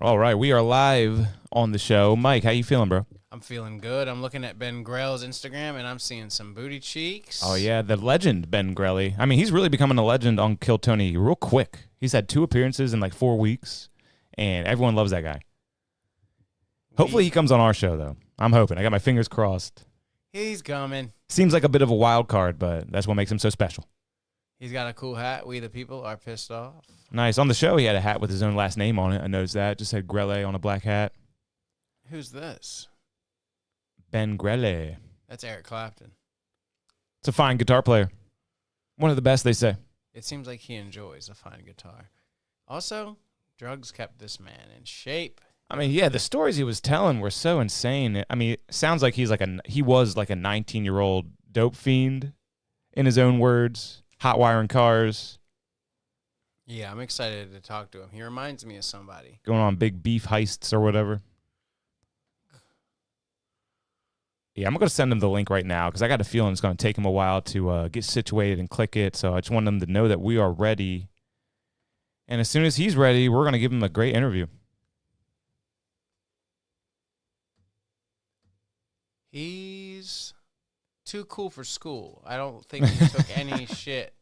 All right, we are live on the show. Mike, how you feeling, bro? I'm feeling good. I'm looking at Ben Grelle's Instagram, and I'm seeing some booty cheeks. Oh, yeah, the legend, Ben Grelle. I mean, he's really becoming a legend on Kill Tony real quick. He's had 2 appearances in like 4 weeks, and everyone loves that guy. Hopefully he comes on our show, though. I'm hoping. I got my fingers crossed. He's coming. Seems like a bit of a wild card, but that's what makes him so special. He's got a cool hat. We the people are pissed off. Nice. On the show, he had a hat with his own last name on it. I noticed that. Just had Grelle on a black hat. Who's this? Ben Grelle. That's Eric Clapton. It's a fine guitar player. One of the best, they say. It seems like he enjoys a fine guitar. Also, drugs kept this man in shape. I mean, yeah, the stories he was telling were so insane. I mean, it sounds like he was like a 19-year-old dope fiend, in his own words, hot wiring cars, Yeah, I'm excited to talk to him. He reminds me of somebody. going on big beef heists or whatever. Yeah, I'm going to send him the link right now because I got a feeling it's going to take him a while to get situated and click it. So I just want him to know that we are ready. And as soon as he's ready, we're going to give him a great interview. He's too cool for school. I don't think he took any shit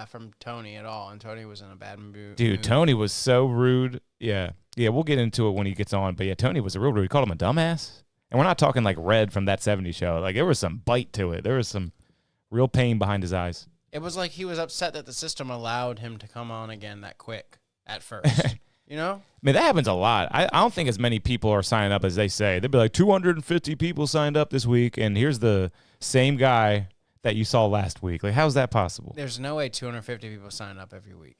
from Tony at all, and Tony was in a bad mood. Dude, Tony was so rude. Yeah, we'll get into it when he gets on. But yeah, Tony was a real rude. He called him a dumbass. And we're not talking like Red from That 70s Show. Like, there was some bite to it. There was some real pain behind his eyes. It was like he was upset that the system allowed him to come on again that quick at first. You know? I mean, that happens a lot. I don't think as many people are signing up as they say. They'd be like, 250 people signed up this week, and here's the same guy that you saw last week. Like, how's that possible? There's no way 250 people sign up every week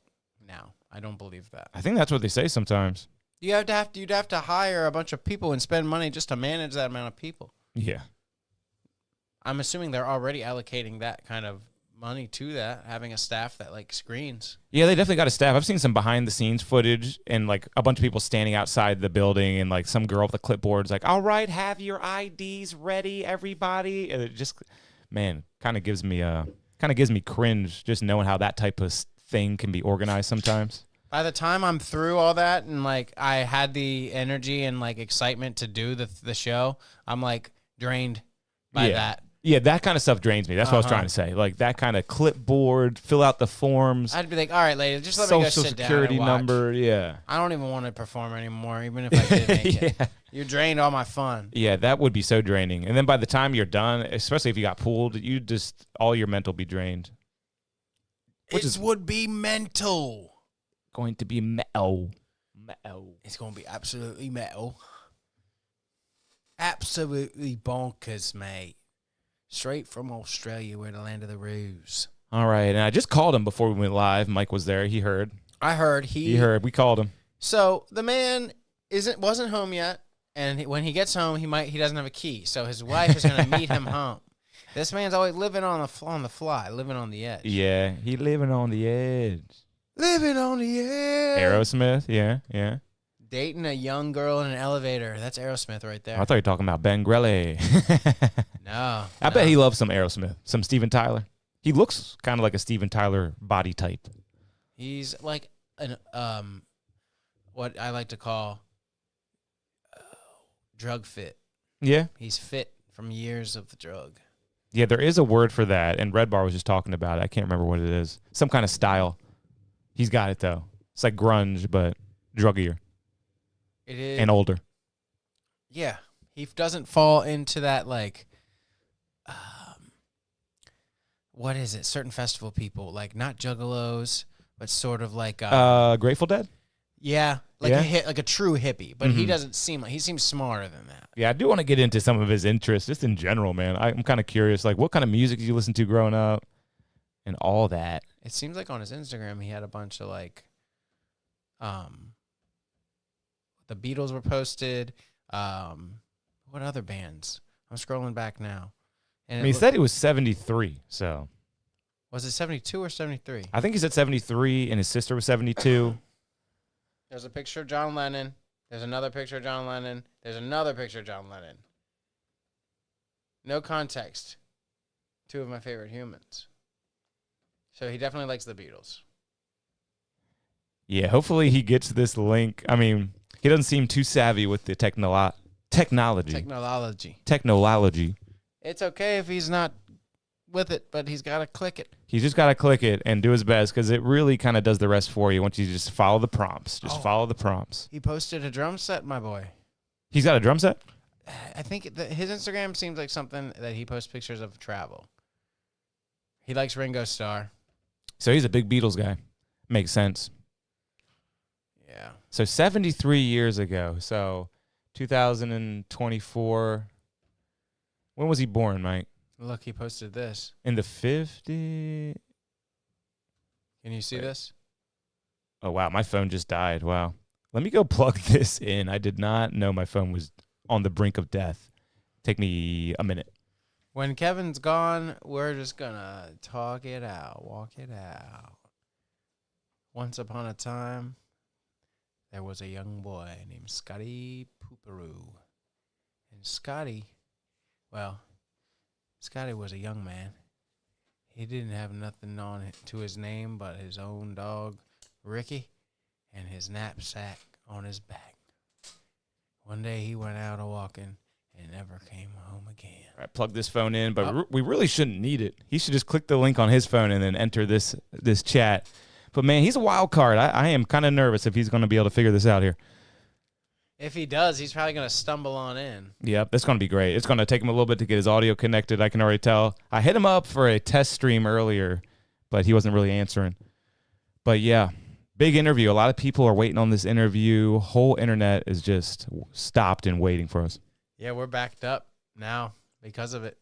now. I don't believe that. I think that's what they say sometimes. You'd have to hire a bunch of people and spend money just to manage that amount of people. Yeah. I'm assuming they're already allocating that kind of money to that, having a staff that like screens. Yeah, they definitely got a staff. I've seen some behind the scenes footage and like a bunch of people standing outside the building and like some girl with a clipboard is like, all right, have your IDs ready, everybody. And it just, man, kind of gives me cringe just knowing how that type of thing can be organized sometimes. By the time I'm through all that and like I had the energy and like excitement to do the show, I'm like drained by that. Yeah, that kind of stuff drains me. That's what I was trying to say. Like that kind of clipboard, fill out the forms. I'd be like, all right, ladies, just let me go Social sit down Security and watch. number, yeah. I don't even want to perform anymore, even if I did make it. You drained all my fun. Yeah, that would be so draining. And then by the time you're done, especially if you got pulled, all your mental be drained. It would be mental. Going to be metal. It's going to be absolutely metal. Absolutely bonkers, mate. Straight from Australia, we're the land of the ruse. All right, and I just called him before we went live. Mike was there. He heard. I heard. He heard. We called him. So the man wasn't home yet, and when he gets home, he doesn't have a key. So his wife is going to meet him home. This man's always living on the fly, living on the edge. Yeah, he living on the edge. Living on the edge. Aerosmith, yeah. Dating a young girl in an elevator. That's Aerosmith right there. I thought you were talking about Ben Grelle. No. I bet he loves some Aerosmith, some Steven Tyler. He looks kind of like a Steven Tyler body type. He's like an what I like to call drug fit. Yeah. He's fit from years of the drug. Yeah, there is a word for that, and Red Bar was just talking about it. I can't remember what it is. Some kind of style. He's got it, though. It's like grunge, but druggier. It is. And older. Yeah. He doesn't fall into that, like, what is it? Certain festival people, like not juggalos, but sort of like... Grateful Dead? Yeah. Like a true hippie, but he doesn't seem like... He seems smarter than that. Yeah, I do want to get into some of his interests, just in general, man. I'm kind of curious, like, what kind of music did you listen to growing up and all that? It seems like on his Instagram he had a bunch of like the Beatles were posted. What other bands? I'm scrolling back now. And he said he was 73, so. Was it 72 or 73? I think he said 73 and his sister was 72. There's a picture of John Lennon. There's another picture of John Lennon. There's another picture of John Lennon. No context. 2 of my favorite humans. So he definitely likes the Beatles. Yeah, hopefully he gets this link. I mean, he doesn't seem too savvy with the technology. Technology. It's okay if he's not with it, but he's got to click it. He's just got to click it and do his best because it really kind of does the rest for you once you just follow the prompts. Follow the prompts. He posted a drum set, my boy. He's got a drum set? I think his Instagram seems like something that he posts pictures of travel. He likes Ringo Starr. So he's a big Beatles guy. Makes sense. Yeah. So 73 years ago. So 2024. When was he born, Mike? Look, he posted this. In the 50s. Can you see this? Oh, wow. My phone just died. Wow. Let me go plug this in. I did not know my phone was on the brink of death. Take me a minute. When Kevin's gone, we're just going to talk it out, walk it out. Once upon a time, there was a young boy named Scotty Pooperoo. And Scotty was a young man. He didn't have nothing on it to his name but his own dog, Ricky, and his knapsack on his back. One day he went out a-walking and never came home again. All right, plug this phone in, but we really shouldn't need it. He should just click the link on his phone and then enter this chat. But, man, he's a wild card. I am kind of nervous if he's going to be able to figure this out here. If he does, he's probably going to stumble on in. Yep, that's going to be great. It's going to take him a little bit to get his audio connected. I can already tell. I hit him up for a test stream earlier, but he wasn't really answering. But, yeah, big interview. A lot of people are waiting on this interview. Whole internet is just stopped and waiting for us. Yeah, we're backed up now because of it.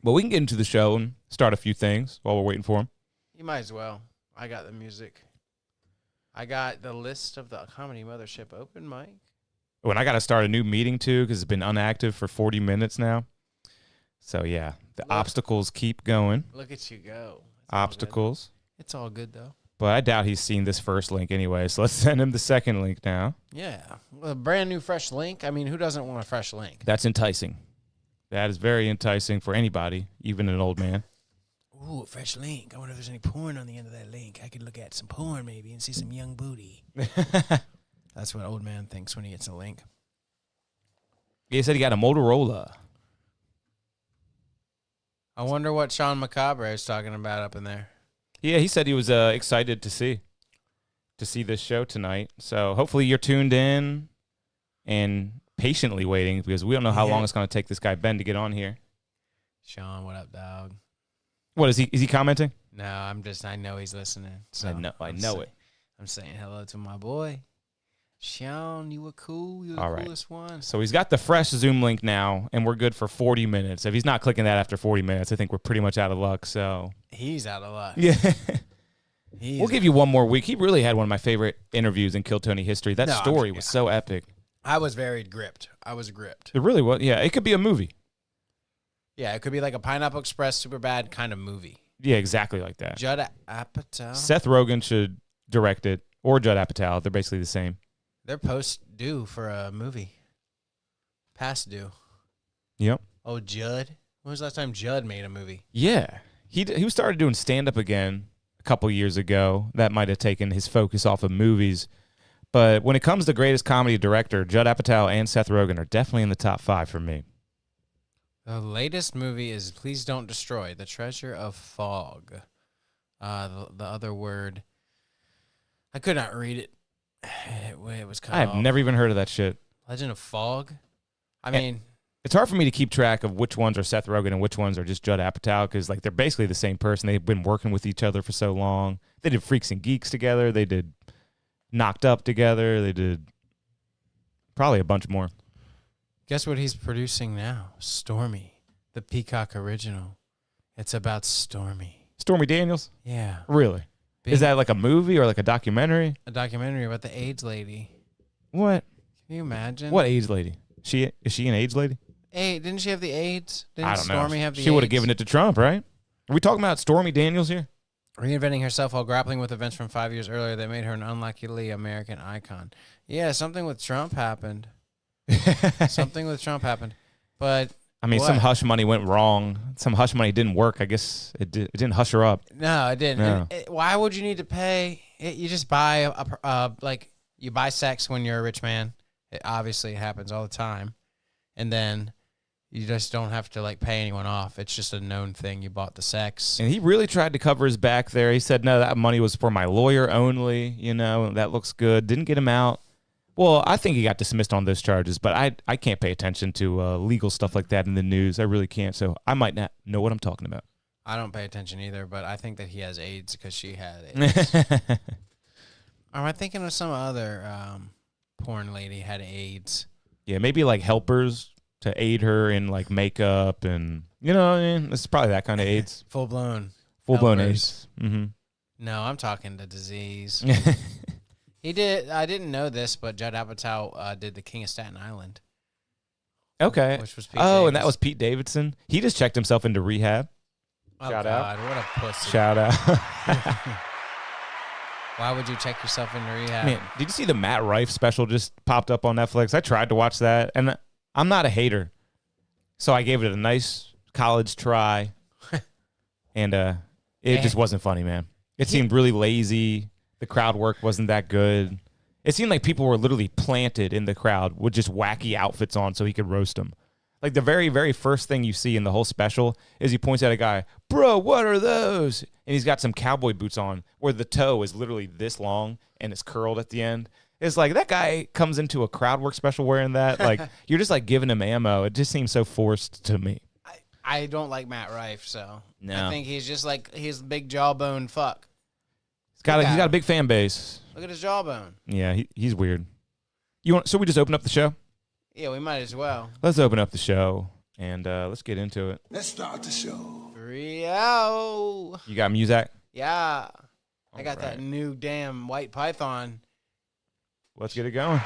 But we can get into the show and start a few things while we're waiting for him. You might as well. I got the music. I got the list of the Comedy Mothership open, Mike. Oh, and I got to start a new meeting, too, because it's been inactive for 40 minutes now. So, yeah, the obstacles keep going. Look at you go. Obstacles. It's all good, though. But I doubt he's seen this first link anyway, so let's send him the second link now. Yeah. A brand new fresh link. I mean, who doesn't want a fresh link? That's enticing. That is very enticing for anybody, even an old man. Ooh, a fresh link. I wonder if there's any porn on the end of that link. I could look at some porn maybe and see some young booty. That's what old man thinks when he gets a link. He said he got a Motorola. I wonder what Sean Macabre is talking about up in there. Yeah, he said he was excited to see this show tonight. So hopefully you're tuned in and patiently waiting because we don't know how long it's going to take this guy Ben to get on here. Sean, what up, dog? What is he? Is he commenting? No, I know he's listening. So I know it. I'm saying hello to my boy. Sean, you were cool. You're the coolest one. So he's got the fresh Zoom link now, and we're good for 40 minutes. If he's not clicking that after 40 minutes, I think we're pretty much out of luck. So he's out of luck. Yeah. We'll give you one more week. He really had one of my favorite interviews in Kill Tony history. That story was so epic. I was very gripped. I was gripped. It really was. Yeah, it could be a movie. Yeah, it could be like a Pineapple Express Superbad kind of movie. Yeah, exactly like that. Judd Apatow. Seth Rogen should direct it, or Judd Apatow. They're basically the same. They're post due for a movie. Past due. Yep. Oh, Judd. When was the last time Judd made a movie? Yeah. He started doing stand-up again a couple years ago. That might have taken his focus off of movies. But when it comes to greatest comedy director, Judd Apatow and Seth Rogen are definitely in the top 5 for me. The latest movie is Please Don't Destroy, The Treasure of Fog. The other word, I could not read it. It was cut off. I have never even heard of that shit. Legend of Fog? I mean, it's hard for me to keep track of which ones are Seth Rogen and which ones are just Judd Apatow because like they're basically the same person. They've been working with each other for so long. They did Freaks and Geeks together. They did Knocked Up together. They did probably a bunch more. Guess what he's producing now? Stormy, the Peacock original. It's about Stormy. Stormy Daniels? Yeah. Really? Is that like a movie or like a documentary? A documentary about the AIDS lady. What? Can you imagine? What AIDS lady? Is she an AIDS lady? Hey, didn't she have the AIDS? Didn't I don't Stormy know. have the AIDS? She would have given it to Trump, right? Are we talking about Stormy Daniels here? Reinventing herself while grappling with events from 5 years earlier that made her an unlikely American icon. Yeah, something with Trump happened. Something with Trump happened. But I mean, some hush money went wrong. Some hush money didn't work. I guess it didn't hush her up. No, it didn't. No. Why would you need to pay You just buy like you buy sex when you're a rich man. It obviously happens all the time, and then you just don't have to like pay anyone off. It's just a known thing. You bought the sex. And he really tried to cover his back there. He said, no, that money was for my lawyer only. You know, that looks good. Didn't get him out. Well, I think he got dismissed on those charges, but I can't pay attention to legal stuff like that in the news. I really can't. So I might not know what I'm talking about. I don't pay attention either, but I think that he has AIDS because she had AIDS. Am I thinking of some other porn lady had AIDS? Yeah, maybe like helpers to aid her in like makeup and, you know, I mean, it's probably that kind of AIDS. Full blown AIDS. Mm-hmm. No, I'm talking the disease. He did. I didn't know this, but Judd Apatow did The King of Staten Island. Okay. Which was Pete Davidson. Davidson. And that was Pete Davidson. He just checked himself into rehab. Oh, Shout God, out. what a pussy. Shout out. Why would you check yourself into rehab? Man, did you see the Matt Rife special just popped up on Netflix? I tried to watch that, and I'm not a hater. So I gave it a nice college try, and it just wasn't funny, man. It seemed really lazy. The crowd work wasn't that good. It seemed like people were literally planted in the crowd with just wacky outfits on so he could roast them. Like the very, very first thing you see in the whole special is he points at a guy, bro, what are those? And he's got some cowboy boots on where the toe is literally this long and it's curled at the end. It's like that guy comes into a crowd work special wearing that. Like you're just like giving him ammo. It just seems so forced to me. I don't like Matt Rife, so No. I think he's just like he's a big jawbone fuck. He's got a big fan base. Look at his jawbone. Yeah, he's weird. So we just open up the show? Yeah, we might as well. Let's open up the show and let's get into it. Let's start the show. Rio. You got music? Yeah. I got All that right. new damn white python. Let's get it going.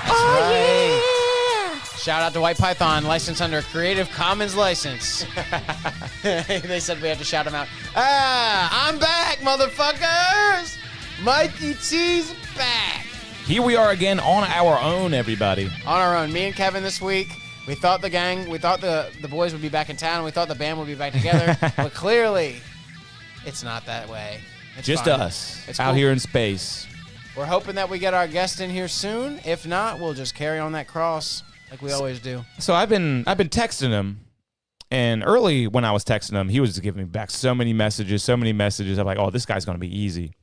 Right. Shout out to White Python, licensed under a Creative Commons license. They said we have to shout them out. I'm back, motherfuckers! Mikey T's back. Here we are again on our own, everybody. On our own. Me and Kevin this week. We thought the boys would be back in town. We thought the band would be back together. But clearly, it's not that way. It's Just fine. us It's out cool. here in space. We're hoping that we get our guest in here soon. If not, we'll just carry on that cross like we always do. So I've been texting him, and early when I was texting him, he was just giving me back so many messages. I'm like, oh, this guy's going to be easy.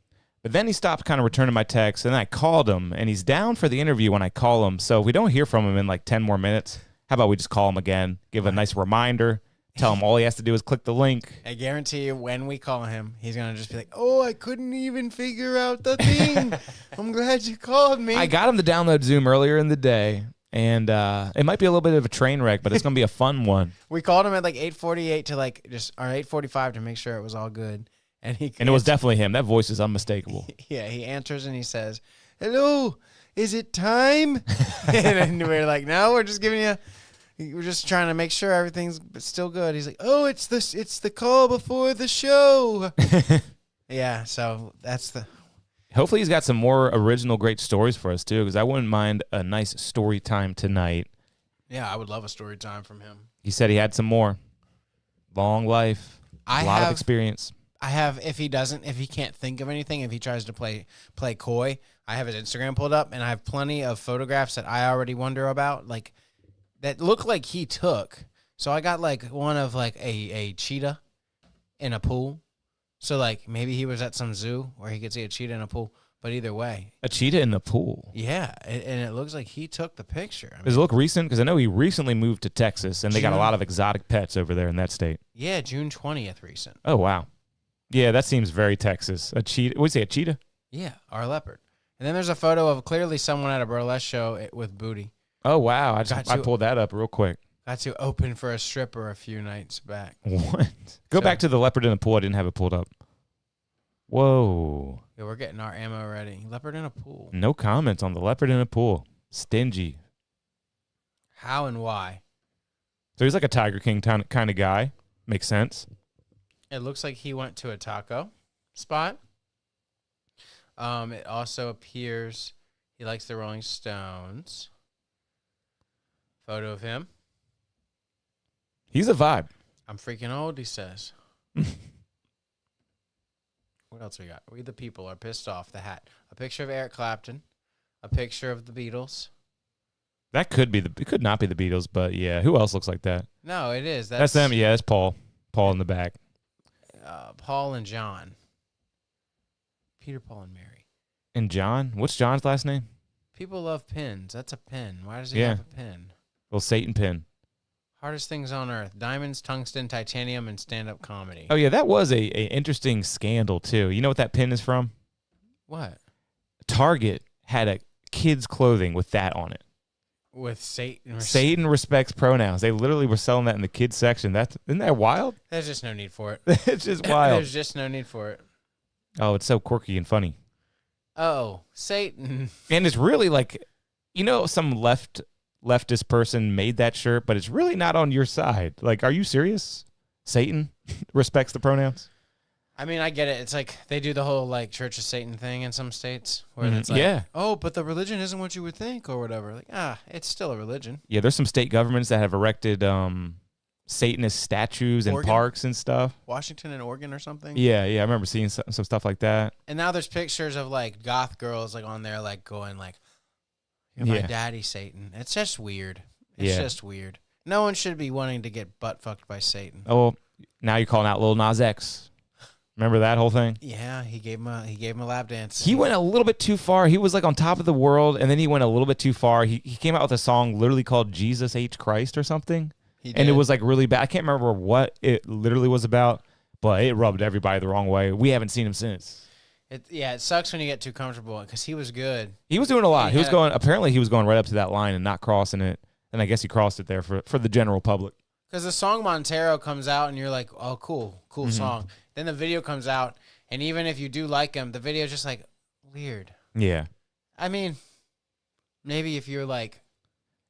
But then he stopped kind of returning my texts, and I called him, and he's down for the interview when I call him. So if we don't hear from him in like 10 more minutes, how about we just call him again, give a nice reminder, tell him all he has to do is click the link. I guarantee you when we call him, he's going to just be like, oh, I couldn't even figure out the thing. I'm glad you called me. I got him to download Zoom earlier in the day, and it might be a little bit of a train wreck, but it's going to be a fun one. We called him at like 8:48 to like just or 8:45 to make sure it was all good. And it was definitely him. That voice is unmistakable. Yeah, he answers and he says, hello, is it time? And we're like, no, we're just trying to make sure everything's still good. He's like, oh, it's the call before the show. Yeah, so that's the... Hopefully he's got some more original great stories for us, too, because I wouldn't mind a nice story time tonight. Yeah, I would love a story time from him. He said he had some more. Long life, a lot of experience. I have, if he can't think of anything, if he tries to play coy, I have his Instagram pulled up, and I have plenty of photographs that I already wonder about, like, that look like he took. So I got, like, one of, like, a cheetah in a pool. So, like, maybe he was at some zoo where he could see a cheetah in a pool. But either way. A cheetah in the pool. Yeah, and it looks like he took the picture. I mean, Does it look recent? Because I know he recently moved to Texas, and they got a lot of exotic pets over there in that state. Yeah, June 20th recent. Oh, wow. Yeah, that seems very Texas. A cheetah. What do you say, a cheetah? Yeah, our leopard. And then there's a photo of clearly someone at a burlesque show with booty. Oh, wow. I pulled that up real quick. Got to open for a stripper a few nights back. What? Go back to the leopard in the pool. I didn't have it pulled up. Whoa. Yeah, we're getting our ammo ready. Leopard in a pool. No comments on the leopard in a pool. Stingy. How and why? So he's like a Tiger King kind of guy. Makes sense. It looks like he went to a taco spot. It also appears he likes the Rolling Stones. Photo of him. He's a vibe. I'm freaking old, he says. What else we got? We the people are pissed off. The hat. A picture of Eric Clapton. A picture of the Beatles. That could be it could not be the Beatles, but yeah. Who else looks like that? No, it is. That's them. Yeah, that's Paul. Paul in the back. Paul and John. Peter, Paul, and Mary. And John? What's John's last name? People love pins. That's a pin. Why does he Yeah. have a pin? Well, Satan pin. Hardest things on earth. Diamonds, tungsten, titanium, and stand-up comedy. Oh, yeah, that was a interesting scandal, too. You know what that pin is from? What? Target had a kid's clothing with that on it. With Satan. Satan respects pronouns. They literally were selling that in the kids section. Isn't that wild? There's just no need for it. It's just wild. There's just no need for it. Oh, it's so quirky and funny. Oh, Satan. And it's really like, some leftist person made that shirt, but it's really not on your side. Like, are you serious? Satan respects the pronouns? I mean, I get it. It's like they do the whole like Church of Satan thing in some states where it's like, yeah. oh, but the religion isn't what you would think or whatever. Like, it's still a religion. Yeah, there's some state governments that have erected Satanist statues in Oregon? Parks and stuff. Washington and Oregon or something. Yeah, I remember seeing some stuff like that. And now there's pictures of like goth girls like on there like going like, "You're my daddy, Satan." It's just weird. It's just weird. No one should be wanting to get butt fucked by Satan. Oh, now you're calling out Lil Nas X. Remember that whole thing? Yeah, he gave him a lap dance. He went a little bit too far. He was like on top of the world, and then he went a little bit too far. He came out with a song literally called Jesus H. Christ or something. And it was like really bad. I can't remember what it literally was about, but it rubbed everybody the wrong way. We haven't seen him since. It sucks when you get too comfortable because he was good. He was doing a lot. Apparently he was going right up to that line and not crossing it. And I guess he crossed it there for the general public. Because the song Montero comes out and you're like, oh, cool song. Then the video comes out, and even if you do like him, the video's just like weird. Yeah. I mean, maybe if you're like.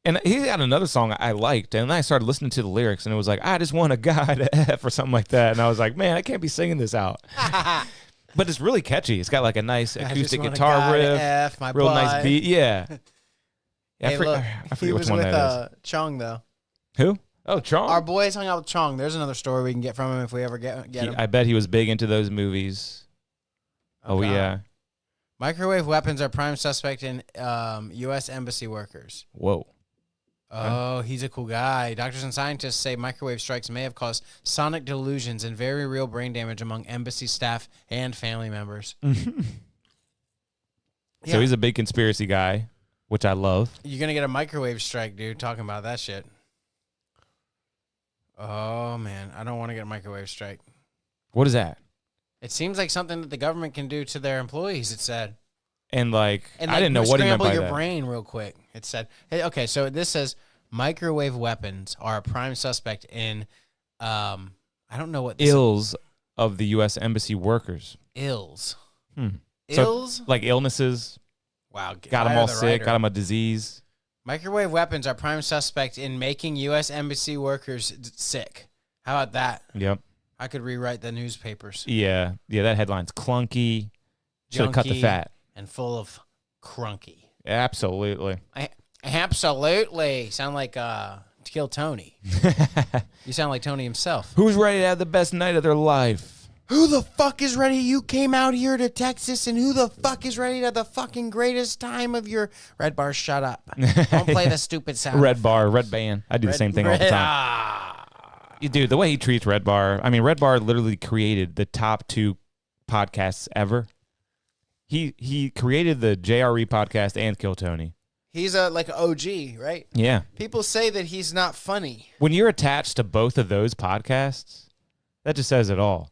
And he had another song I liked, and then I started listening to the lyrics, and it was like, I just want a guy to F or something like that. And I was like, man, I can't be singing this out. But it's really catchy. It's got like a nice acoustic guitar riff, real nice beat. Yeah. Hey, I forget which one that is. Chong, though. Who? Oh, Chong. Our boys hung out with Chong. There's another story we can get from him if we ever get him. I bet he was big into those movies. Oh, yeah. Microwave weapons are prime suspect in U.S. embassy workers. Whoa. Oh, he's a cool guy. Doctors and scientists say microwave strikes may have caused sonic delusions and very real brain damage among embassy staff and family members. So he's a big conspiracy guy, which I love. You're going to get a microwave strike, dude, talking about that shit. Oh, man. I don't want to get a microwave strike. What is that? It seems like something that the government can do to their employees, it said. And I didn't know what he meant by that. Scramble your brain real quick, it said. Hey, okay, so this says microwave weapons are a prime suspect in, I don't know what this ills of the U.S. embassy workers. Ills. Ills? So, like illnesses. Wow. Got them all sick, got them a disease. Microwave weapons are prime suspect in making U.S. embassy workers sick. How about that? Yep. I could rewrite the newspapers. Yeah, that headline's clunky. Should have cut the fat. And full of crunky. Absolutely. Absolutely. Sound like Kill Tony. You sound like Tony himself. Who's ready to have the best night of their life? Who the fuck is ready? You came out here to Texas, and who the fuck is ready to have the fucking greatest time of your... Red Bar, shut up. Don't play the stupid sound. Red Bar, Red Band. I do the same thing all the time. Dude, the way he treats Red Bar, I mean, Red Bar literally created the top 2 podcasts ever. He created the JRE podcast and Kill Tony. He's like an OG, right? Yeah. People say that he's not funny. When you're attached to both of those podcasts, that just says it all.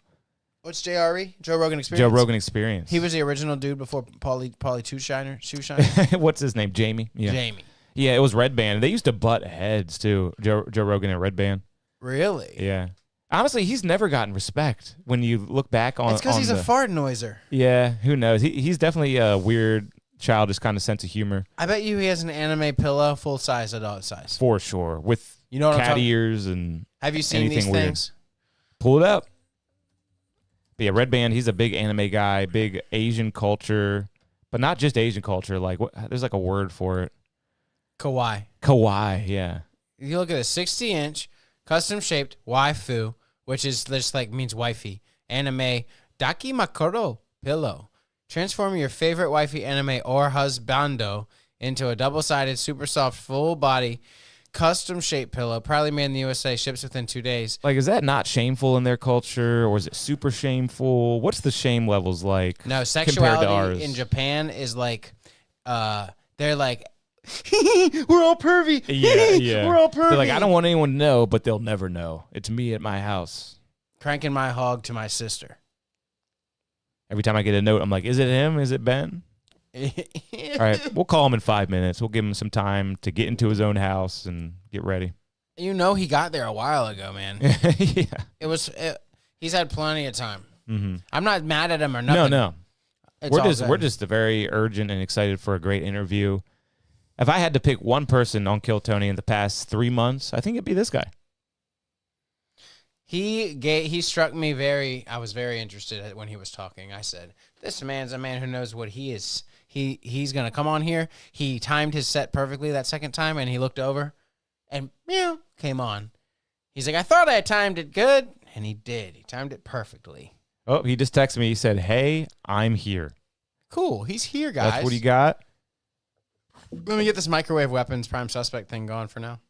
What's JRE? Joe Rogan Experience? Joe Rogan Experience. He was the original dude before Paulie Shoe Shiner. What's his name? Jamie? Yeah. Jamie. Yeah, it was Red Band. They used to butt heads, too, Joe Rogan and Red Band. Really? Yeah. Honestly, he's never gotten respect when you look back on. It's because he's a fart noiser. Yeah, who knows? He's definitely a weird, childish kind of sense of humor. I bet you he has an anime pillow, full size, adult size. For sure, with cat ears and. Have you seen these things? Pull it up. But yeah, Red Band. He's a big anime guy, big Asian culture, but not just Asian culture. Like, there's like a word for it. Kawaii. Kawaii. Yeah. You look at a 60-inch, custom-shaped waifu, which is just like means wifey. Anime Dakimakoro pillow. Transform your favorite wifey, anime, or husbando into a double-sided, super soft, full-body, custom-shaped pillow. Proudly made in the USA. Ships within 2 days. Like, is that not shameful in their culture, or is it super shameful? What's the shame levels like? No, compared to sexuality ours? in Japan is like, they're like, we're all pervy. Yeah. We're all pervy. They're like, I don't want anyone to know, but they'll never know. It's me at my house. Cranking my hog to my sister. Every time I get a note, I'm like, is it him? Is it Ben? All right, we'll call him in 5 minutes. We'll give him some time to get into his own house and get ready. You know he got there a while ago, man. Yeah. He's had plenty of time. Mm-hmm. I'm not mad at him or nothing. No. It's all We're good. just very urgent and excited for a great interview. If I had to pick one person on Kill Tony in the past 3 months, I think it'd be this guy. He struck me very. I was very interested when he was talking. I said, "This man's a man who knows what he is. He's gonna come on here." He timed his set perfectly that second time, and he looked over, and meow came on. He's like, "I thought I timed it good," and he did. He timed it perfectly. Oh, he just texted me. He said, "Hey, I'm here." Cool. He's here, guys. That's what he got. Let me get this microwave weapons prime suspect thing going for now.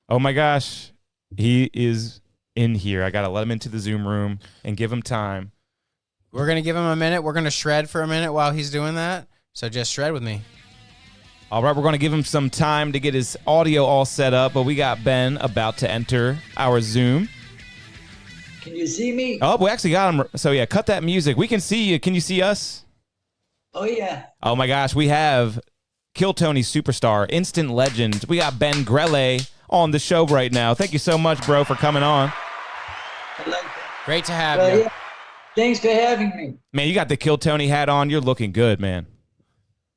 Oh my gosh, he is in here. I gotta let him into the Zoom room and give him time. We're gonna give him a minute. We're gonna shred for a minute while he's doing that. So just shred with me. All right, we're going to give him some time to get his audio all set up, but we got Ben about to enter our Zoom. Can you see me? Oh, we actually got him. So, yeah, cut that music. We can see you. Can you see us? Oh, yeah. Oh, my gosh. We have Kill Tony superstar, instant legend. We got Ben Grelle on the show right now. Thank you so much, bro, for coming on. I like that. Great to have Well, you. yeah. Thanks for having me. Man, you got the Kill Tony hat on. You're looking good, man.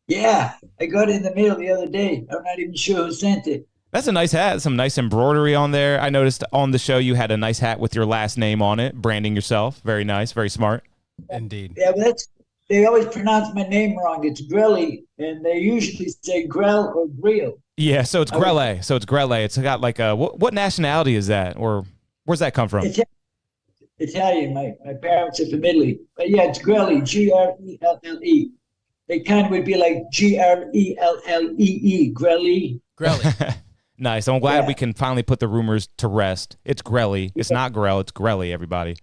Yeah, I got it in the mail the other day. I'm not even sure who sent it. That's a nice hat. Some nice embroidery on there. I noticed on the show you had a nice hat with your last name on it, branding yourself. Very nice. Very smart. Indeed. Yeah, but they always pronounce my name wrong. It's Grelle, and they usually say Grelle or Grelle. Yeah, so it's Grelle. So it's Grelle. It's got like a what nationality is that, or where's that come from? Italian. My parents are from Italy. But yeah, it's Grelle, Grelle. It kind of would be like Grellee, Grelle. Grelle. Nice. I'm glad Yeah. we can finally put the rumors to rest. It's Grelle. It's not Grelle. It's Grelle, everybody.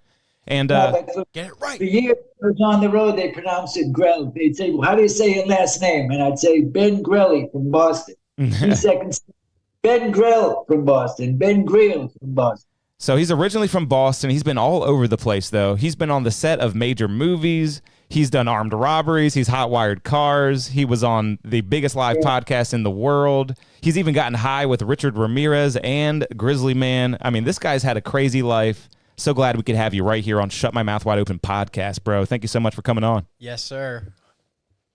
And Get it right. For years I was on the road, they pronounced it Grelle. They'd say, well, how do you say your last name? And I'd say Ben Grelle from Boston. 2 seconds. Ben Grelle from Boston. Ben Grelle from Boston. so he's originally from Boston. He's been all over the place, though. He's been on the set of major movies. He's done armed robberies. He's hot-wired cars. He was on the biggest live podcast in the world. He's even gotten high with Richard Ramirez and Grizzly Man. I mean, this guy's had a crazy life. So glad we could have you right here on Shut My Mouth Wide Open podcast, bro. Thank you so much for coming on. Yes, sir.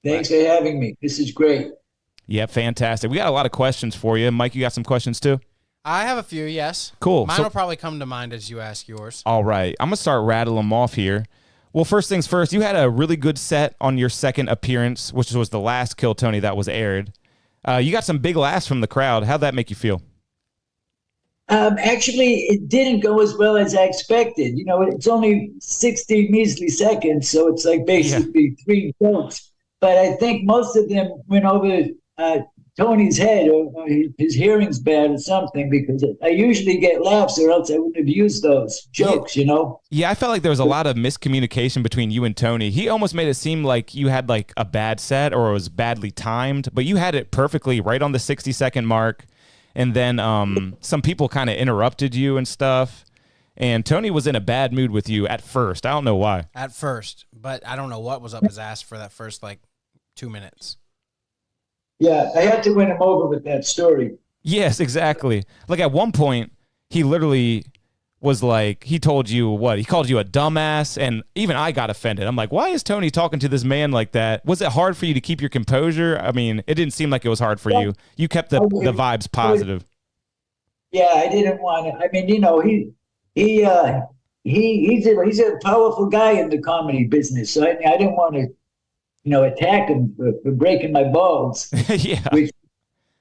Thanks for having me. This is great. Yeah, fantastic. We got a lot of questions for you. Mike, you got some questions too? I have a few, yes. Cool. Mine So- will probably come to mind as you ask yours. All right. I'm going to start rattling them off here. Well, first things first, you had a really good set on your second appearance, which was the last Kill Tony that was aired. You got some big laughs from the crowd. How'd that make you feel? Actually, it didn't go as well as I expected. You know, it's only 60 measly seconds, so it's like basically 3 jokes. But I think most of them went over Tony's head, or his hearing's bad or something, because I usually get laughs, or else I wouldn't have used those jokes, you know? Yeah, I felt like there was a lot of miscommunication between you and Tony. He almost made it seem like you had like a bad set or it was badly timed, but you had it perfectly right on the 60-second mark. And then some people kind of interrupted you and stuff. And Tony was in a bad mood with you at first. I don't know why. At first, but I don't know what was up his ass for that first, 2 minutes. Yeah, I had to win him over with that story. Yes, exactly. Like at one point, he literally was like, he told you what? He called you a dumbass, and even I got offended. I'm like, why is Tony talking to this man like that? Was it hard for you to keep your composure? I mean, it didn't seem like it was hard for you. You kept the vibes positive. Yeah, I didn't want to. I mean, you know, he's a powerful guy in the comedy business, so I didn't want to, you know, attack him for breaking my balls. Yeah.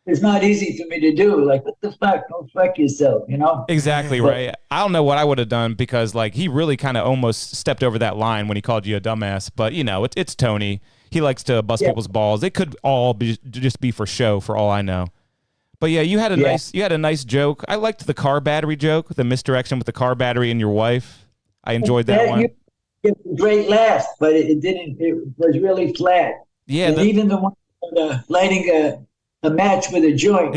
it's not easy for me to do. Like, what the fuck? Don't fuck yourself, you know? Exactly But- right. I don't know what I would have done because like he really kind of almost stepped over that line when he called you a dumbass. But you know, it's Tony. He likes to bust people's balls. It could all just be for show, for all I know. But yeah, you had a nice joke. I liked the car battery joke, the misdirection with the car battery and your wife. I enjoyed that one. It was a great laugh, but it didn't. It was really flat. Yeah, and even the one lighting a match with a joint.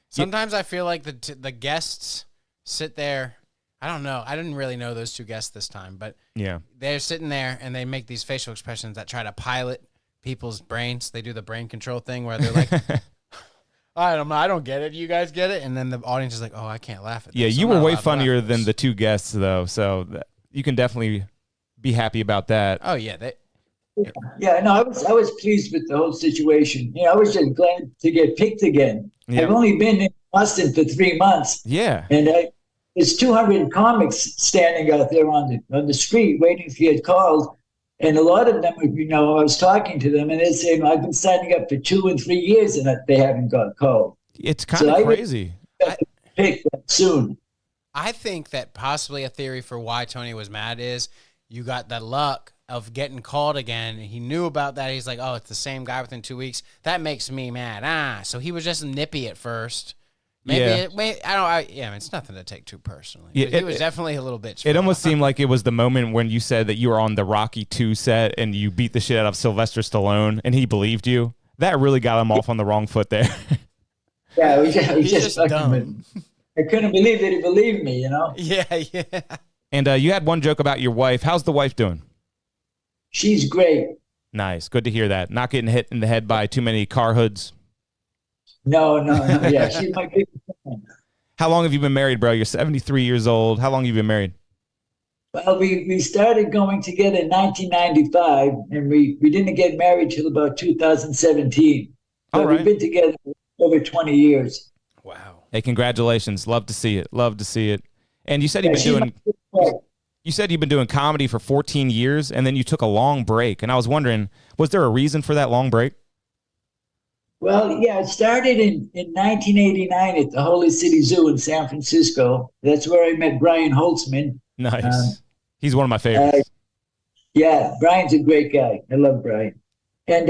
Sometimes I feel like the guests sit there. I don't know. I didn't really know those two guests this time, but yeah, they're sitting there and they make these facial expressions that try to pilot people's brains. They do the brain control thing where they're like, I don't get it. You guys get it? And then the audience is like, oh, I can't laugh at this. Yeah, you were way funnier than the two guests, though, so you can definitely be happy about that. Oh, yeah. Yeah, no, I was pleased with the whole situation. You know, I was just glad to get picked again. Yeah. I've only been in Boston for 3 months. Yeah. And there's 200 comics standing out there on the street waiting to get called. And a lot of them, you know, I was talking to them and they're saying, I've been signing up for 2 and 3 years and they haven't got called. It's kind of crazy. Pick soon. I think that possibly a theory for why Tony was mad is you got the luck of getting called again. He knew about that. He's like, oh, it's the same guy within 2 weeks. That makes me mad. So he was just nippy at first. Maybe it's nothing to take too personally. Yeah, it was definitely a little bitch. It almost seemed like it was the moment when you said that you were on the Rocky 2 set and you beat the shit out of Sylvester Stallone and he believed you. That really got him off on the wrong foot there. Yeah, he's just dumb. I couldn't believe that he believed me, you know? Yeah. And you had one joke about your wife. How's the wife doing? She's great. Nice. Good to hear that. Not getting hit in the head by too many car hoods. No. Yeah, she's my big fan. How long have you been married, bro? You're 73 years old. How long have you been married? Well, we started going together in 1995, and we didn't get married till about 2017. But we've been together over 20 years. Wow. Hey, congratulations. Love to see it. Love to see it. And you said you've been doing comedy for 14 years, and then you took a long break. And I was wondering, was there a reason for that long break? Well, yeah, it started in 1989 at the Holy City Zoo in San Francisco. That's where I met Brian Holtzman. Nice. He's one of my favorites. Yeah, Brian's a great guy. I love Brian. And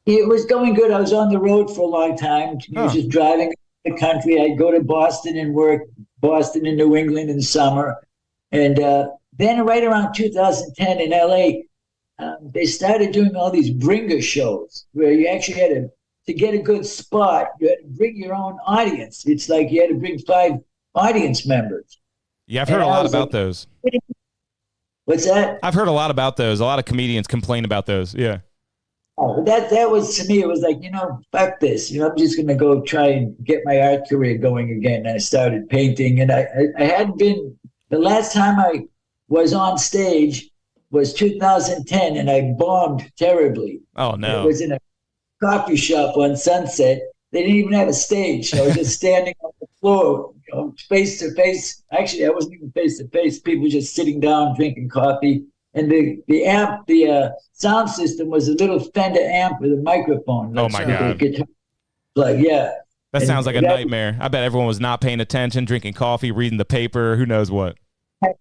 it was going good. I was on the road for a long time. I was just driving the country. I'd go to Boston and work, Boston and New England in the summer. And then right around 2010 in LA, they started doing all these bringer shows where you actually had to get a good spot, you had to bring your own audience. It's like you had to bring 5 audience members. Yeah, I've heard a lot about those. What's that? I've heard a lot about those. A lot of comedians complain about those. Yeah. Oh, that was, to me, it was like, fuck this. I'm just going to go try and get my art career going again. And I started painting. And I hadn't been, the last time I was on stage was 2010, and I bombed terribly. Oh, no. It was in a coffee shop on Sunset. They didn't even have a stage. I was just standing on the floor, face to face. Actually, I wasn't even face to face. People just sitting down, drinking coffee. And the amp, the sound system was a little Fender amp with a microphone. Oh, my God. Yeah. That sounds like a nightmare. I bet everyone was not paying attention, drinking coffee, reading the paper, who knows what.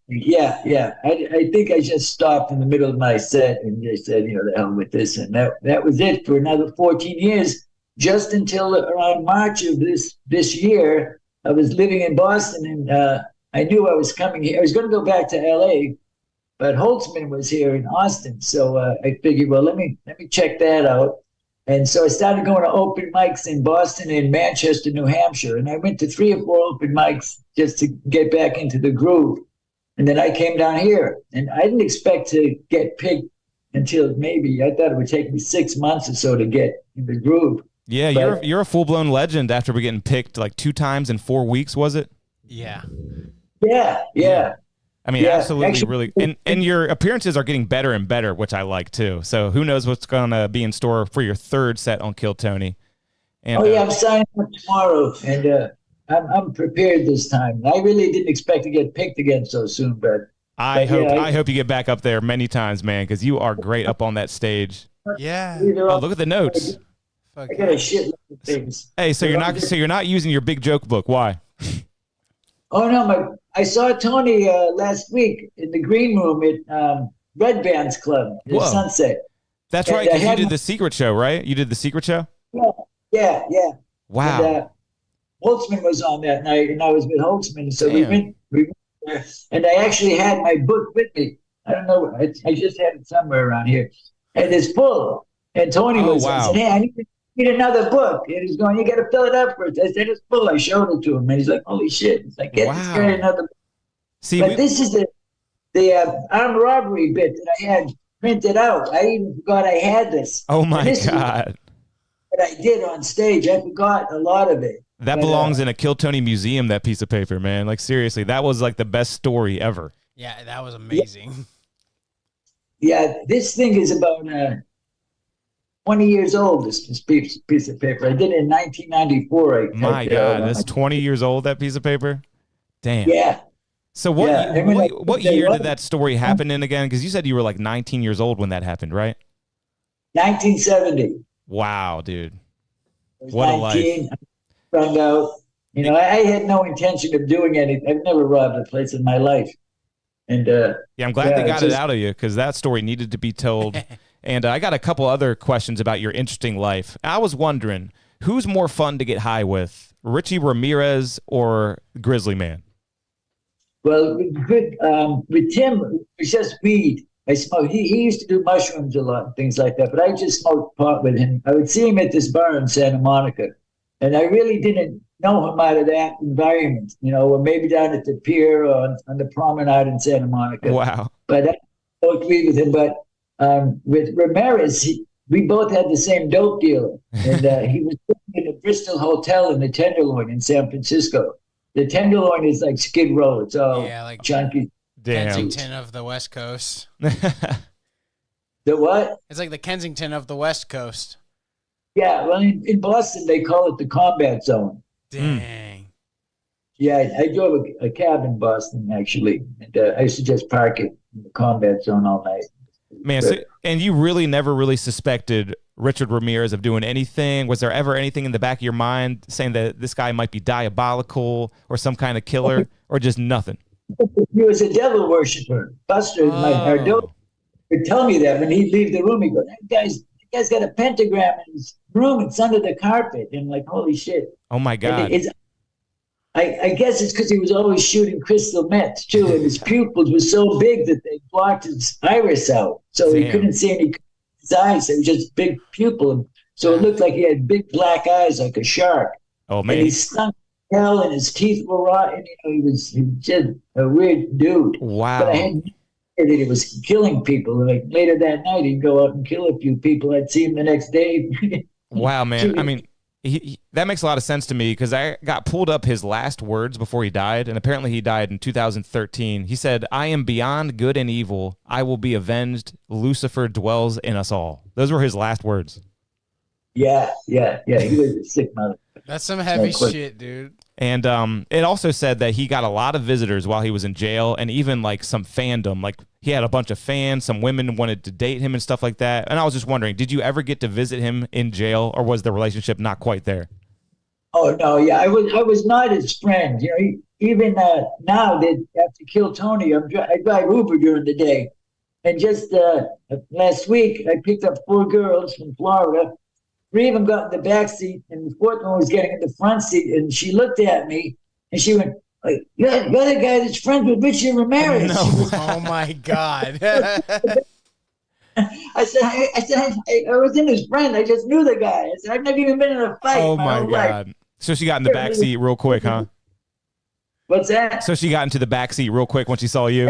Yeah. I think I just stopped in the middle of my set and just said, the hell with this. And that was it for another 14 years, just until around March of this year. I was living in Boston, and I knew I was coming here. I was going to go back to LA, but Holtzman was here in Austin. So I figured, well, let me check that out. And so I started going to open mics in Boston and Manchester, New Hampshire. And I went to 3 or 4 open mics just to get back into the groove. And then I came down here, and I didn't expect to get picked until maybe, I thought it would take me 6 months or so to get in the groove. Yeah, but you're a full-blown legend after we getting picked like 2 times in 4 weeks, was it? Yeah. Yeah. I mean, absolutely, actually, really. And your appearances are getting better and better, which I like, too. So who knows what's going to be in store for your 3rd set on Kill Tony. And, I'm signing up tomorrow, and I'm prepared this time. I really didn't expect to get picked again so soon, but I hope you get back up there many times, man, because you are great up on that stage. Yeah. Oh, look at the notes. Fuck I got a yeah. shitload of things. Hey, so you're not using your big joke book. Why? Oh no, I saw Tony last week in the green room at Red Bands Club in Whoa. Sunset. That's And right, I because you had did my- the secret show, right? You did the secret show? Yeah. Wow. And Holtzman was on that night, and I was with Holtzman, so we Damn. went there, and I actually had my book with me. I don't know, I just had it somewhere around here, and it's full. And Tony Oh, was, I wow. said, hey, I need another book, and he's going, you got to fill it up first. I said, it's full. I showed it to him, and he's like, holy shit! He's like, get this Wow. guy another book. See, But this is the armed robbery bit that I had printed out. I even forgot I had this. oh my And this is God. what I did on stage. I forgot a lot of it. That But, belongs in a Kill Tony museum, that piece of paper, man. Like, seriously, that was like the best story ever. Yeah, that was amazing. Yeah, this thing is about 20 years old, this piece of paper. I did it in 1994. My God, that's 20 years old, that piece of paper? Damn. Yeah. So what, Yeah, I mean, what they year love did that story happen in again? Because you said you were like 19 years old when that happened, right? 1970. Wow, dude. I was What a 19. I found out. You know, I had no intention of doing anything. I've never robbed a place in my life. And Yeah, I'm glad they Yeah, got it just- out of you because that story needed to be told. And I got a couple other questions about your interesting life. I was wondering, who's more fun to get high with, Richie Ramirez or Grizzly Man? well, with Tim, it's just weed. I smoke. He used to do mushrooms a lot and things like that, but I just smoked pot with him. I would see him at this bar in Santa Monica, and I really didn't know him out of that environment, you know, or maybe down at the pier or on the promenade in Santa Monica. Wow. But I smoked weed with him. But with Ramirez, we both had the same dope dealer, and he was in the Bristol Hotel in the Tenderloin in San Francisco. The Tenderloin is like Skid Row. It's all Yeah, like junky. Damn. Kensington of the West Coast. The what? It's like the Kensington of the West Coast. Yeah, well, in Boston, they call it the combat zone. Dang. Yeah, I drove a cab in Boston, actually. And I used to just park it in the combat zone all night. Man, so, and you really never really suspected Richard Ramirez of doing anything? Was there ever anything in the back of your mind saying that this guy might be diabolical or some kind of killer, or just nothing? He was a devil worshiper. Buster, our dope, would tell me that when he'd leave the room. He'd go, that guy's got a pentagram in his room. It's under the carpet. And I'm like, holy shit. Oh, my God. I guess it's because he was always shooting crystal meth, too. And his pupils were so big that they blocked his iris out. So he Damn. couldn't see any his eyes. It was just big pupil. So it looked like he had big black eyes like a shark. Oh, And man. he stunk hell, and his teeth were rotten. You know, he was just a weird dude. But I Wow. hadn't heard that he was killing people. Like later that night, he'd go out and kill a few people. I'd see him the next day. Wow, man. I mean, that makes a lot of sense to me because I got pulled up his last words before he died, and apparently he died in 2013. He said, "I am beyond good and evil. I will be avenged. Lucifer dwells in us all." Those were his last words. Yeah. He was a sick mother. That's some heavy quick. shit, dude. And it also said that he got a lot of visitors while he was in jail, and even like some fandom. Like he had a bunch of fans. Some women wanted to date him and stuff like that. And I was just wondering, did you ever get to visit him in jail, or was the relationship not quite there? Oh no, yeah, I was not his friend. You know, even now that after Kill Tony, I drive Uber during the day, and just last week I picked up 4 girls from Florida. 3 of them got in the back seat, and the 4th one was getting in the front seat. And she looked at me, and she went, "You're the guy that's friends with Richie Ramirez." No. Oh my God. I said, I wasn't his friend. I just knew the guy. I said, I've never even been in a fight. Oh my my whole life. God. So she got in the back seat real quick, huh? What's that? So she got into the back seat real quick when she saw you.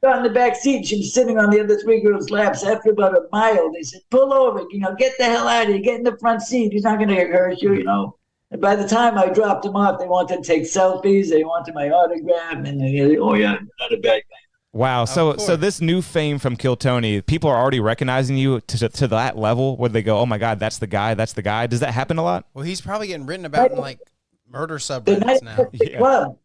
Got in the back seat. She was sitting on the other 3 girls' laps. After about a mile, they said, "Pull over. You know, get the hell out of here. Get in the front seat. He's not going to hurt you." You know. And by the time I dropped them off, they wanted to take selfies. They wanted my autograph, and they, "Oh yeah, you're not a bad guy." Wow. So course. this new fame from Kill Tony, people are already recognizing you to that level where they go, "Oh my God, that's the guy. That's the guy." Does that happen a lot? Well, he's probably getting written about in like murder The night subreddits I now. left the Yeah. club,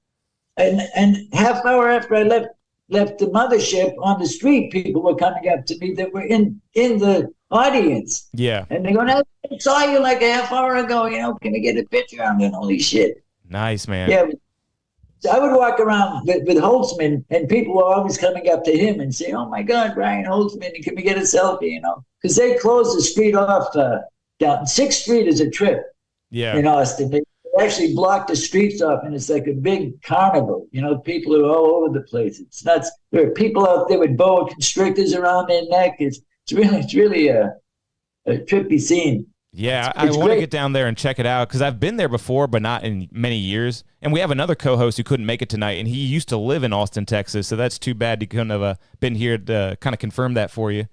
and half hour after I left left the mothership on the street, people were coming up to me that were in the audience. Yeah. And they're going, I saw you like a half hour ago, can we get a picture? I'm going, holy shit. Nice, man. Yeah. So I would walk around with Holtzman, and people were always coming up to him and say, oh my God, Brian Holtzman, can we get a selfie, Because they closed the street off down 6th Street is a trip in Austin. They actually blocked the streets off, and it's like a big carnival. People are all over the place. It's nuts. There are people out there with boa constrictors around their neck. It's really a trippy scene. Yeah, I want to get down there and check it out because I've been there before, but not in many years. And we have another co-host who couldn't make it tonight, and he used to live in Austin, Texas. So that's too bad he couldn't have been here to kind of confirm that for you.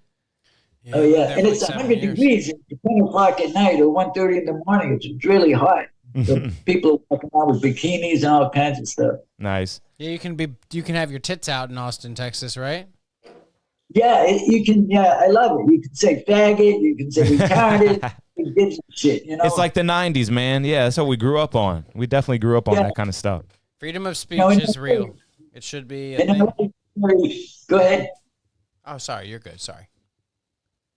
Yeah, and it's 100 degrees at 10 o'clock at night or 1:30 in the morning. It's really hot. So people are walking around with bikinis and all kinds of stuff. Nice. Yeah, you can have your tits out in Austin, Texas, right? Yeah, you can. Yeah, I love it. You can say faggot. You can say retarded. It gives a shit. It's like the '90s, man. Yeah, that's what we grew up on. We definitely grew up on that kind of stuff. Freedom of speech is real. It should be. Go ahead. Oh, sorry. You're good. Sorry.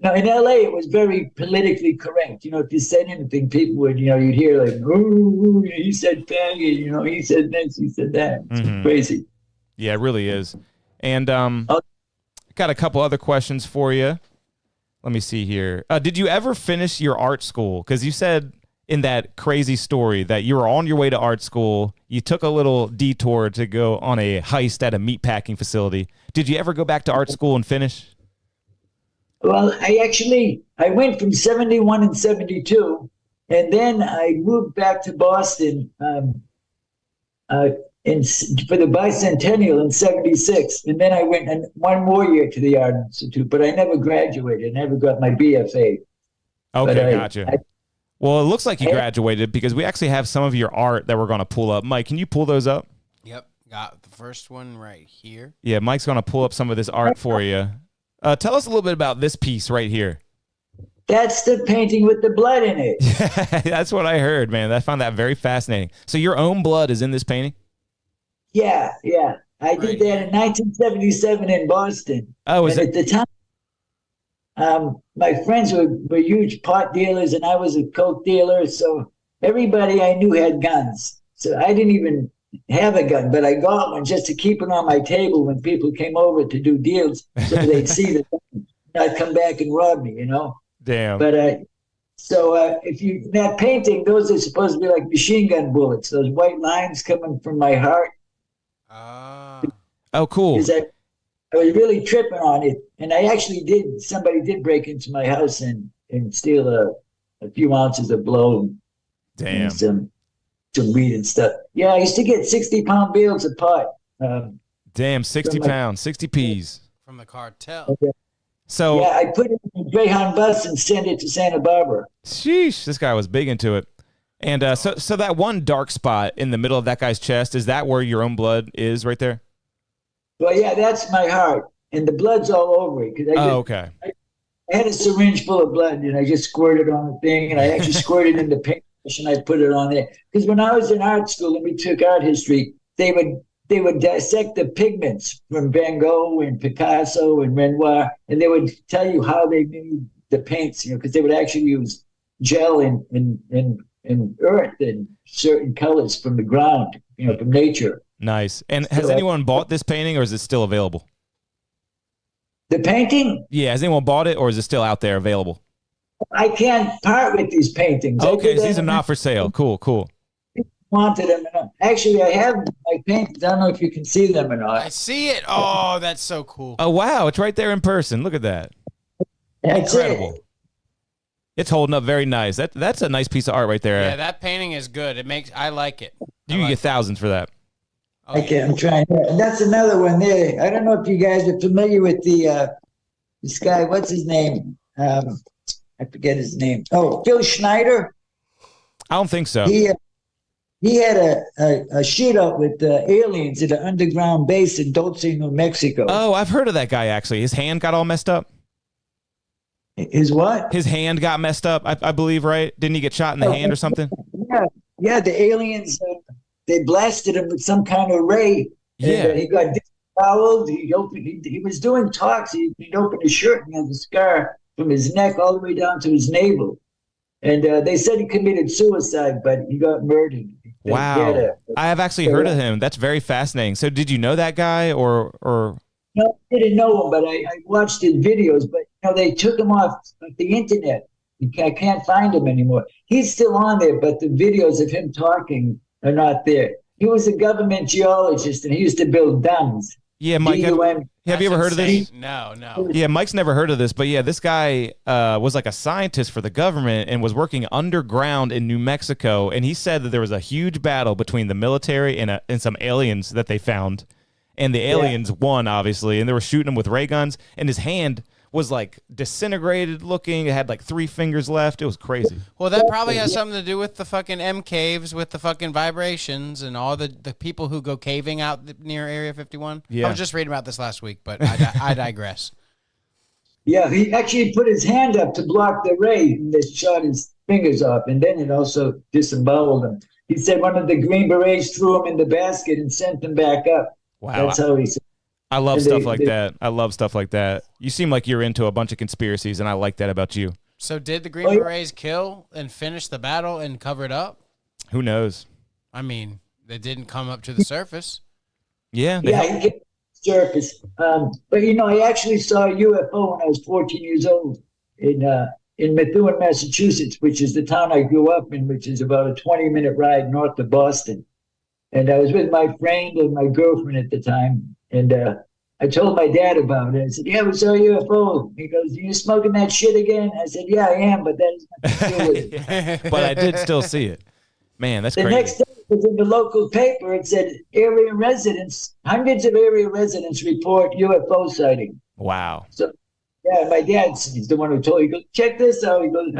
No, in LA, it was very politically correct. If you said anything, people would, you'd hear like, "Ooh, he said faggot," he said this, he said that. It's crazy. Yeah, it really is. And got a couple other questions for you. Let me see here. Did you ever finish your art school? Because you said in that crazy story that you were on your way to art school. You took a little detour to go on a heist at a meatpacking facility. Did you ever go back to art school and finish? Well, I went from 71 and 72, and then I moved back to Boston for the bicentennial in 76. And then I went one more year to the Art Institute, but I never graduated. I never got my BFA. Okay, gotcha. Well, it looks like you graduated because we actually have some of your art that we're going to pull up. Mike, can you pull those up? Yep, got the first one right here. Yeah, Mike's going to pull up some of this art for you. Tell us a little bit about this piece right here. That's the painting with the blood in it. That's what I heard, man. I found that very fascinating. So your own blood is in this painting? Yeah. I did that in 1977 in Boston. Oh, at the time, my friends were huge pot dealers, and I was a coke dealer. So everybody I knew had guns. So I didn't even have a gun, but I got one just to keep it on my table when people came over to do deals, so they'd see the gun, not come back and rob me, Damn. But if that painting, those are supposed to be like machine gun bullets. Those white lines coming from my heart. Oh, cool. Because I was really tripping on it, and I actually somebody did break into my house and steal a few ounces of blow. Damn. And some weed and stuff. Yeah, I used to get 60-pound bales of pot. Damn, 60 pounds, 60 P's. From the cartel. Okay. So yeah, I put it in a Greyhound bus and sent it to Santa Barbara. Sheesh, this guy was big into it. And so that one dark spot in the middle of that guy's chest, is that where your own blood is right there? Well, yeah, that's my heart. And the blood's all over it. Okay. I had a syringe full of blood, and I just squirted on the thing, and I actually squirted in the paint and I put it on there. Because when I was in art school and we took art history, they would dissect the pigments from Van Gogh and Picasso and Renoir, and they would tell you how they made the paints, because they would actually use gel and earth and certain colors from the ground, from nature. Nice. And has anyone bought this painting, or is it still available? The painting? Yeah, has anyone bought it, or is it still out there available? I can't part with these paintings. Okay, so these are not for sale. Cool. Wanted them. Actually, I have my paintings. I don't know if you can see them or not. I see it. Oh, that's so cool. Oh, wow. It's right there in person. Look at that. That's incredible. It's holding up very nice. That's a nice piece of art right there. Yeah, that painting is good. I like it. You can get thousands for that. Okay, I'm trying. And that's another one there. I don't know if you guys are familiar with this guy. What's his name? I forget his name. Oh, Phil Schneider. I don't think so. He had a shootout with aliens at an underground base in Dulce, New Mexico. Oh, I've heard of that guy, actually. His hand got all messed up. His what? His hand got messed up, I believe, right? Didn't he get shot in the hand or something? Yeah, the aliens, they blasted him with some kind of ray. Yeah. And he got fouled. He was doing talks. He'd open his shirt and he had a scar from his neck all the way down to his navel. And they said he committed suicide, but he got murdered. Wow. I have actually heard of him. That's very fascinating. So did you know that guy or? No, I didn't know him, but I watched his videos. But they took him off the internet. I can't find him anymore. He's still on there, but the videos of him talking are not there. He was a government geologist, and he used to build dams. Yeah, Mike, have you ever heard of this? No. Yeah, Mike's never heard of this, but yeah, this guy was like a scientist for the government and was working underground in New Mexico, and he said that there was a huge battle between the military and some aliens that they found, and the aliens won, obviously, and they were shooting him with ray guns, and his hand was like disintegrated looking. It had like 3 fingers left. It was crazy. Well, that probably has something to do with the fucking M caves, with the fucking vibrations and all the people who go caving out near Area 51. Yeah. I was just reading about this last week, but I digress. Yeah, he actually put his hand up to block the ray, and they shot his fingers off, and then it also disemboweled him. He said one of the Green Berets threw him in the basket and sent him back up. Wow. That's how he said. I love stuff like that. I love stuff like that. You seem like you're into a bunch of conspiracies, and I like that about you. So did the Green Berets kill and finish the battle and cover it up? Who knows? I mean, they didn't come up to the surface. Yeah. He came to the surface. But, I actually saw a UFO when I was 14 years old in Methuen, Massachusetts, which is the town I grew up in, which is about a 20-minute ride north of Boston. And I was with my friend and my girlfriend at the time. And I told my dad about it. I said, yeah, we saw a UFO. He goes, you smoking that shit again? I said, yeah, I am, but that has nothing to do with it. But I did still see it. Man, that's crazy. The next day, it was in the local paper. It said hundreds of area residents report UFO sighting. Wow. So, yeah, my dad's the one who told me. He goes, check this out. He goes,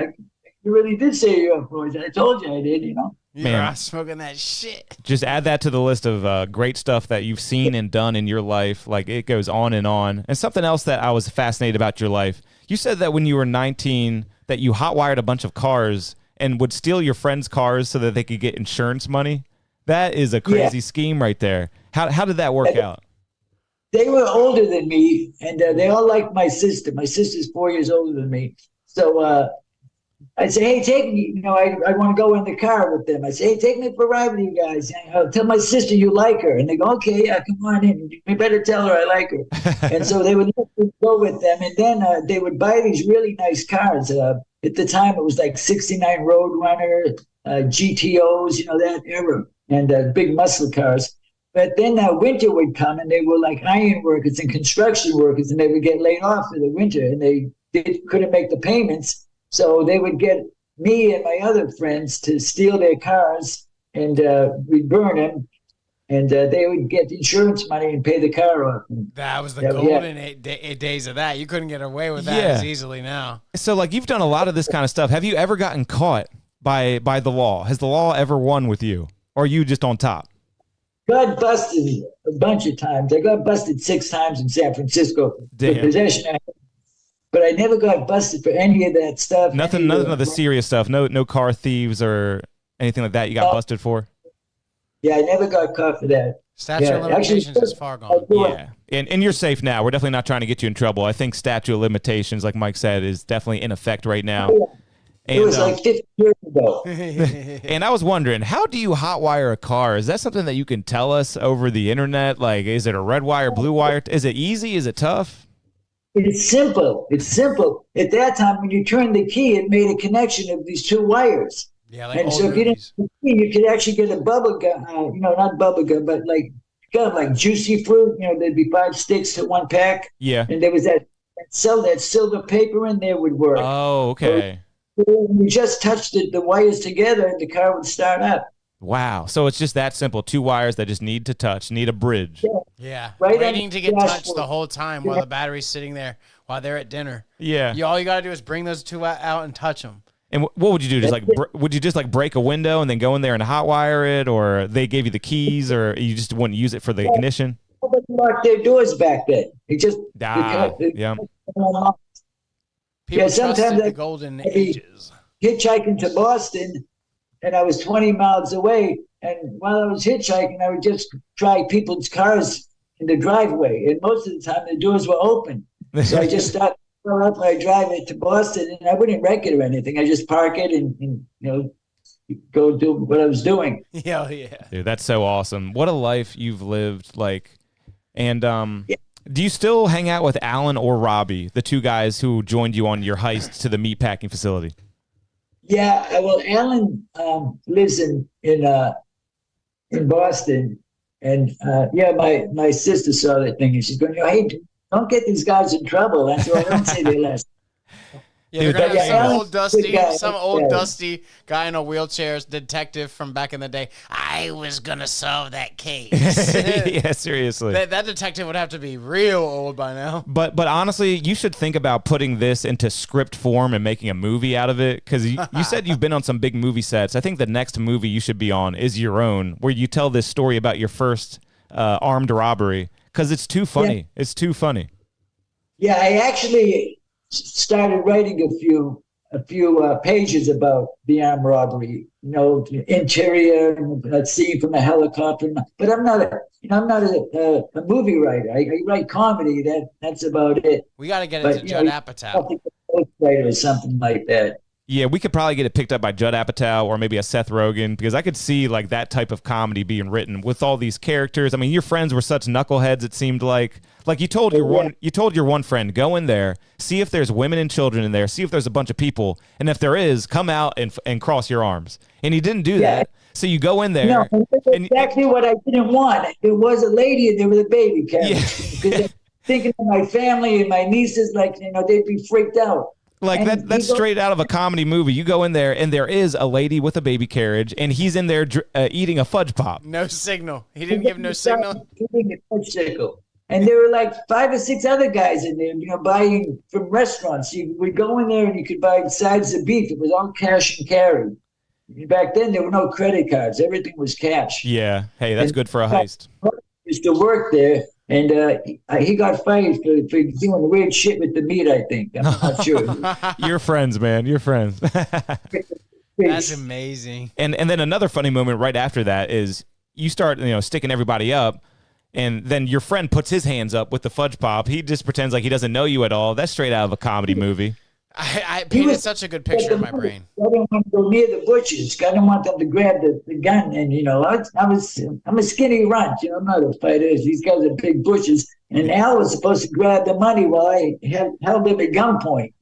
you really did say UFO. I said, I told you I did, Man, you're smoking that shit. Just add that to the list of great stuff that you've seen and done in your life. Like, it goes on and on. And something else that I was fascinated about your life. You said that when you were 19 that you hotwired a bunch of cars and would steal your friends' cars so that they could get insurance money. That is a crazy scheme right there. How did that work out? They were older than me, and they all liked my sister. My sister's 4 years older than me. So I say, hey, take me. I want to go in the car with them. I say, hey, take me for a ride with you guys. I'll tell my sister you like her. And they go, okay, yeah, come on in. You better tell her I like her. And so they would let me go with them. And then they would buy these really nice cars. At the time, it was like 69 Roadrunner, GTOs, that era, and big muscle cars. But then winter would come, and they were like iron workers and construction workers, and they would get laid off for the winter, and they couldn't make the payments. So they would get me and my other friends to steal their cars, and we'd burn them, and they would get insurance money and pay the car off. That was the golden days of that. You couldn't get away with that as easily now. So, like, you've done a lot of this kind of stuff. Have you ever gotten caught by the law? Has the law ever won with you? Or are you just on top? Got busted a bunch of times. I got busted 6 times in San Francisco for possession. But I never got busted for any of that stuff. None of the serious stuff. No car thieves or anything like that you got busted for? Yeah, I never got caught for that. Statute of limitations is far gone. Yeah, and you're safe now. We're definitely not trying to get you in trouble. I think statute of limitations, like Mike said, is definitely in effect right now. It was like 50 years ago. And I was wondering, how do you hotwire a car? Is that something that you can tell us over the internet? Like, is it a red wire, blue wire? Is it easy? Is it tough? It's simple. At that time, when you turned the key, it made a connection of these 2 wires. Yeah, like and old so if you didn't, you could actually get a bubble gum, not bubble gum, but like gum, like juicy fruit. There'd be 5 sticks to 1 pack. Yeah. And there was that silver paper in there would work. Oh, okay. So you just touched the wires together, and the car would start up. Wow. So it's just that simple. 2 wires that just need a bridge. Yeah. Right, waiting to get touched the whole time while the battery's sitting there while they're at dinner. Yeah. All you got to do is bring those 2 out and touch them. And what would you do? Would you just break a window and then go in there and hotwire it, or they gave you the keys, or you just wouldn't use it for the ignition? Nobody locked their doors back then. It just People sometimes the golden ages. Hitchhiking to Boston, and I was 20 miles away. And while I was hitchhiking, I would just try people's cars in the driveway, and most of the time the doors were open. So I just started up. I drive it to Boston, and I wouldn't wreck it or anything. I just park it and go do what I was doing. Yeah, yeah. Dude, that's so awesome. What a life you've lived. And do you still hang out with Alan or Robbie, the two guys who joined you on your heist to the meatpacking facility? Yeah, well, Alan lives in Boston, and my sister saw that thing, and she's going, "Hey, don't get these guys in trouble." That's why I don't say their last. Yeah, they're Dude, gonna have Alan's some old dusty guy in a wheelchair, detective from back in the day. I was gonna solve that case. Yeah, seriously. That detective would have to be real old by now. But honestly, you should think about putting this into script form and making a movie out of it, because you said you've been on some big movie sets. I think the next movie you should be on is your own, where you tell this story about your first armed robbery, because it's too funny. Yeah. It's too funny. Yeah, I actually started writing a few pages about the armed robbery, interior, a scene from a helicopter. But I'm not a movie writer. I write comedy. That's about it. We got to get into Judd Apatow. Or something like that. Yeah, we could probably get it picked up by Judd Apatow or maybe a Seth Rogen, because I could see like that type of comedy being written with all these characters. I mean, your friends were such knuckleheads. It seemed like you told your one friend, go in there, see if there's women and children in there, see if there's a bunch of people, and if there is, come out and cross your arms. And he didn't do that. So you go in there. No, that's exactly what I didn't want. There was a lady in there with a baby carriage. Yeah. Because thinking of my family and my nieces, they'd be freaked out. Like that's straight out of a comedy movie. You go in there, and there is a lady with a baby carriage, and he's in there eating a fudge pop. No signal. He didn't give no signal. Eating a fudge sickle. And there were like 5 or 6 other guys in there, buying from restaurants. You would go in there and you could buy sides of beef. It was all cash and carry. Back then, there were no credit cards. Everything was cash. Yeah. Hey, that's good for a heist. Used to work there. And he got fired for doing weird shit with the meat, I think. I'm not sure. You're friends, man. You're friends. That's amazing. And then another funny moment right after that is you start, sticking everybody up, and then your friend puts his hands up with the fudge pop. He just pretends like he doesn't know you at all. That's straight out of a comedy movie. I painted such a good picture in my brain. I didn't want to go near the butchers. I didn't want them to grab the gun. And, I'm a skinny runt. I'm not a fighter. These guys are big butchers. And Al was supposed to grab the money while I held him at gunpoint,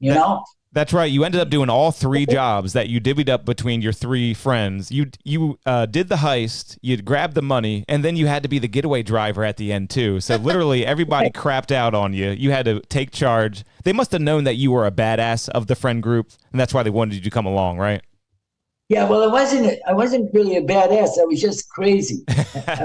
That's right. You ended up doing all 3 jobs that you divvied up between your 3 friends. You did the heist, you'd grabbed the money, and then you had to be the getaway driver at the end, too. So literally everybody crapped out on you. You had to take charge. They must have known that you were a badass of the friend group, and that's why they wanted you to come along, right? Yeah, well, I wasn't really a badass. I was just crazy. I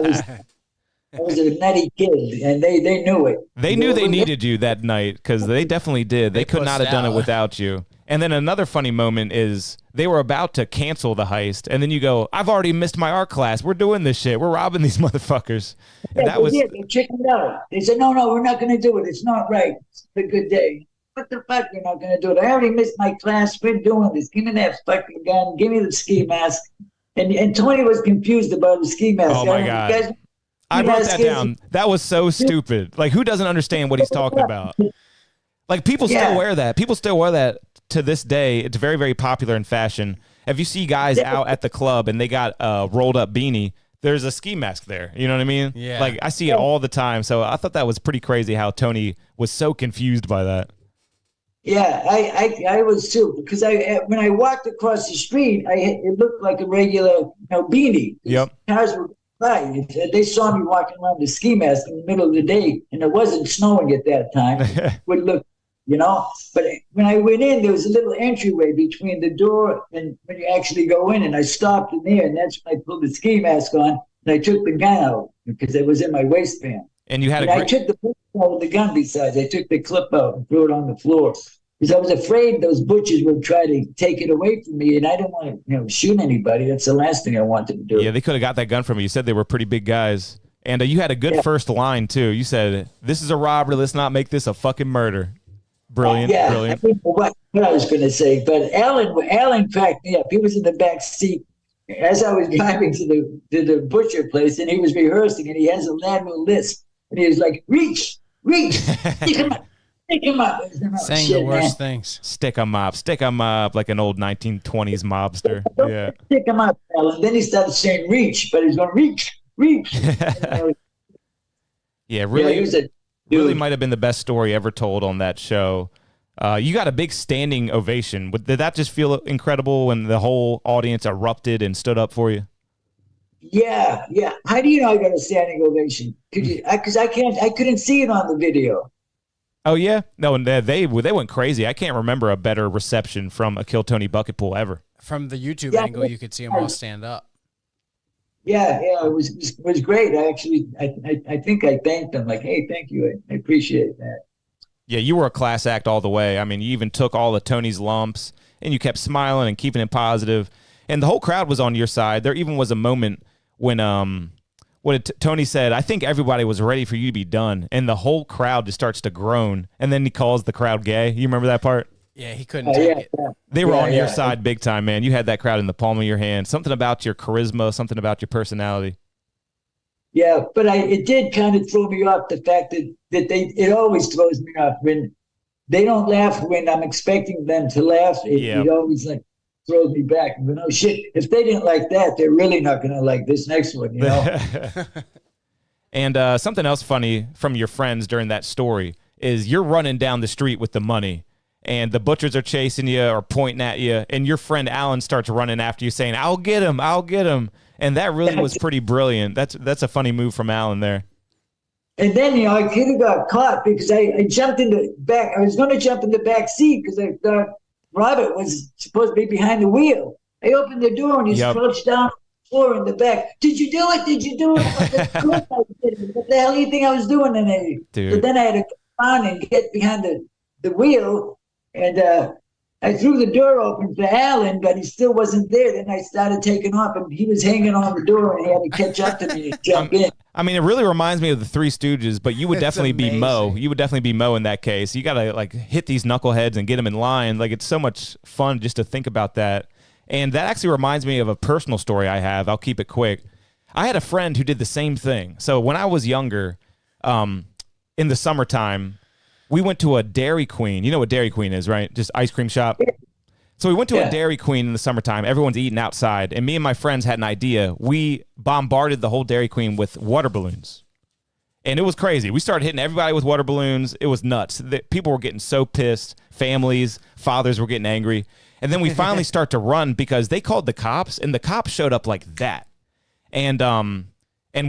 was a nutty kid, and they knew it. They knew they needed you that night, because they definitely did. They could not have done it without you. And then another funny moment is they were about to cancel the heist, and then you go, "I've already missed my art class. We're doing this shit. We're robbing these motherfuckers." And they chickened out. They said, "No, we're not going to do it. It's not right. It's a good day." What the fuck? You're not going to do it. I already missed my class. We're doing this. Give me that fucking gun. Give me the ski mask. And Tony was confused about the ski mask. Oh my God. I wrote that down. That was so stupid. Like, who doesn't understand what he's talking about? Like, people still wear that. People still wear that to this day. It's very, very popular in fashion. If you see guys out at the club and they got a rolled up beanie, there's a ski mask there. You know what I mean? Yeah. Like, I see it all the time. So I thought that was pretty crazy how Tony was so confused by that. Yeah, I was too, because when I walked across the street, it looked like a regular beanie. Yep. Cars were by. They saw me walking around the ski mask in the middle of the day, and it wasn't snowing at that time. Would look, But when I went in, there was a little entryway between the door and when you actually go in, and I stopped in there, and that's when I pulled the ski mask on, and I took the gun out because it was in my waistband. And you had I took the clip out of the gun. Besides, I took the clip out and threw it on the floor because I was afraid those butchers would try to take it away from me, and I didn't want to, shoot anybody. That's the last thing I wanted to do. Yeah, they could have got that gun from you. You said they were pretty big guys, and you had a good first line too. You said, "This is a robbery. Let's not make this a fucking murder." Brilliant, brilliant. I think what I was going to say, but Alan cracked me up. He was in the back seat as I was driving to the butcher place, and he was rehearsing, and he has a Latin lisp. And he was like, reach, stick him up. Saying the worst things. Stick 'em up, like an old 1920s mobster. Yeah. Stick him up, Alan. Then he started saying reach, but he's going, reach. Yeah, really, he was a really dude. might have been the best story ever told on that show. You got a big standing ovation. Did that just feel incredible when the whole audience erupted and stood up for you? Yeah. How do you know I got a standing ovation? Could you? Because I couldn't see it on the video. Oh yeah, no, and they went crazy. I can't remember a better reception from a Kill Tony bucket pool ever. From the YouTube angle, you could see them all stand up. Yeah, it was great. I think I thanked them. Like, hey, thank you. I appreciate that. Yeah, you were a class act all the way. I mean, you even took all of Tony's lumps, and you kept smiling and keeping it positive, and the whole crowd was on your side. There even was a moment when Tony said, I think everybody was ready for you to be done, and the whole crowd just starts to groan, and then he calls the crowd gay. You remember that part? Yeah, he couldn't take it. Yeah. They were on your side big time, man. You had that crowd in the palm of your hand. Something about your charisma, something about your personality. Yeah, but it did kind of throw me off, the fact that it always throws me off when they don't laugh when I'm expecting them to laugh. It always like throws me back. But oh shit, if they didn't like that, they're really not going to like this next one, you know? And something else funny from your friends during that story is you're running down the street with the money, and the butchers are chasing you or pointing at you, and your friend Alan starts running after you saying, I'll get him. And that really was pretty brilliant. That's a funny move from Alan there. And then, I could have got caught because I jumped in the back. I was going to jump in the back seat because I thought Robert was supposed to be behind the wheel. I opened the door and he's crouched down on the floor in the back. Did you do it? Of course I did. What the hell do you think I was doing? So then I had to come on and get behind the wheel. And I threw the door open for Alan, but he still wasn't there. Then I started taking off, and he was hanging on the door, and he had to catch up to me and jump in. I mean, it really reminds me of the Three Stooges, but you would definitely be Mo. You would definitely be Mo in that case. You got to like hit these knuckleheads and get them in line. Like, it's so much fun just to think about that. And that actually reminds me of a personal story I have. I'll keep it quick. I had a friend who did the same thing. So when I was younger, in the summertime, we went to a Dairy Queen. You know what Dairy Queen is, right? Just ice cream shop. So we went to a Dairy Queen in the summertime. Everyone's eating outside. And me and my friends had an idea. We bombarded the whole Dairy Queen with water balloons. And it was crazy. We started hitting everybody with water balloons. It was nuts. People were getting so pissed. Families, fathers were getting angry. And then we finally start to run because they called the cops. And the cops showed up like that. And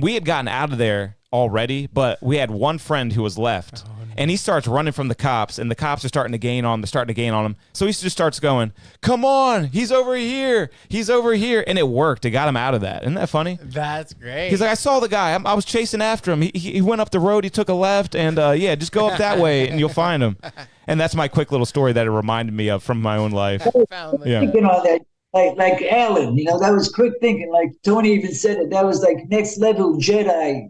we had gotten out of there already, but we had one friend who was left. And he starts running from the cops, and the cops are starting to gain on him. So he just starts going, come on, he's over here. And it worked. It got him out of that. Isn't that funny? That's great. He's like, I saw the guy. I was chasing after him. He went up the road. He took a left, and just go up that way, and you'll find him. And that's my quick little story that it reminded me of from my own life. Thinking on that, like Alan, that was quick thinking. Like Tony even said it. That was like next level Jedi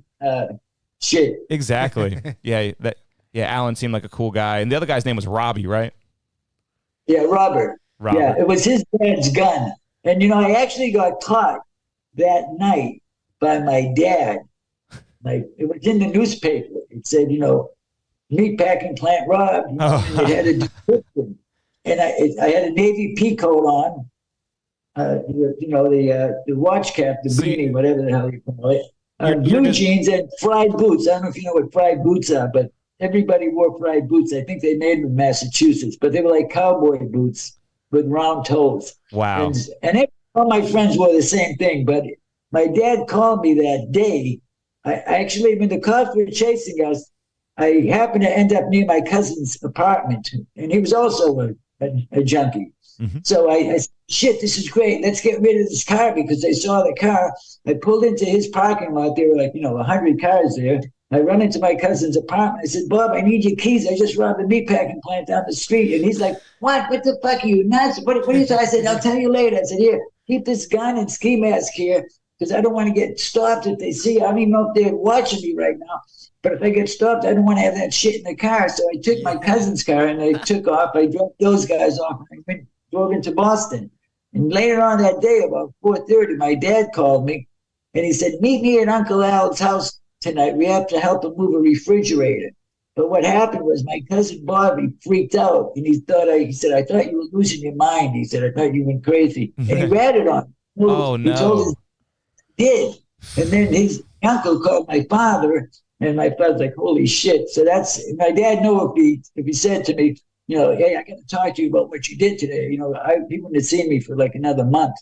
shit. Exactly. Yeah, Alan seemed like a cool guy. And the other guy's name was Robbie, right? Yeah, Robert. Yeah, it was his dad's gun. And, I actually got caught that night by my dad. Like, it was in the newspaper. It said, meatpacking plant robbed. And it had a description. And I had a Navy pea coat on, the watch cap, the beanie, whatever the hell you call it. Blue jeans and fried boots. I don't know if you know what fried boots are, but everybody wore fried boots. I think they made them in Massachusetts, but they were like cowboy boots with round toes. Wow. And all my friends wore the same thing, but my dad called me that day. I actually, when the cops were chasing us, I happened to end up near my cousin's apartment, and he was also a junkie. Mm-hmm. So I said, shit, this is great. Let's get rid of this car, because I saw the car. I pulled into his parking lot. There were 100 cars there. I run into my cousin's apartment. I said, Bob, I need your keys. I just robbed a meatpacking plant down the street. And he's like, what the fuck are you nuts? What are you talking? I said, I'll tell you later. I said, here, keep this gun and ski mask here, because I don't want to get stopped if they see. I don't even know if they're watching me right now. But if I get stopped, I don't want to have that shit in the car. So I took my cousin's car and I took off. I dropped those guys off and drove into Boston. And later on that day, about 4:30, my dad called me and he said, meet me at Uncle Al's house tonight. We have to help him move a refrigerator. But what happened was my cousin Bobby freaked out, and he said, I thought you were losing your mind. He said, I thought you went crazy. And he ratted on him. Oh, He told us he did. And then his uncle called my father, and my father's like, holy shit. So my dad knew if he said to me, hey, I got to talk to you about what you did today. He wouldn't have seen me for like another month.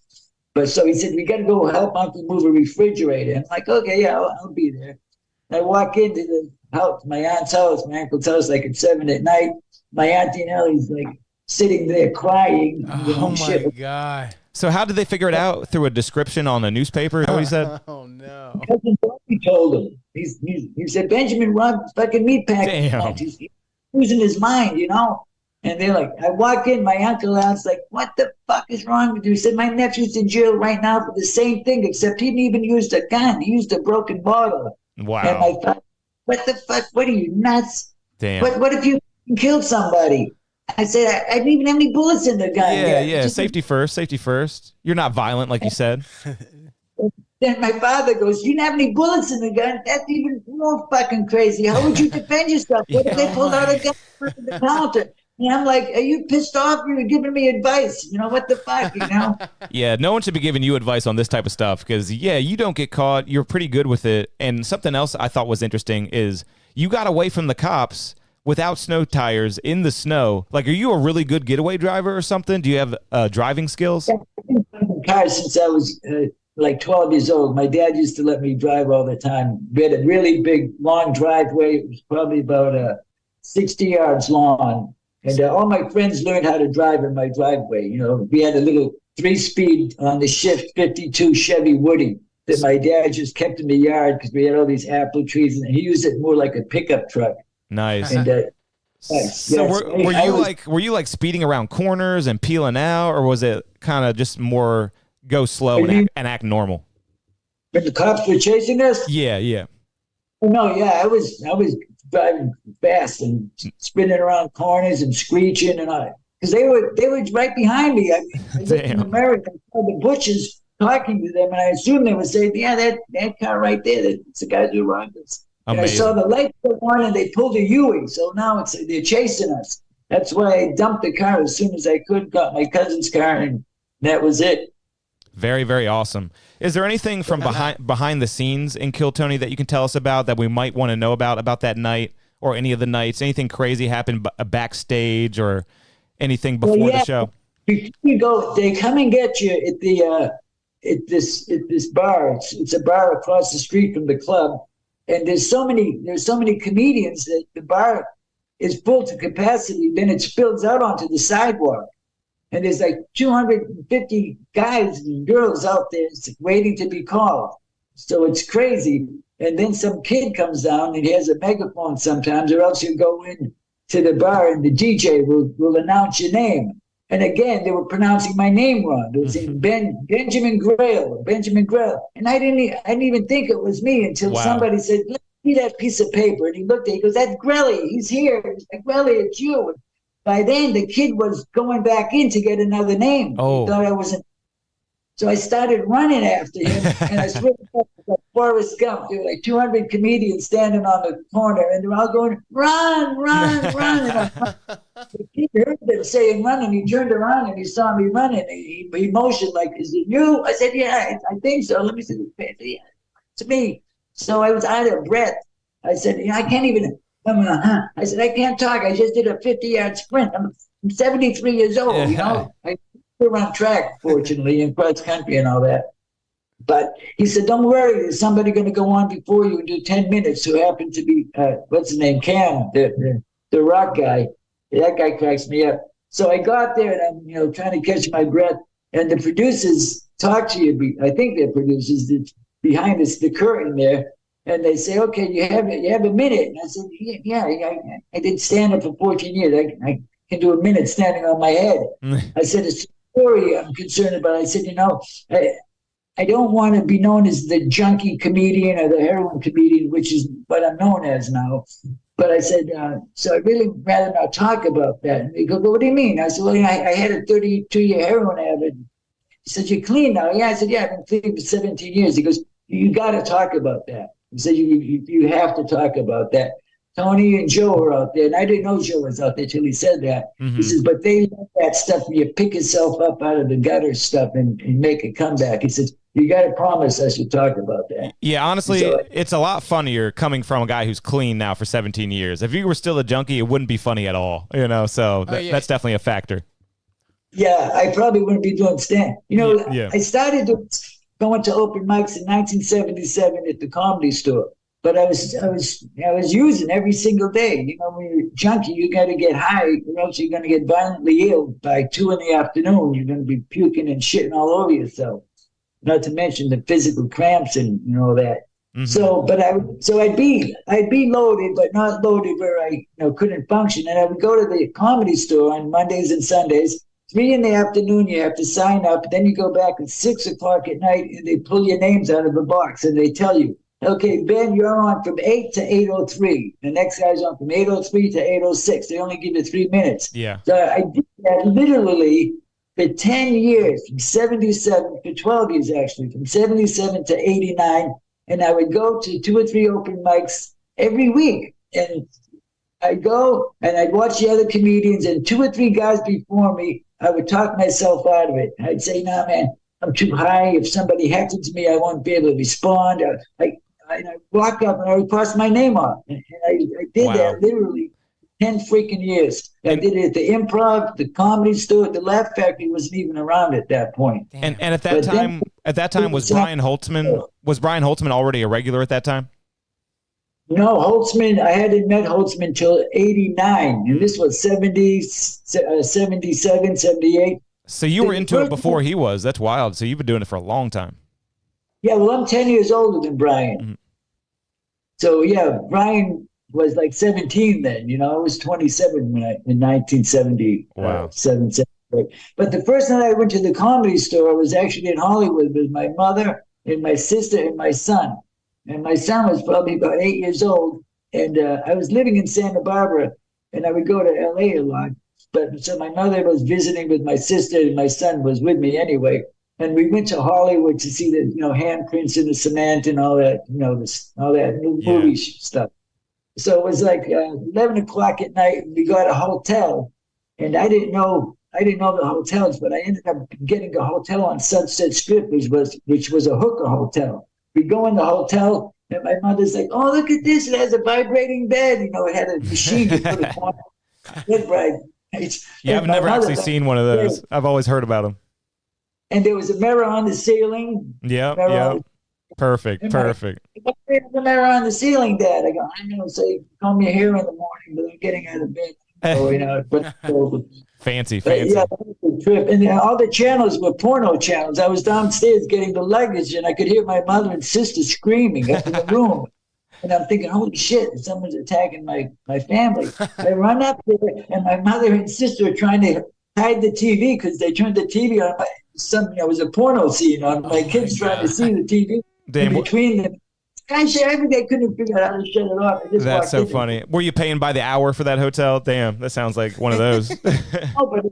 But so he said, we got to go help Uncle move a refrigerator. I'm like, okay, yeah, I'll be there. I walk into the house, my aunt's house, my uncle's house, like at 7 at night. My auntie Nellie's like sitting there crying. Oh my God. So how did they figure it out? Through a description on a newspaper? What he said? Oh no. Cousin Bobby told him. He said, Benjamin robbed fucking meat packing. Damn. He's losing his mind, And they're like, I walk in, my uncle was like, what the fuck is wrong with you? He said, my nephew's in jail right now for the same thing, except he didn't even use a gun. He used a broken bottle. Wow. And I thought, what the fuck? What are you, nuts? Damn. What if you killed somebody? I said, I didn't even have any bullets in the gun. Yeah. Safety first. You're not violent, like you said. Then my father goes, you didn't have any bullets in the gun? That's even more fucking crazy. How would you defend yourself? What if they pulled out a gun from the counter? And I'm like, are you pissed off? You're giving me advice. What the fuck, Yeah, no one should be giving you advice on this type of stuff because, you don't get caught. You're pretty good with it. And something else I thought was interesting is you got away from the cops without snow tires in the snow. Like, are you a really good getaway driver or something? Do you have driving skills? I've been driving cars since I was like 12 years old. My dad used to let me drive all the time. We had a really big, long driveway. It was probably about 60 yards long. And all my friends learned how to drive in my driveway. We had a little 3-speed on the shift 52 Chevy Woody that my dad just kept in the yard because we had all these apple trees, and he used it more like a pickup truck. Nice. And, so were you like speeding around corners and peeling out, or was it kind of just more go slow and act normal? When the cops were chasing us? Yeah. No, I was driving fast and spinning around corners and screeching and all. Because they were right behind me. I looked in the mirror and saw the bushes talking to them, and I assumed they would say, yeah, that car right there, that's the guy who wronged us. And I saw the lights go on and they pulled a U-ing, so now they're chasing us. That's why I dumped the car as soon as I could, got my cousin's car, and that was it. Very, very awesome. Is there anything from behind the scenes in Kill Tony that you can tell us about that we might want to know about that night or any of the nights? Anything crazy happened backstage or anything before the show? Before you go, they come and get you at the at this bar. It's a bar across the street from the club, and there's so many comedians that the bar is full to capacity. Then it spills out onto the sidewalk. And there's like 250 guys and girls out there waiting to be called. So it's crazy. And then some kid comes down and he has a megaphone sometimes, or else you go in to the bar and the DJ will announce your name. And again, they were pronouncing my name wrong. They were saying Benjamin Grelle. And I didn't even think it was me until somebody said, let me see that piece of paper. And he looked at it, he goes, that's Grelle. He's here. He's like, Grelle, it's you. By then, the kid was going back in to get another name. Oh. He thought I wasn't. So I started running after him, and I swear to God, like Forrest Gump. There were like 200 comedians standing on the corner, and they're all going, run. And the kid heard them saying run, and he turned around, and he saw me running. He motioned like, is it you? I said, yeah, I think so. Let me see the face. Yeah, it's me. So I was out of breath. I said, I can't even... I said, I can't talk. I just did a 50-yard sprint. I'm 73 years old, I run track, fortunately, in cross country and all that. But he said, don't worry, there's somebody going to go on before you and do 10 minutes who happened to be, what's his name, Cam, the rock guy. That guy cracks me up. So I got there and I'm, trying to catch my breath. And the producers talk to you. I think they're producers behind us, the curtain there. And they say, okay, you have a minute. And I said, yeah, I did stand up for 14 years. I can do a minute standing on my head. I said, it's a story I'm concerned about. I said, I don't want to be known as the junkie comedian or the heroin comedian, which is what I'm known as now. But I said, so I'd really rather not talk about that. And they go, well, what do you mean? I said, well, I had a 32-year heroin habit. He said, you're clean now? Yeah. I said, yeah, I've been clean for 17 years. He goes, you got to talk about that. He said, you have to talk about that. Tony and Joe are out there, and I didn't know Joe was out there till he said that. Mm-hmm. He says, but they love that stuff where you pick yourself up out of the gutter stuff and make a comeback. He says, you got to promise us you'll talk about that. Yeah, honestly, it's a lot funnier coming from a guy who's clean now for 17 years. If you were still a junkie, it wouldn't be funny at all, you know, so that's definitely a factor. Yeah, I probably wouldn't be doing stand. You know, I started going to open mics in 1977 at the Comedy Store. But I was using every single day. You know, when you're a junkie, you got to get high, or else you're going to get violently ill by 2 PM. You're going to be puking and shitting all over yourself. Not to mention the physical cramps and all that. Mm-hmm. So I'd be loaded, but not loaded where I couldn't function. And I would go to the Comedy Store on Mondays and Sundays. 3 PM, you have to sign up. Then you go back at 6 o'clock at night, and they pull your names out of a box and they tell you, okay, Ben, you're on from 8 to 8:03. The next guy's on from 8:03 to 8:06. They only give you 3 minutes. Yeah. So I did that literally for 10 years, from 77, for 12 years actually, from 77 to 89. And I would go to 2 or 3 open mics every week. And I'd go and I'd watch the other comedians, and 2 or 3 guys before me, I would talk myself out of it. I'd say, nah, man, I'm too high. If somebody heckles me, I won't be able to respond. I walk up and I would cross my name off. And I did that literally 10 freaking years. I did it at the Improv, the Comedy Store. The Laugh Factory wasn't even around at that point. And at that time, was Brian Holtzman already a regular at that time? No, Holtzman, I hadn't met Holtzman till 89. And this was 77, 78. So you were into it before he was. That's wild. So you've been doing it for a long time. Yeah, well, I'm 10 years older than Brian. Mm-hmm. So, yeah, Brian was like 17 then. I was 27 in 1970. Wow. 78. But the first night I went to the Comedy Store was actually in Hollywood with my mother and my sister and my son. And my son was probably about 8 years old. And I was living in Santa Barbara, and I would go to L.A. a lot. But so my mother was visiting with my sister, and my son was with me anyway. And we went to Hollywood to see the, handprints in the cement and all that, all that new movie stuff. So it was like 11 o'clock at night, and we got a hotel. And I didn't know the hotels, but I ended up getting a hotel on Sunset Strip, which was a hooker hotel. We go in the hotel, and my mother's like, "Oh, look at this! It has a vibrating bed. It had a machine you put on bed, right?" Yeah, I've never actually seen one of those. I've always heard about them. And there was a mirror on the ceiling. Yeah. Perfect. There's a mirror on the ceiling, Dad. I go, I know. So you comb your hair in the morning, but I'm getting out of bed. Fancy. Yeah, that was a trip. And all the channels were porno channels. I was downstairs getting the luggage, and I could hear my mother and sister screaming up in the room. And I'm thinking, holy shit, someone's attacking my family. I run up there, and my mother and sister are trying to hide the TV because they turned the TV on. It was a porno scene on. My kids trying to see the TV between them. They couldn't figure out how to shut it off. That's so funny. Were you paying by the hour for that hotel? Damn, that sounds like one of those. No, but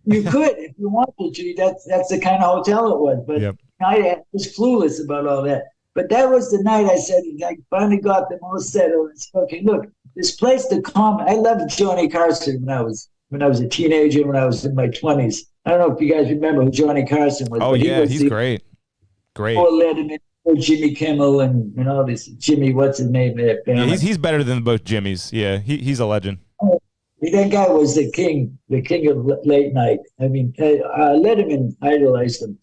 you could if you wanted to. That's the kind of hotel it was. But I was clueless about all that. But that was the night I said, I finally got them all settled. I said, okay, look, this place, I loved Johnny Carson when I was a teenager, when I was in my 20s. I don't know if you guys remember who Johnny Carson was. Oh, yeah, he's great. Great. Letterman, Jimmy Kimmel, and all this Jimmy, what's his name there? Yeah, he's better than both Jimmys. Yeah, he's a legend. That guy was the king of late night. I mean, Letterman idolized him.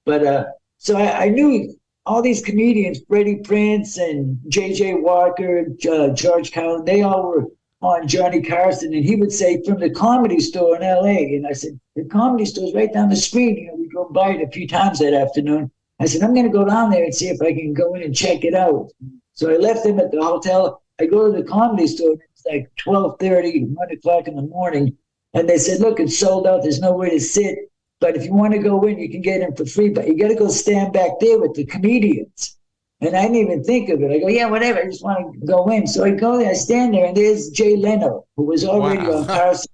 But so I knew all these comedians, Freddie Prinze and J.J. Walker, George Cowan, they all were on Johnny Carson. And he would say, from the Comedy Store in L.A. And I said, the Comedy Store's right down the street. We drove by it a few times that afternoon. I said, I'm going to go down there and see if I can go in and check it out. So I left him at the hotel. I go to the Comedy Store. It's like 12:30, 1 o'clock in the morning. And they said, look, it's sold out. There's nowhere to sit. But if you want to go in, you can get in for free. But you got to go stand back there with the comedians. And I didn't even think of it. I go, yeah, whatever. I just want to go in. So I go there. I stand there. And there's Jay Leno, who was already on Carson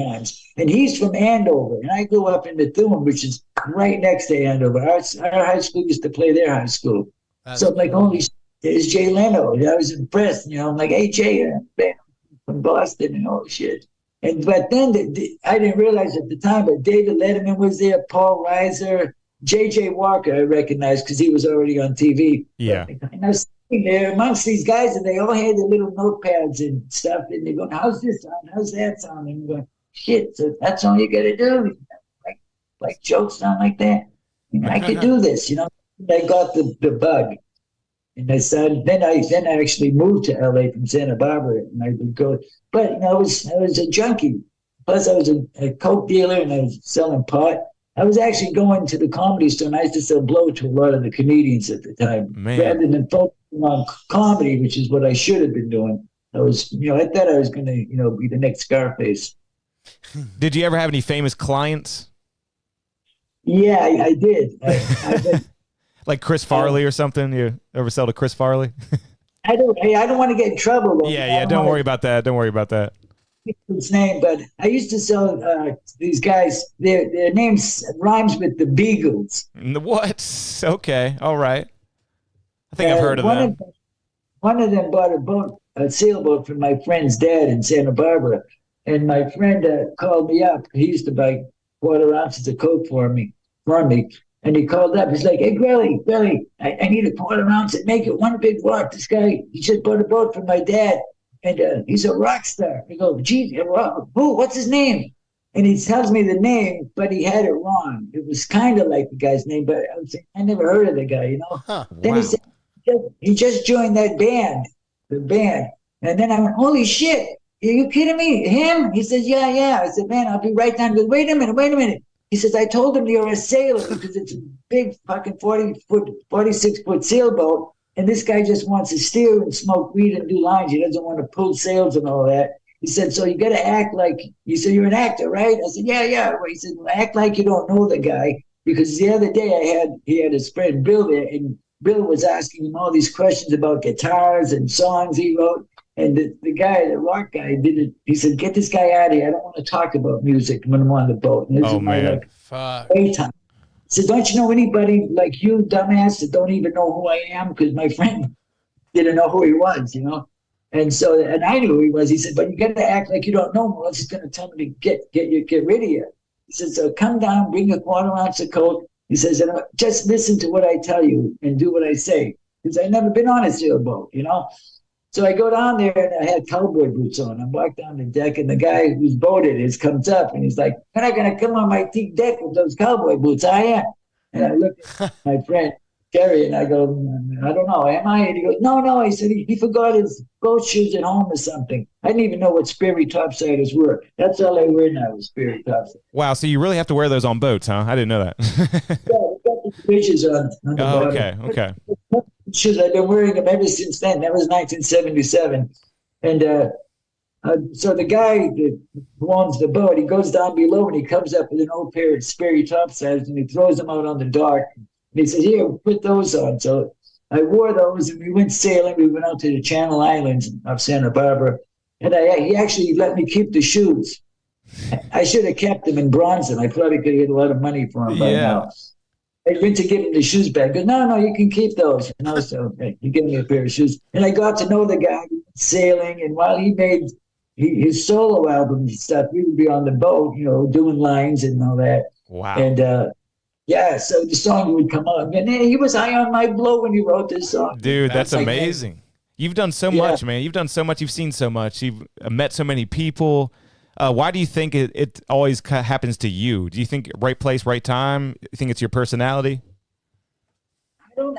times. And he's from Andover. And I grew up in Bethune, which is right next to Andover. Our high school used to play their high school. So I'm like, holy shit, there's Jay Leno. I was impressed. I'm like, hey, Jay, man, from Boston and all shit. But then I didn't realize at the time, but David Letterman was there, Paul Reiser, J.J. Walker, I recognized because he was already on TV. Yeah. And I was sitting there amongst these guys, and they all had their little notepads and stuff, and they're going, how's this sound? How's that sound? And I'm going, shit, so that's all you got to do. Like jokes sound like that. I could do this, I got the bug. And I started, then I actually moved to LA from Santa Barbara, and I would go, but I was a junkie. Plus I was a coke dealer, and I was selling pot. I was actually going to the comedy store, and I used to sell blow to a lot of the comedians at the time, rather than focusing on comedy, which is what I should have been doing. I was, I thought I was going to, be the next Scarface. Did you ever have any famous clients? Yeah, I did. Like Chris Farley or something? You ever sell to Chris Farley? I don't want to get in trouble. Yeah. Don't worry about that. Don't worry about that. His name, but I used to sell these guys. Their names rhymes with the Beagles. What? Okay, all right. I think I've heard of them. One of them bought a sailboat from my friend's dad in Santa Barbara, and my friend called me up. He used to buy quarter ounces of coke for me, and he called up. He's like, "Hey, Grelle, I need a quarter ounce and make it one big rock. This guy, he just bought a boat from my dad, and he's a rock star." I go, "Gee, who? What's his name?" And he tells me the name, but he had it wrong. It was kind of like the guy's name, but I was saying, I never heard of the guy, Huh, Then wow. he said, he just joined that band, the band. And then I went, holy shit, are you kidding me? Him? He says, yeah. I said, man, I'll be right down. He goes, wait a minute. He says, I told him you're a sailor because it's a big fucking 46-foot sailboat. And this guy just wants to steer and smoke weed and do lines. He doesn't want to pull sails and all that. He said, so you got to act like, he said, you're an actor, right? I said, yeah. Well, he said, well, act like you don't know the guy. Because the other day he had his friend Bill there, and Bill was asking him all these questions about guitars and songs he wrote. And the guy, the rock guy, did it. He said, get this guy out of here. I don't want to talk about music when I'm on the boat. And this is my playtime. He said, don't you know anybody like you, dumbass, that don't even know who I am? Because my friend didn't know who he was, And I knew who he was. He said, but you got to act like you don't know him, or else he's going to tell me to get rid of you. He says, so come down, bring a quarter ounce of coke. He says, and just listen to what I tell you and do what I say. Because I've never been on a sailboat, So I go down there, and I had cowboy boots on. I walk down the deck, and the guy whose boat it is comes up, and he's like, you're not going to come on my teak deck with those cowboy boots, I am. And I look at my friend, Terry, and I go, I don't know, am I? And he goes, no. He said he forgot his boat shoes at home or something. I didn't even know what Sperry topsiders were. That's all I wear now is Sperry topsiders. Wow, so you really have to wear those on boats, huh? I didn't know that. Yeah, we got the bridges on the bottom. Okay. Shoes, I've been wearing them ever since then. That was 1977. And so the guy who owns the boat, he goes down below, and he comes up with an old pair of Sperry topsiders, and he throws them out on the dock. And he says, here, put those on. So I wore those, and we went sailing. We went out to the Channel Islands of Santa Barbara. And he actually let me keep the shoes. I should have kept them in Bronson. I probably could get a lot of money for them by now. I went to give him the shoes back. I go, no, you can keep those. And I was okay. He gave me a pair of shoes. And I got to know the guy sailing. And while he made his solo albums and stuff, we would be on the boat, doing lines and all that. Wow. And so the song would come on. And he was high on my blow when he wrote this song. Dude, that's amazing. You've done so much, man. You've done so much. You've seen so much. You've met so many people. Why do you think it always happens to you? Do you think right place, right time? You think it's your personality?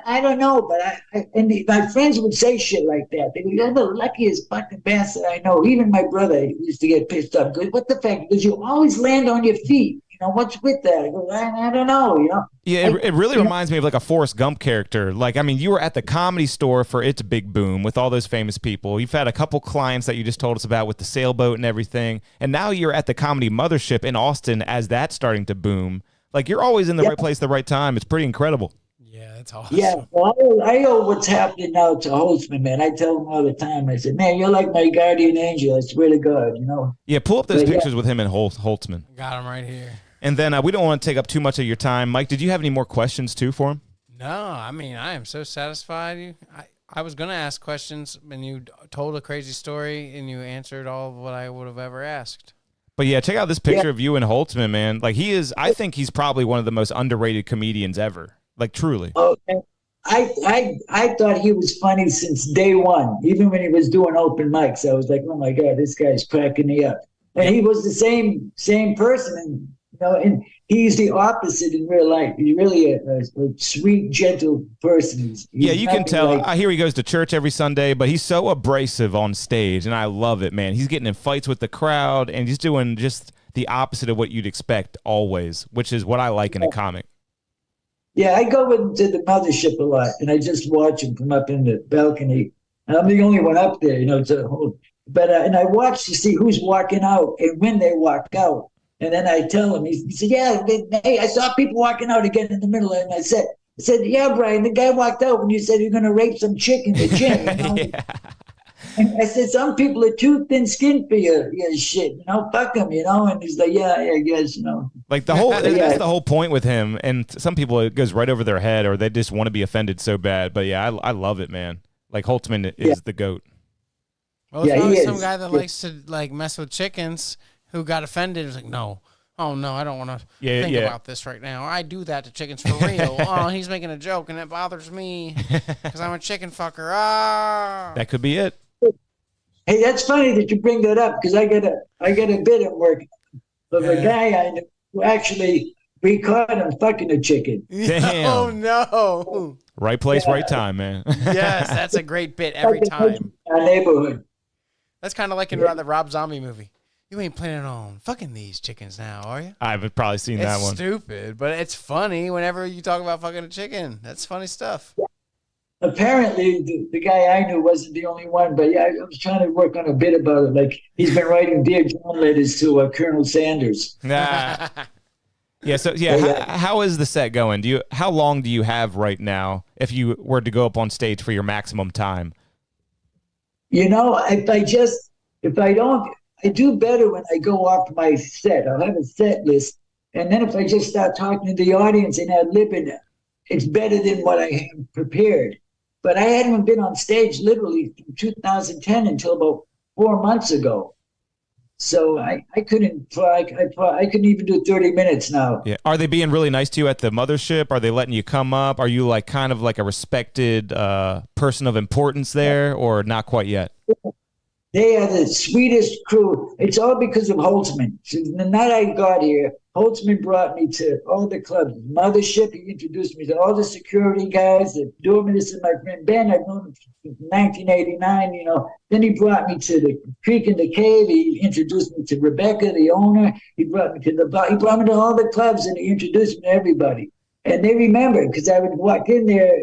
I don't know, but my friends would say shit like that. They go, you're the luckiest fucking bastard I know. Even my brother used to get pissed off. Goes, what the fuck? Because you always land on your feet. What's with that? I go, I don't know, Yeah, it really reminds me of like a Forrest Gump character. Like, I mean, you were at the Comedy Store for its big boom with all those famous people. You've had a couple clients that you just told us about with the sailboat and everything. And now you're at the Comedy Mothership in Austin as that's starting to boom. Like, you're always in the right place at the right time. It's pretty incredible. Yeah, that's awesome. Yeah, well, I know what's happening now to Holtzman, man. I tell him all the time. I said, man, you're like my guardian angel. I swear to God, Yeah, pull up those pictures with him and Holtzman. Got him right here. And then we don't want to take up too much of your time. Mike, did you have any more questions, too, for him? No, I mean, I am so satisfied. I was gonna ask questions, and you told a crazy story, and you answered all of what I would have ever asked. But yeah, check out this picture of you and Holtzman, man. Like I think he's probably one of the most underrated comedians ever. Like truly. Oh, and I thought he was funny since day one. Even when he was doing open mics, I was like, oh my God, this guy's cracking me up. And he was the same person, and and he's the opposite in real life. He's really a sweet, gentle person. He's yeah, you can tell. like- I hear he goes to church every Sunday, but he's so abrasive on stage, and I love it, man. He's getting in fights with the crowd, and he's doing just the opposite of what you'd expect always, which is what I like in a comic. Yeah, I go into the mothership a lot, and I just watch him from up in the balcony. And I'm the only one up there, It's a whole, but and I watch to see who's walking out and when they walk out. And then I tell him, he said, yeah, hey, I saw people walking out again in the middle. And I said, yeah, Brian, the guy walked out when you said you're going to rape some chick in the gym. Yeah. And I said, some people are too thin-skinned for your shit, fuck them, And he's like, yeah, I guess, Like the whole, that's the whole point with him. And some people, it goes right over their head, or they just want to be offended so bad. But yeah, I love it, man. Like Holtzman is the GOAT. Well, it's probably some guy that likes to like mess with chickens who got offended. Was like, no, oh no, I don't want to think about this right now. I do that to chickens for real. Oh, he's making a joke, and it bothers me because I'm a chicken fucker. Ah, that could be it. Hey, that's funny that you bring that up, because I got a bit I'm working of a guy I know who actually, we caught him fucking a chicken. Damn. Oh no! Right place, right time, man. Yes, that's a great bit every time. Our neighborhood. That's kind of like in the Rob Zombie movie. You ain't planning on fucking these chickens now, are you? I've probably seen that one. It's stupid, but it's funny whenever you talk about fucking a chicken. That's funny stuff. Yeah. Apparently, the guy I knew wasn't the only one, but yeah, I was trying to work on a bit about it. Like, he's been writing Dear John letters to Colonel Sanders. Nah. Yeah, so how is the set going? How long do you have right now if you were to go up on stage for your maximum time? If I don't, I do better when I go off my set. I'll have a set list, and then if I just start talking to the audience and ad-libbing, it's better than what I have prepared. But I hadn't been on stage literally from 2010 until about 4 months ago. So I couldn't I couldn't even do 30 minutes now. Yeah. Are they being really nice to you at the mothership? Are they letting you come up? Are you like kind of like a respected person of importance there, or not quite yet? They are the sweetest crew. It's all because of Holtzman. Since the night I got here, Holtzman brought me to all the clubs. Mothership, he introduced me to all the security guys. The doorman, and my friend Ben, I've known him since 1989, Then he brought me to the creek in the cave. He introduced me to Rebecca, the owner. He brought me to he brought me to all the clubs, and he introduced me to everybody. And they remembered, because I would walk in there,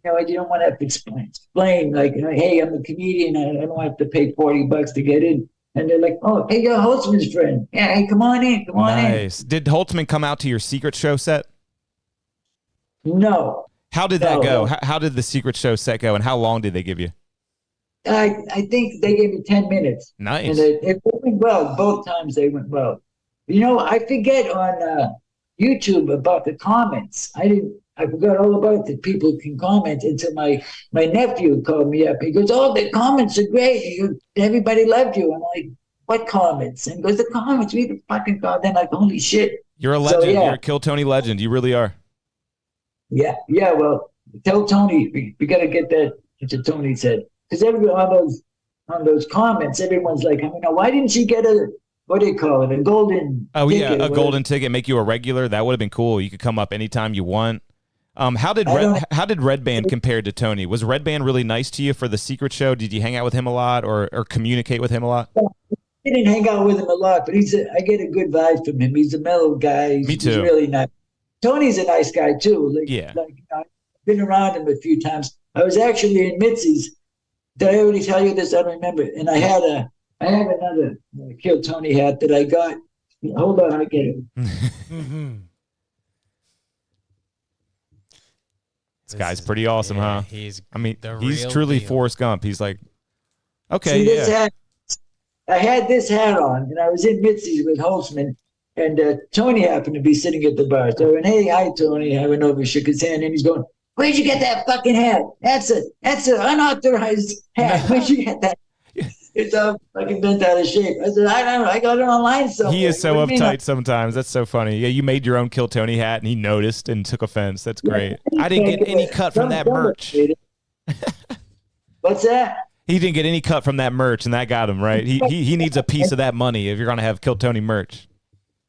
you don't want to have to explain like, hey, I'm a comedian. I don't have to pay $40 to get in. And they're like, oh, hey, you're Holtzman's friend. Yeah, hey, come on in. Nice. Did Holtzman come out to your secret show set? No. How did that go? How did the secret show set go, and how long did they give you? I think they gave me 10 minutes. Nice. And it went well. Both times they went well. I forget on YouTube about the comments. I forgot all about that people can comment until my nephew called me up. He goes, oh, the comments are great. He goes, everybody loved you. I'm like, what comments? And he goes, the comments. We the fucking call them like, holy shit. You're a legend. So, yeah. You're a Kill Tony legend. You really are. Yeah. Well, tell Tony, we got to get that to Tony said. Because everyone on those comments, everyone's like, why didn't she get what do you call it? A golden ticket? Yeah, a golden ticket, make you a regular. That would have been cool. You could come up anytime you want. How did Red Band compare to Tony? Was Red Band really nice to you for the secret show? Did you hang out with him a lot or communicate with him a lot? I didn't hang out with him a lot, but I get a good vibe from him. He's a mellow guy. Me too. He's really nice. Tony's a nice guy too. Yeah. I've been around him a few times. I was actually in Mitzi's. Did I already tell you this? I don't remember. And I have another Kill Tony hat that I got. Hold on, I get it. This guy's pretty awesome, huh? He's truly deal. Forrest Gump. He's like, okay, See, this hat, I had this hat on, and I was in Mitzi's with Holtzman, and Tony happened to be sitting at the bar. So I went, hey, hi, Tony. I went over, shook his hand, and he's going, Where'd you get that fucking hat? That's an unauthorized hat. Where'd you get that? It's all fucking bent out of shape. I said, I don't know. I got it online somewhere. He is so What do you mean? uptight sometimes. That's so funny. Yeah, you made your own Kill Tony hat, and he noticed and took offense. That's great. I didn't get any cut from that merch. What's that? He didn't get any cut from that merch, and that got him, right? He needs a piece of that money if you're going to have Kill Tony merch.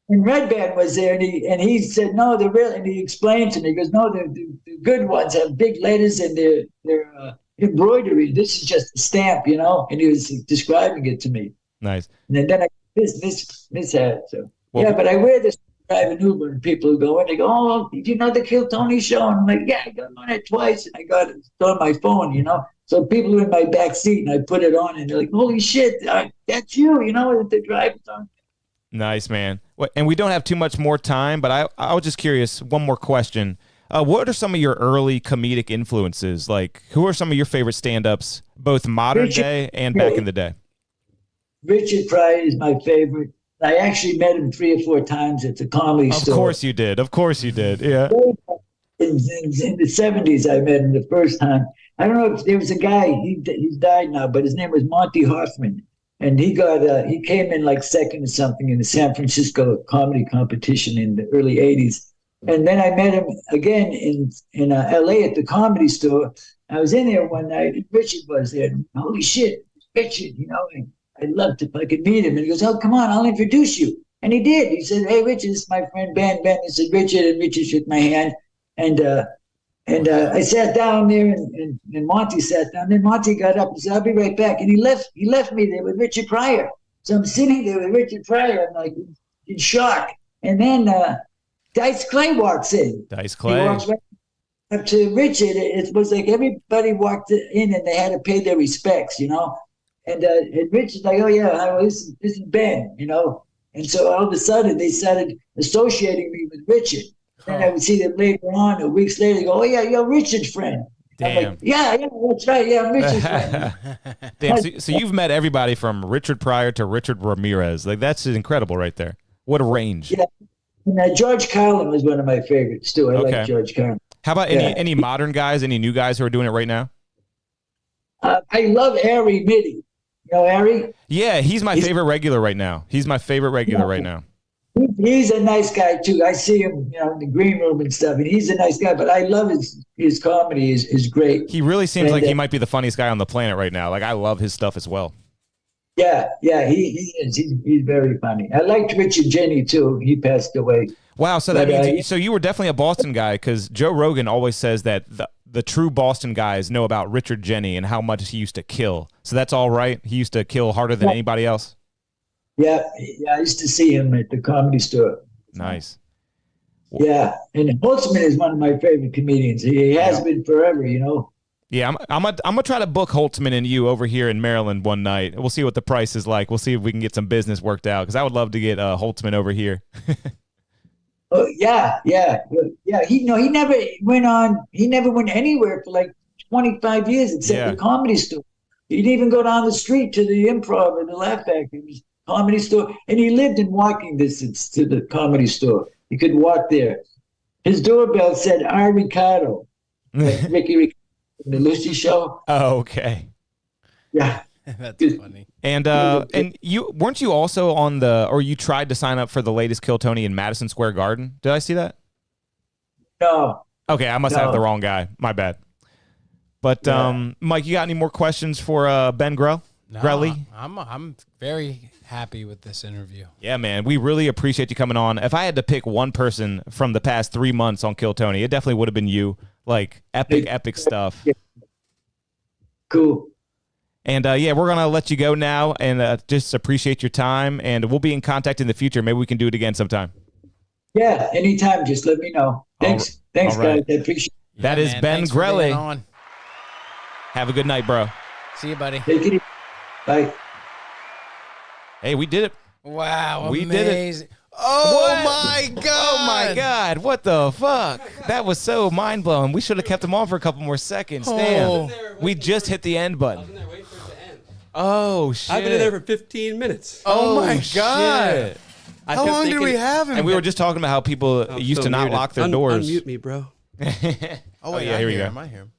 And Red Band was there, and he said, no, they're real. And he explained to me, he goes, no, the good ones have big letters in their embroidery. This is just a stamp, you know? And he was describing it to me. Nice. And then I this hat. So well, yeah, but I wear this driving Uber, and people go in, they go, oh, did you know the Kill Tony show? And I'm like, yeah, I got on it twice, and I got it on my phone, you know? So people are in my back seat, and I put it on, and they're like, holy shit, that's you, you know, the driving on. Nice, man. And we don't have too much more time, but I was just curious, one more question. What are some of your early comedic influences? Like, who are some of your favorite stand-ups, both modern day and back in the day? Richard Pryor is my favorite. I actually met him 3 or 4 times at the Comedy Store. Of course you did. Yeah. In the 70s, I met him the first time. I don't know if there was a guy, he's died now, but his name was Monty Hoffman. And he came in like second or something in the San Francisco comedy competition in the early 80s. And then I met him again in LA at the Comedy Store. I was in there one night, and Richard was there. And, holy shit, Richard, you know, I'd love to fucking meet him. And he goes, oh, come on, I'll introduce you. And he did. He said, hey, Richard, this is my friend Ben. Ben, this is Richard. And Richard shook my hand. And I sat down there, and Monty sat down. Then Monty got up and said, I'll be right back. And he left me there with Richard Pryor. So I'm sitting there with Richard Pryor. I'm like in shock. And then Dice Clay walks in. Dice Clay. He walks right up to Richard. It was like everybody walked in and they had to pay their respects, you know. And Richard's like, oh, yeah, this is Ben, you know. And so all of a sudden they started associating me with Richard. Then I would see them later on, or weeks later, they go, oh, yeah, you're Richard's friend. Damn. I'm like, yeah, that's right. Yeah, I'm Richard's friend. Damn, so you've met everybody from Richard Pryor to Richard Ramirez. Like, that's incredible right there. What a range. Yeah. And George Carlin was one of my favorites, too. I like George Carlin. How about any modern guys, any new guys who are doing it right now? I love Ari Mitty. You know Ari? Yeah, he's my favorite regular right now. Right now. He's a nice guy, too. I see him, you know, in the green room and stuff, and he's a nice guy, but I love his comedy is great. He really seems like he might be the funniest guy on the planet right now. Like, I love his stuff as well. Yeah, he is. He's very funny. I liked Richard Jenny, too. He passed away. Wow, so that means so you were definitely a Boston guy, because Joe Rogan always says that the true Boston guys know about Richard Jenny and how much he used to kill. So that's all right? He used to kill harder than anybody else? Yeah, I used to see him at the Comedy Store. Nice. Yeah, and Holtzman is one of my favorite comedians. He has been forever, you know. Yeah, I'm gonna try to book Holtzman and you over here in Maryland one night. We'll see what the price is like. We'll see if we can get some business worked out, because I would love to get Holtzman over here. Oh yeah. He never went anywhere for like 25 years except the Comedy Store. He didn't even go down the street to the Improv or the Laugh Factory. Comedy Store, and he lived in walking distance to the Comedy Store. He could walk there. His doorbell said R. Ricardo, like Ricky Ricardo in the Lucy Show. Oh, okay. Yeah, that's funny. And you weren't you also on or you tried to sign up for the latest Kill Tony in Madison Square Garden? Did I see that? No. Okay, I must have the wrong guy. My bad. But Mike, you got any more questions for Ben Grelle? No, Grelle? I'm very happy with this interview. Yeah, man. We really appreciate you coming on. If I had to pick one person from the past 3 months on Kill Tony, it definitely would have been you. Like, epic stuff. Cool. And, we're going to let you go now and just appreciate your time. And we'll be in contact in the future. Maybe we can do it again sometime. Yeah, anytime. Just let me know. Thanks. Thanks, right. guys. I appreciate it. That is Ben Grelle. Have a good night, bro. See you, buddy. Take it easy. Bye. Hey, we did it. Wow, we amazing. did it. Oh, my God. Oh, my God. What the fuck? That was so mind-blowing. We should have kept him on for a couple more seconds. Damn. We just hit the end button. I was in there waiting for it to end. Oh, shit. I've been in there for 15 minutes. Oh, my God. Shit. How long did we have him? And we were just talking about how people used to not lock their doors. Unmute me, bro. Oh, wait, yeah, here we go. I hear him.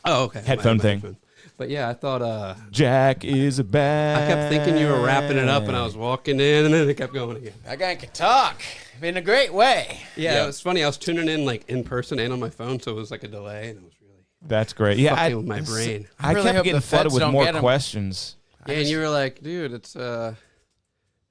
Oh, okay. Headphone thing. Headphone. But yeah, I thought Jack is back. I kept thinking you were wrapping it up, and I was walking in, and then it kept going again. That guy can talk in a great way. Yeah, it was funny. I was tuning in like in person and on my phone, so it was like a delay, and it was really That's great. Yeah, fucking with my brain. I really kept hope getting the feds flooded with don't more get him. questions. Yeah, and you were like, dude, it's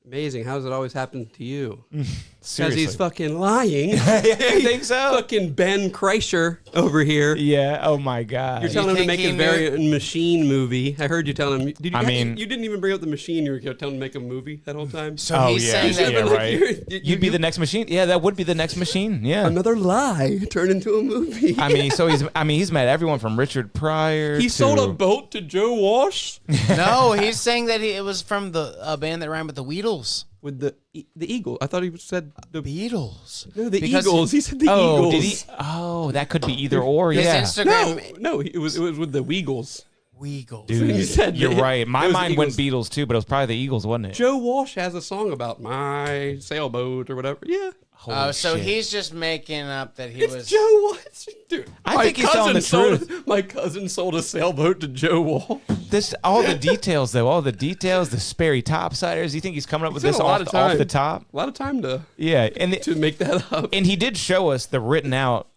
amazing. How does it always happen to you? Because Seriously. he's fucking lying. I think so. Fucking Ben Kreischer over here. Yeah. Oh my God. You're telling him to think make he a very machine movie. I heard you telling him. Did you, I mean- you didn't even bring up the machine. You were telling him to make a movie that whole time. So Oh, he's yeah. saying that. Yeah, Like, right. You'd be the next machine. Yeah, that would be the next machine. Yeah. Another lie turned into a movie. I mean, he's met everyone from Richard Pryor. He to, sold a boat to Joe Walsh No, he's saying that it was from the band that rhymed with the Weedles. with the Eagle. I thought he said the Beatles. no the Because Eagles. He said the Oh, Eagles. did he? Oh, that could be either or. His Yeah. Instagram. No, it was with the Weagles. Weagles. Dude, He said you're it. right. My It was mind went Eagles. Beatles too, but it was probably the Eagles, wasn't it? Joe Walsh has a song about my sailboat or whatever. Yeah, Holy So shit. he's just making up that he it's was. Joe Walsh, dude. I think he's telling the truth. My cousin sold a sailboat to Joe Walsh. All the details though, the Sperry topsiders. You think he's coming up with He this spent a lot off of the time. top? A lot of time Yeah, and to make that up. and he did show us the written out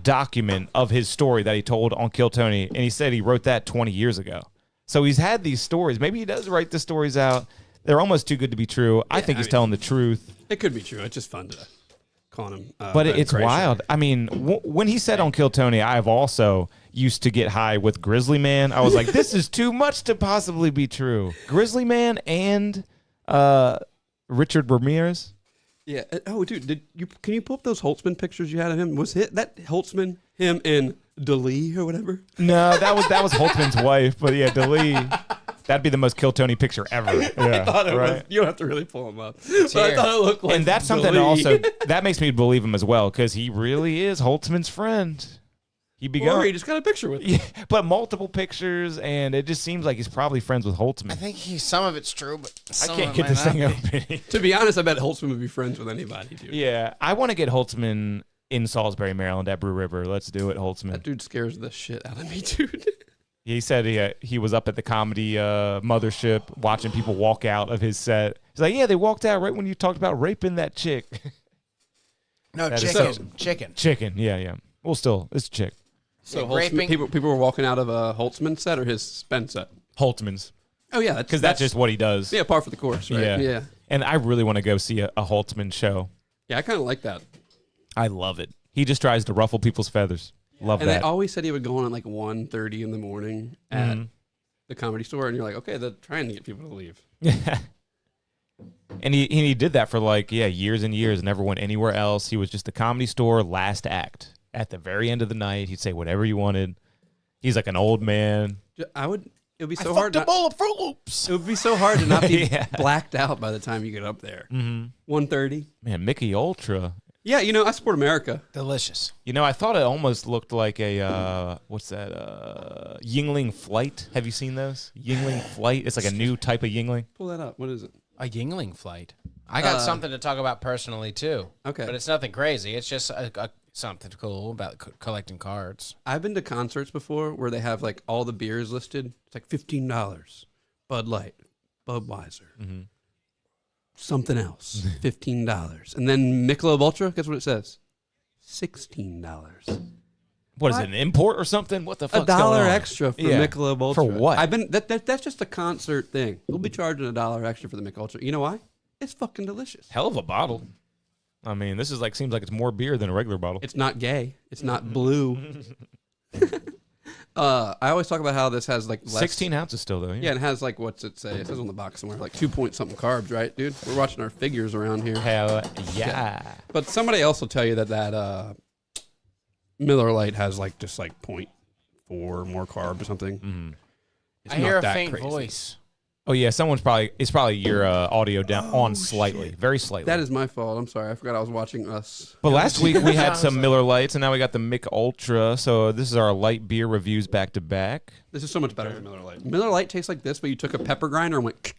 document of his story that he told on Kill Tony, and he said he wrote that 20 years ago. So he's had these stories. Maybe he does write the stories out. They're almost too good to be true. I think he's telling the truth. It could be true. It's just fun to call him. But Ben it's Kreischer. wild. I mean, when he said on Kill Tony, I've also used to get high with Grizzly Man. I was like, this is too much to possibly be true. Grizzly Man and Richard Ramirez. Yeah. Oh, dude, can you pull up those Holtzman pictures you had of him? Was that Holtzman, him, and DeLee or whatever? No, that was Holtzman's wife. But yeah, DeLee. That'd be the most Kill Tony picture ever. Yeah, I thought it right. was. You don't have to really pull him up. But I here. thought it looked like. And that's something DeLee. also that makes me believe him as well, because he really is Holtzman's friend. He Or began, he just got a picture with him. yeah, but multiple pictures, and it just seems like he's probably friends with Holtzman. I think some of it's true, but I some can't of it get might this not thing be. open. To be honest, I bet Holtzman would be friends with anybody, dude. Yeah, I want to get Holtzman in Salisbury, Maryland, at Brew River. Let's do it, That Holtzman. dude scares the shit out of me, dude. He said he was up at the comedy mothership watching people walk out of his set. He's like, yeah, they walked out right when you talked about raping that chick. No, That is chicken. Chicken, yeah. Well, still, it's a chick. So Yeah, Holtzman, raping- people were walking out of a Holtzman set or his Spence set. Holtzman's. Oh yeah, Because that's just what he does. yeah, par for the course, right? Yeah. And I really want to go see a Holtzman show. Yeah, I kind of like that. I love it. He just tries to ruffle people's feathers. Love And they that. always said he would go on at like 1:30 in the morning at the Comedy Store, and you're like, okay, they're trying to get people to leave. And he did that for years and years, never went anywhere else. He was just the Comedy Store last act. At the very end of the night, he'd say whatever you wanted. He's like an old man. It would be so I hard. fucked a bowl of Fruit Loops. It would be so hard to not be Yeah. blacked out by the time you get up there. 1:30. Man, Mickey Ultra. Yeah, I support America. Delicious. I thought it almost looked like a what's that? Yingling Flight. Have you seen those? Yingling Flight. It's like a new type of Yingling. Pull that up. What is it? A Yingling flight. I got something to talk about personally too. Okay. But it's nothing crazy. It's just something cool about collecting cards. I've been to concerts before where they have like all the beers listed. It's like $15. Bud Light, Budweiser, something else, $15, and then Michelob Ultra. Guess what it says? $16. What is it? An import or something? What the fuck's A dollar going on? extra for Yeah. Michelob Ultra. For what? I've been that's just a concert thing. We'll be charging a dollar extra for the Michelob Ultra. You know why? It's fucking delicious. Hell of a bottle. I mean, this is seems like it's more beer than a regular bottle. It's not gay. It's not blue. I always talk about how this has like less, 16 ounces still though. Yeah, and it has like what's it say? It says on the box somewhere like 2 point something carbs, right, dude? We're watching our figures around here. Hell yeah. But somebody else will tell you that Miller Lite has like just like 0.4 more carb or something. It's I not hear a that faint crazy. voice. Oh yeah, it's probably your audio down on slightly, very slightly. That is my fault. I'm sorry. I forgot I was watching us. But last week we had Sounds some like- Miller Lights, and now we got the Mick Ultra. So this is our light beer reviews back to back. This is so much better than Miller Lite. Miller Lite tastes like this, but you took a pepper grinder and went.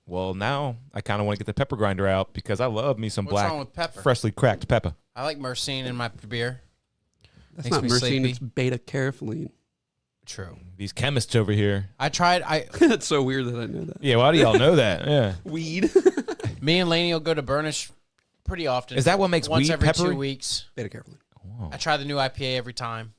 Well, now I kind of want to get the pepper grinder out because I love me some What's black, wrong with pepper? freshly cracked pepper. I like myrcene in my beer. That's Makes not me myrcene, sleepy. it's beta-carotene. True. These chemists over here. I tried. That's so weird that I know that. Yeah, why do y'all know that? Yeah. Weed. Me and Lainey will go to Burnish pretty often. Is that what makes once weed every peppery? 2 weeks? Beta-carotene. Whoa. I try the new IPA every time.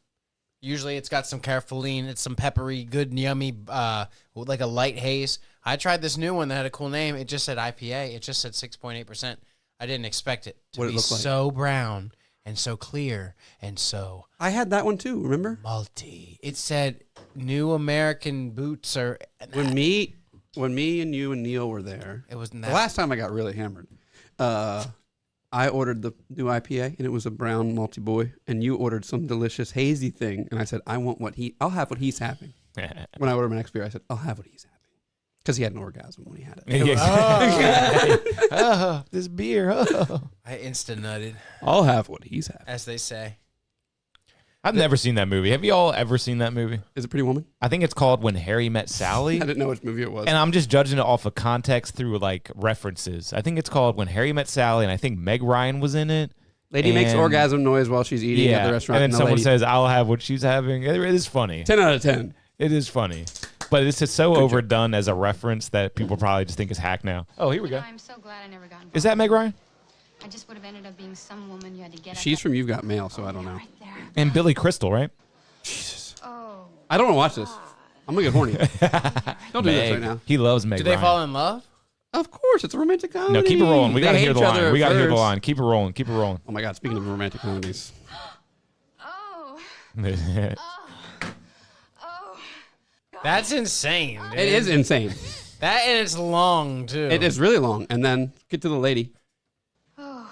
Usually it's got some caffeine, it's some peppery, good, yummy, like a light haze. I tried this new one that had a cool name. It just said IPA. It just said 6.8%. I didn't expect it to What'd it be look like? so brown and so clear and so I had that one too, remember? malty. It said New American Boots or When me and you and Neil were there, it wasn't the that. last time I got really hammered, I ordered the new IPA, and it was a brown malty boy, and you ordered some delicious hazy thing, and I said, I'll have what he's having. When I ordered my next beer, I said, I'll have what he's having. Because he had an orgasm when he had it. Oh, this beer. Oh. I insta-nutted, I'll have what he's having. as they say. I've never seen that movie. Have you all ever seen that movie? Is it Pretty Woman? I think it's called When Harry Met Sally. I didn't know which movie it was. And I'm just judging it off of context through like references. I think it's called When Harry Met Sally, and I think Meg Ryan was in it. Lady makes And- orgasm noise while she's eating at the restaurant. and then the someone lady- says, "I'll have what she's having." It is funny. 10 out of 10. It is funny, but it's just so overdone as a reference that people probably just think is hack now. Oh, here we go. I'm so glad I never got involved. Is that Meg Ryan? I just would have ended up being some woman you had to get. She's from You've Got Mail, so I don't know. Right there. And Billy Crystal, right? Jesus. Oh. I don't want to watch this. I'm going to get horny. Don't do this Meg. right now. He loves Meg Do they Ryan. fall in love? Of course, it's a romantic comedy. No, keep it rolling. We They got to hate hear the each line. other We got to hear the first. line. Keep it rolling. Keep it rolling. Oh my God, speaking of romantic comedies. Oh. Oh. That's insane, dude. It is insane. That and it's long, too. It is really long. And then get to the lady. Oh.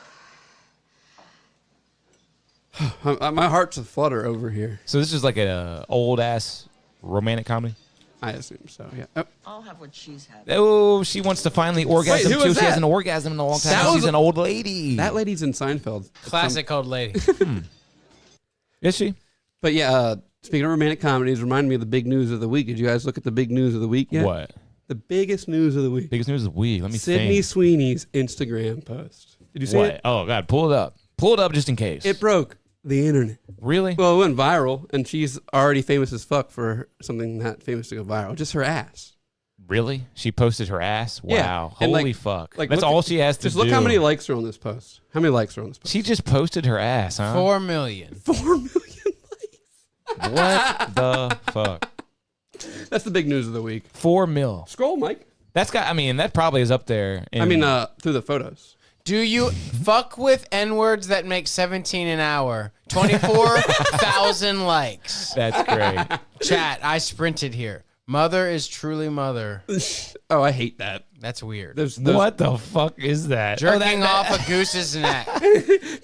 My heart's a flutter over here. So this is like a old ass romantic comedy. I assume so, yeah. Oh, I'll have what she's had. Oh, she wants to finally orgasm who too. was She that? hasn't orgasmed in a long time. That Now was She's a- an old lady. that lady's in Seinfeld. Classic old lady. Is she? But yeah, speaking of romantic comedies, remind me of the big news of the week. Did you guys look at the big news of the week yet? What? The biggest news of the week. Biggest news of the week. Let me Sydney think. Sweeney's Instagram post. Did you see What? it? Oh God, pull it up. Pull it up just in case. It broke the internet. Really? Well, it went viral, and she's already famous as fuck for something that famous to go viral. Just her ass. Really? She posted her ass? Yeah. Wow. And, Holy like- fuck. like, That's look all at- she has to Just do. look how many likes are on this post. How many likes are on this post? She just posted her ass, huh? 4 million. 4 million likes. What the fuck? That's the big news of the week. 4 mil. Scroll, Mike. That's got. I mean, that probably is up there. I mean, through the photos. Do you fuck with N-words that make 17 an hour? 24,000 likes. that's great. Chat, I sprinted here. Mother is truly mother. Oh, I hate that. That's weird. There's What the fuck is that? Jerking off a goose's neck.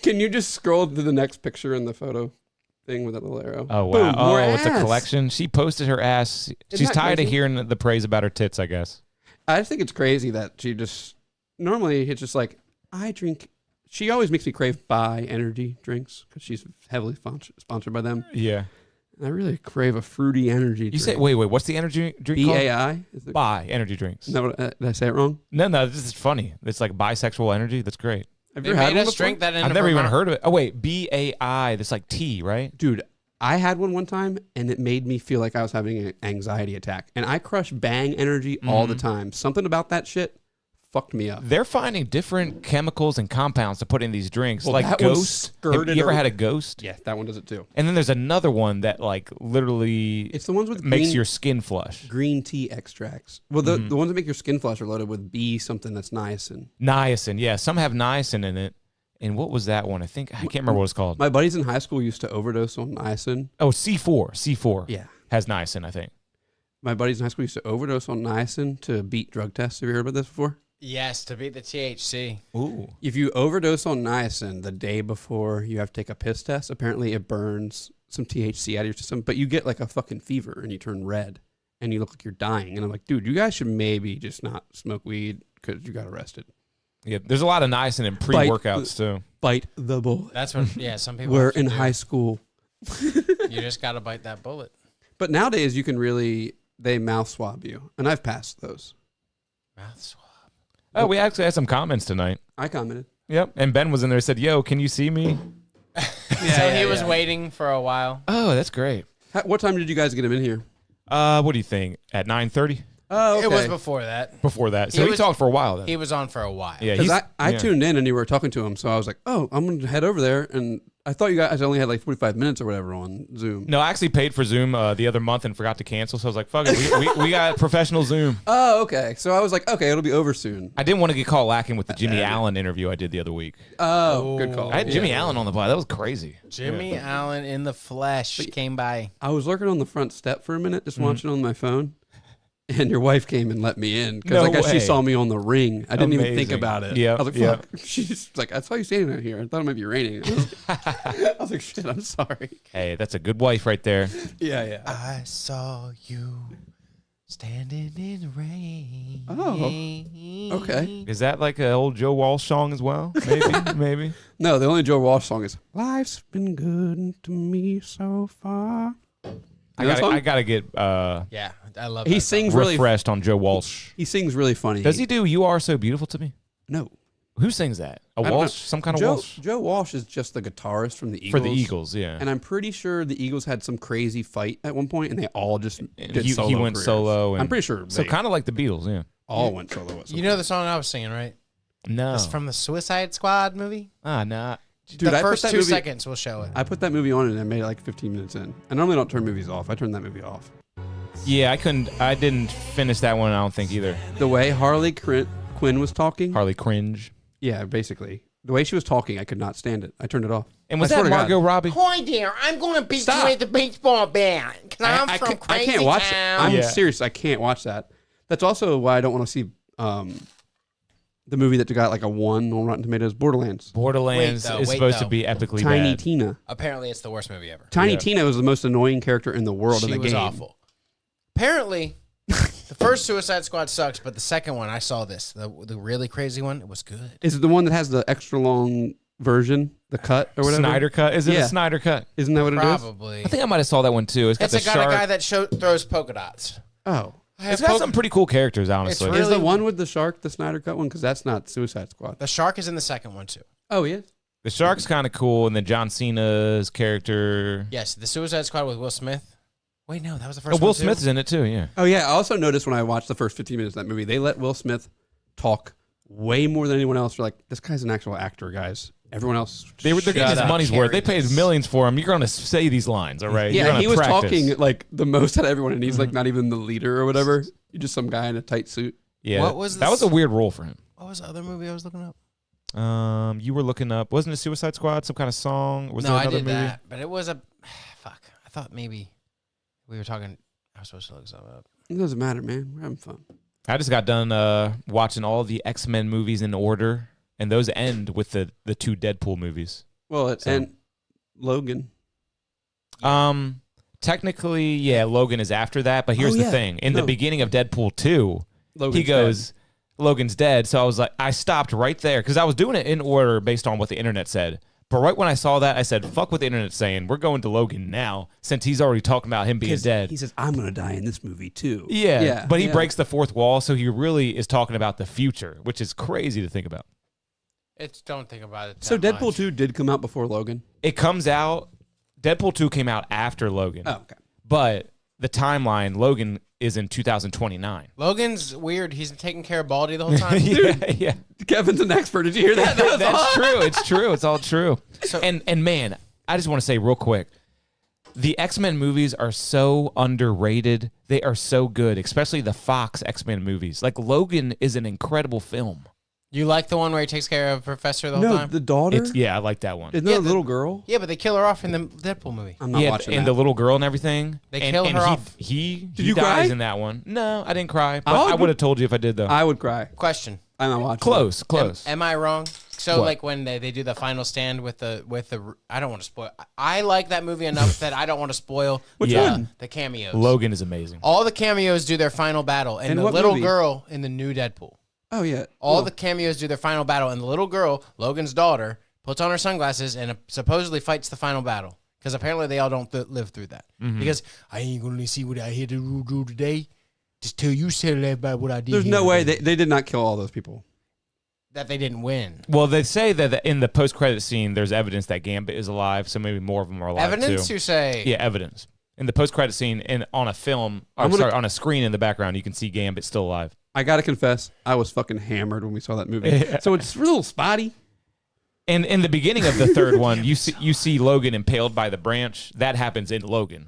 Can you just scroll to the next picture in the photo thing with that little arrow? Oh wow! Boom, more Oh, it's a ass. collection. She posted her ass. She's that tired of crazy? hearing the praise about her tits, I guess. I think it's crazy that she just normally it's just like I drink. She always makes me crave Bai energy drinks because she's heavily sponsored by them. Yeah. And I really crave a fruity energy You drink. say wait. What's the energy drink called? BAI? Is it? Bi energy drinks. No, did I say it wrong? No, this is funny. It's like bisexual energy. That's great. Have They you ever had made one us before? drink that in I've a never even Vermont- heard of it. Oh wait, BAI. That's like tea, right? Dude, I had one time, and it made me feel like I was having an anxiety attack. And I crush Bang energy all the time. Something about that shit fucked me up. They're finding different chemicals and compounds to put in these drinks, Well, like that one's Ghost. skirted You ever around- had a Ghost? Yeah, that one does it too. And then there's another one that like literally It's the ones with makes green, your skin flush. green tea extracts. Well, the ones that make your skin flush are loaded with B something that's niacin. Niacin, yeah. Some have niacin in it. And what was that one? I can't remember what it's called. My buddies in high school used to overdose on niacin. Oh, C4. C4 Yeah. has niacin, I think. My buddies in high school used to overdose on niacin to beat drug tests. Have you heard about this before? Yes, to beat the THC. Ooh. If you overdose on niacin the day before you have to take a piss test, apparently it burns some THC out of your system, but you get like a fucking fever and you turn red and you look like you're dying. And I'm like, dude, you guys should maybe just not smoke weed because you got arrested. Yeah, there's a lot of niacin in pre-workouts too. Bite the bullet. That's what, yeah, some people We're have to in do. high school. You just got to bite that bullet. But nowadays you can really, they mouth swab you. And I've passed those. Mouth swab. Oh, we actually had some comments tonight. I commented. Yep. And Ben was in there and said, "Yo, can you see me?" So he was waiting for a while. Oh, that's great. What time did you guys get him in here? What do you think? At 9:30? Oh, okay. It was before that. Before that. So he was- talked for a while then. He was on for a while. Yeah, Because I yeah. tuned in and you were talking to him, so I was like, oh, I'm going to head over there. And I thought you guys only had like 45 minutes or whatever on Zoom. No, I actually paid for Zoom the other month and forgot to cancel. So I was like, fuck it. We got professional Zoom. Oh, okay. So I was like, okay, it'll be over soon. I didn't want to get caught lacking with the Jimmy Allen interview I did the other week. Oh, good call. I had Jimmy Allen on the pod. That was crazy. Jimmy Allen in the flesh came by. I was lurking on the front step for a minute, just watching on my phone. And your wife came and let me in because No I guess she way. saw me on the ring. I didn't even think Amazing. about it. Yep, I was like, yep. fuck. She's like, I saw you standing out here. I thought it might be raining. I was like, shit, I'm sorry. Hey, that's a good wife right there. Yeah. I saw you standing in the rain. Oh, okay. Is that like an old Joe Walsh song as well? Maybe, maybe. No, the only Joe Walsh song is "Life's been good to me so far." You know that song? I gotta get Yeah, I love He that sings really. refreshed on Joe Walsh. He sings really funny. Does he do "You Are So Beautiful to Me"? No. Who sings that? A I don't know. Walsh? Some kind of Joe, Walsh? Joe Walsh is just the guitarist from the Eagles. For the Eagles, yeah. And I'm pretty sure the Eagles had some crazy fight at one point, and they all just did he solo went careers. solo. And I'm pretty sure So they kind of like the Beatles, yeah. all went solo. At some You know point. the song I was singing, right? No. It's from the Suicide Squad movie. Nah. Dude, the I put first that 2 movie- seconds will show it. I put that movie on and I made it like 15 minutes in. I normally don't turn movies off. I turned that movie off. Yeah, I didn't finish that one, I don't think either. The way Harley Quinn was talking, Harley cringe. yeah, basically. The way she was talking, I could not stand it. I turned it off. And was I swear that to God. Margot Robbie? Hi there, I'm going to beat Stop. you at the baseball bat because I'm from I Crazy can't watch it. Town. I'm Yeah. serious. I can't watch that. That's also why I don't want to see the movie that got like a 1 on Rotten Tomatoes, Borderlands. Borderlands Wait, though, is wait, supposed to though. be epically Tiny bad. Tina. Apparently, it's the worst movie ever. Tiny Yeah. Tina was the most annoying character in the world in She the was game. awful. Apparently, the first Suicide Squad sucks, but the second one, I saw this. The really crazy one, it was good. Is it the one that has the extra long version, the cut or whatever? Snyder Cut? Is it Yeah. a Snyder Cut? Isn't that what it is? Probably. I think I might have saw that one too. It's got It's the got a shark. guy that throws polka dots. Oh. It's got some pretty cool characters, honestly. It's Is really- the one with the shark the Snyder Cut one? Because that's not Suicide Squad. The shark is in the second one, too. Oh, he is? The shark's kind of cool, and then John Cena's character. Yes, the Suicide Squad with Will Smith. Wait, no, that was the first Oh, one. Will too? Smith's in it too. Yeah. Oh, yeah. I also noticed when I watched the first 15 minutes of that movie, they let Will Smith talk way more than anyone else. They're like, this guy's an actual actor, guys. Everyone else. They're getting his up. money's worth. They Carry paid this. millions for him. You're going to say these lines, all right? You're Yeah, gonna he was practice. talking like the most out of everyone, and he's like not even the leader or whatever. You're just some guy in a tight suit. Yeah. What was that this- was a weird role for him. What was the other movie I was looking up? You were looking up, wasn't it Suicide Squad? Some kind of song? Was no, there I another did movie? that, but it was a fuck. I thought maybe we were talking. I was supposed to look something up. It doesn't matter, man. We're having fun. I just got done watching all the X-Men movies in order, and those end with the 2 Deadpool movies. Well, So- and Logan. Technically, yeah, Logan is after that, but here's Oh, the yeah. thing. In the No. beginning of Deadpool 2, Logan's he goes, Logan's dead. So I was like, I stopped right there because I was doing it in order based on what the internet said. But right when I saw that, I said, fuck what the internet's saying. We're going to Logan now since he's already talking about him being dead. He says, I'm going to die in this movie, too. Yeah, but he yeah. breaks the fourth wall, so he really is talking about the future, which is crazy to think about. It's don't think about it. So that Deadpool much. 2 did come out before Logan? It comes out, Deadpool 2 came out after Logan. Oh, okay. But the timeline, Logan is in 2029. Logan's weird. He's taking care of Baldy the whole time. yeah. Kevin's an expert. Did you hear that? That's true. It's true. It's all true. So- and man, I just want to say real quick, the X-Men movies are so underrated. They are so good, especially the Fox X-Men movies. Like Logan is an incredible film. You like the one where he takes care of Professor the whole No, time? the daughter? Yeah, I like that one. Isn't that Yeah, a little girl? Yeah, but they kill her off in the Deadpool movie. I'm not Yeah, watching and that. the little girl and everything. They and, kill and her he, off. He Did you dies cry? in that one. No, I didn't cry. But Oh, I would have told you if I did though. I would cry. Question: I'm not watching Close. Am I wrong? So What? like when they do the final stand with the I don't want to spoil. I like that movie enough that I don't want to spoil. Which Yeah. one? The cameos. Logan is amazing. All the cameos do their final battle, and In the what little movie? girl in the new Deadpool. Oh, yeah. All Oh. the cameos do their final battle, and the little girl, Logan's daughter, puts on her sunglasses and supposedly fights the final battle. Because apparently they all don't live through that. Because I ain't going to see what I had to do today. Just tell you, tell everybody what I did. There's here no way. today." They did not kill all those people. that they didn't win. Well, they say that in the post-credit scene, there's evidence that Gambit is alive, so maybe more of them are alive Evidence, too. you say? Yeah, evidence. In the post-credit scene, and on a film, on a screen in the background, you can see Gambit still alive. I gotta confess, I was fucking hammered when we saw that movie. So it's a little spotty. And in the beginning of the third one, you see Logan impaled by the branch. That happens in Logan.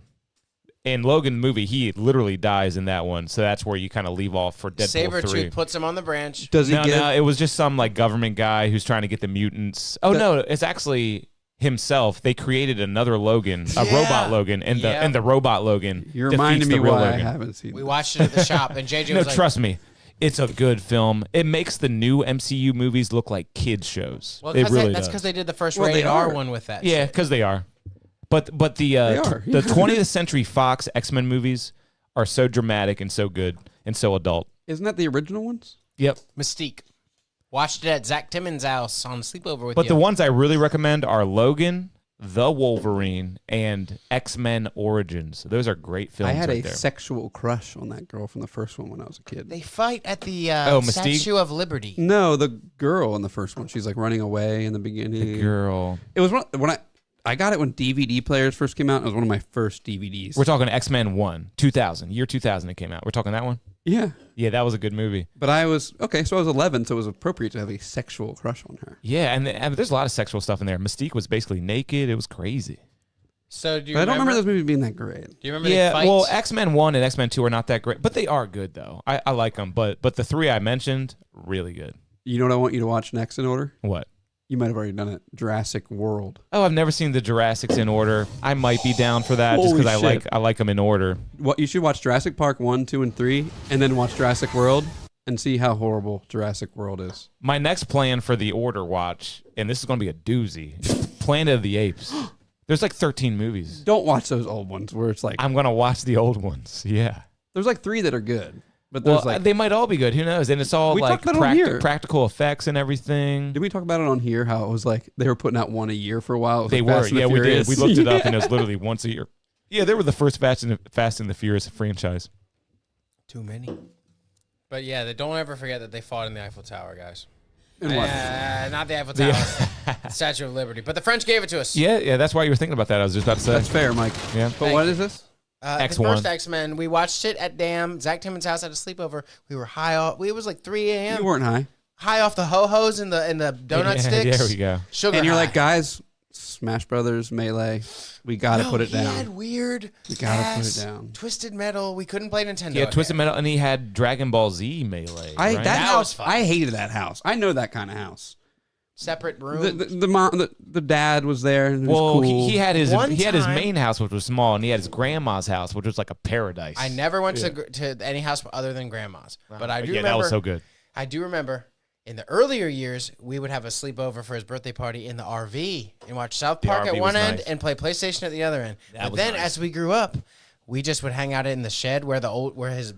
In Logan movie, he literally dies in that one, so that's where you kind of leave off for Deadpool 3. Sabretooth puts him on the branch. Does he No, it was just some like government guy who's trying to get the mutants. Oh no, it's actually himself. They created another Logan, a robot Logan, and the robot Logan. You're reminding me real why Logan. I haven't seen We it. watched it at the shop, and JJ No, was like, trust me. It's a good film. It makes the new MCU movies look like kids shows. well, It really that's does. because they did the first Well, they rated R are. one with that. Yeah, shit. because they are. But the are. the 20th Century Fox X-Men movies are so dramatic and so good and so adult. Isn't that the original ones? Yep. Mystique. Watched it at Zach Timmons' house on sleepover with But you. the ones I really recommend are Logan, The Wolverine, and X-Men Origins. Those are great films. I had right a there. sexual crush on that girl from the first one when I was a kid. They fight at the Mystique? Statue of Liberty. No, the girl in the first one. She's like running away in the beginning. Girl. It was when I got it when DVD players first came out. It was one of my first DVDs. We're talking X-Men 1, 2000. Year 2000 it came out. We're talking that one? Yeah. Yeah, that was a good movie. But I was, so I was 11, so it was appropriate to have a sexual crush on her. Yeah, and there's a lot of sexual stuff in there. Mystique was basically naked. It was crazy. So do you But I don't remember those do movies being that great. you remember the Yeah, fights? well, X-Men 1 and X-Men 2 are not that great, but they are good, though. I like them, but the three I mentioned, really good. You know what I want you to watch next in order? What? You might have already done it. Jurassic World. Oh, I've never seen the Jurassics in order. I might be down for that just Holy because shit. I like them in order. What you should watch Jurassic Park 1, 2, and 3, and then watch Jurassic World and see how horrible Jurassic World is. My next plan for the order watch, and this is going to be a doozy, is Planet of the Apes. There's like 13 movies. Don't watch those old ones where it's like I'm going to watch the old ones. Yeah. there's like 3 that are good, but Well, there's like they might all be good. Who knows? And it's all We like talked about it on here. practical effects and everything. did we talk about it on here? How it was like they were putting out one a year for a while. It was They like were. Fast and the Yeah, we did. Furious. We looked it up, and it was literally once a year. Yeah, they were the first Fast and the Furious franchise. Too many. But yeah, don't ever forget that they fought in the Eiffel Tower, guys. And what? Not the Eiffel Tower. The Statue of Liberty. But the French gave it to us. Yeah, that's why you were thinking about that. I was just about to say. That's fair, Mike. Yeah. But Thank what you. is this? The X1. first X-Men, we watched it at Zach Timmons' house at a sleepover. We were high off. It was like 3 a.m. You weren't high. High off the ho-hos and the donut sticks. There we go. Sugar And you're high. like, guys, Smash Brothers, Melee, we gotta put it He had down. weird We gotta put ass it down. Twisted Metal. We couldn't play Nintendo. He had at Twisted that. Metal, and he had Dragon Ball Z Melee. right? That That was house, fun. I hated that house. I know that kind of house. Separate room. The mom, the dad was there. And it was Well, cool. he had his One his time- main house, which was small, and he had his grandma's house, which was like a paradise. I never went to any house other than Grandma's, but I do yeah, remember. that was so good. I do remember in the earlier years, we would have a sleepover for his birthday party in the RV and watch South Park RV at one was end nice. and play PlayStation at the other end. That But was then nice. as we grew up, we just would hang out in the shed where his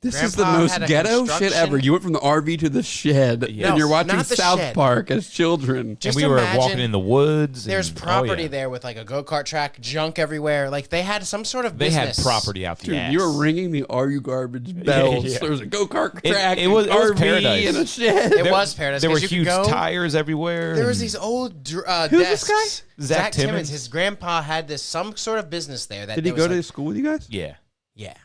This is the Grandpa most had a ghetto shit construction- ever. You went from the RV to the shed, Yeah. and you're No, watching not the South shed. Park as children. Just and we were imagine walking in the woods. there's and- property yeah. there with like a go-kart track, junk everywhere. Like they had some sort of They business. had property out the Dude, ass. you were ringing the "Are you garbage" bells. yeah. There was a go-kart It- track, it was- an it was RV, paradise. and a shed. It was paradise. There were 'cause you could huge go- tires everywhere. There was and- these old Who's desks. this guy? Zach Timmons. His grandpa had some sort of business there. That Did he there was go to like- school with you guys? Yeah, Yeah.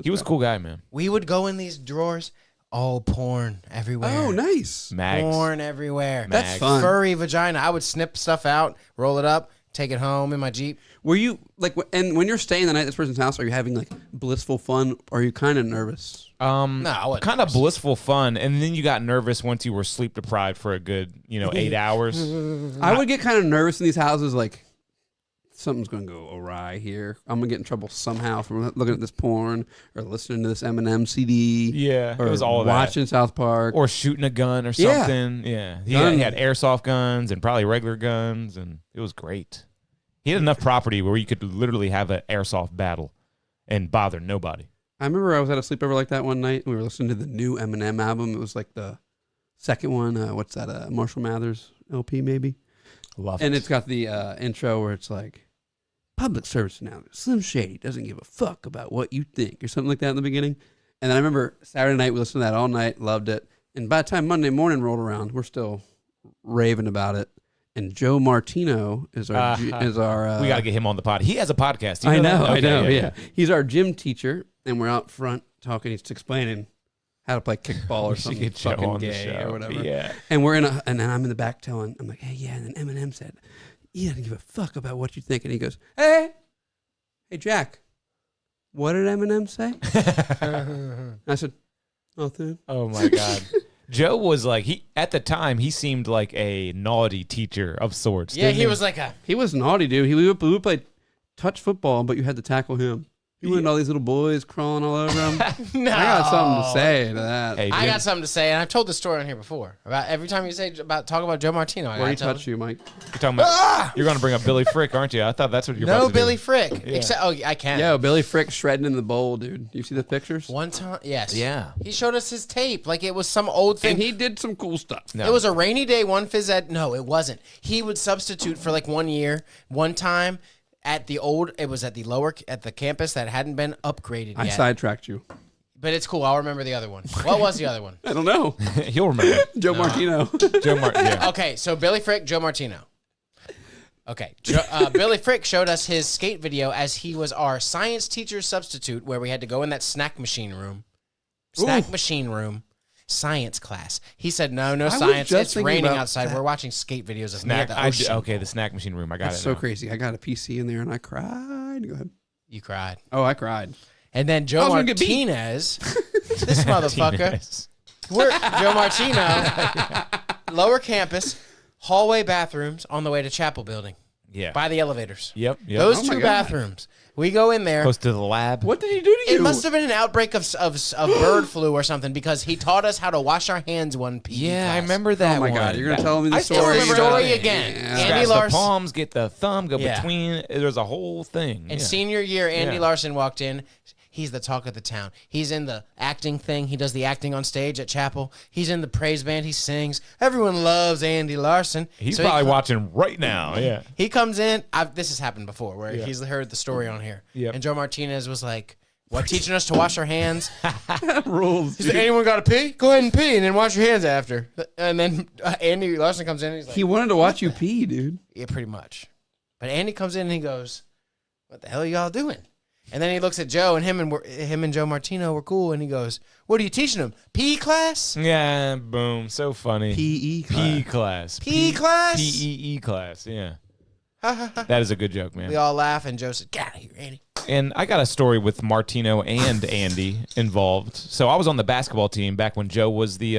he was a cool guy, man. We would go in these drawers, all porn everywhere. Oh, nice. Mags. Porn everywhere. Mags. That's fun. Furry vagina. I would snip stuff out, roll it up, take it home in my Jeep. Were you like, and when you're staying the night at this person's house, are you having like blissful fun? Or are you kind of nervous? No, I wasn't Kind of blissful fun, and then you got nervous once you were sleep deprived for a good, 8 hours. I would get kind of nervous in these houses, like something's going to go awry here. I'm going to get in trouble somehow from looking at this porn or listening to this Eminem CD. Yeah, or it was all of that. watching South Park. Or shooting a gun or Yeah. something. Yeah, Gun. he had airsoft guns and probably regular guns, and it was great. He had enough property where you could literally have an airsoft battle and bother nobody. I remember I was at a sleepover like that one night. We were listening to the new Eminem album. It was like the second one. What's that? Marshall Mathers LP maybe. Love And it. it's got the intro where it's like, public service announcement. Slim Shady doesn't give a fuck about what you think, or something like that in the beginning. And then I remember Saturday night we listened to that all night, loved it. And by the time Monday morning rolled around, we're still raving about it. And Joe Martino is our we got to get him on the pod. He has a podcast. You I know, that? I Okay, know, yeah. yeah. He's our gym teacher, and we're out front talking. He's explaining how to play kickball or We should something get Joe fucking on the gay show. or whatever. Yeah. And and then I'm in the back telling, I'm like, hey, yeah. And then Eminem said, he doesn't give a fuck about what you think. And he goes, hey, Jack, what did Eminem say? I said, nothing. Oh my God. Joe was like, at the time, he seemed like a naughty teacher of sorts. Yeah, didn't he was like a. He was naughty, dude. We would play touch football, but you had to tackle him. He wanted all these little boys crawling all over him. No. I got something to say to that. Hey, I Jim, got something to say, and I've told this story on here before. About every time you say talk about Joe Martino, I Where he gotta tell touched you, Mike? you're talking about, you're going to bring up Billy Frick, aren't you? I thought that's what you're about No to Billy do. Frick. Yeah. Except, I can. Yo, Billy Frick shredding in the bowl, dude. You see the pictures? One time, yes. Yeah. He showed us his tape like it was some old thing. And he did some cool stuff. No. It was a rainy day, one phys ed. No, it wasn't. He would substitute for like 1 year, one time at the campus that hadn't been upgraded I yet. sidetracked you. But it's cool. I'll remember the other one. What was the other one? I don't know. He'll remember. Joe Martino. Joe Martin. Yeah. Okay, so Billy Frick, Joe Martino. Okay, Billy Frick showed us his skate video as he was our science teacher substitute, where we had to go in that snack machine room. Science class. He said, no was science. just It's thinking raining about outside. that. We're watching skate videos of me at Snack. the ocean. Okay, the snack machine room. I got That's it. so now. crazy. I got a PC in there and I cried. Go ahead. You cried. Oh, I cried. And then I Joe was gonna get beat. Martinez, this motherfucker, Martinez. we're Joe Martino, lower campus, hallway bathrooms on the way to Chapel Building Yeah. by the elevators. Yep. Those Oh my two God. bathrooms. We go in there. Close to the lab. What did he do to you? It must have been an outbreak of bird flu or something because he taught us how to wash our hands one PE Yeah, I class. remember that. Oh my one. God, you're gonna tell me the I story. still It's the remember story that. again. Yeah. Andy Scratch the Larson. palms, get the thumb, go Yeah. between. There's a whole thing. In yeah. senior year, Andy Yeah. Larson walked in. He's the talk of the town. He's in the acting thing. He does the acting on stage at Chapel. He's in the praise band. He sings. Everyone loves Andy Larson. He's So he probably co- watching right now. Yeah. He comes in. This has happened before where he's heard the story on here. Yep. And Joe Martinez was like, what, teaching us to wash our hands? rules. He's like, anyone got to pee? Go ahead and pee and then wash your hands after. And then Andy Larson comes in and he's like, He wanted to watch you pee, dude. yeah, pretty much. But Andy comes in and he goes, what the hell are y'all doing? And then he looks at Joe, and him and Joe Martino were cool, and he goes, what are you teaching him? PE class? Yeah. Boom. So funny. PE PE class. PE class? PEE class. Yeah. That is a good joke, We man. all laugh, and Joe said, get out of here, Andy. And I got a story with Martino and Andy involved. So I was on the basketball team back when Joe was the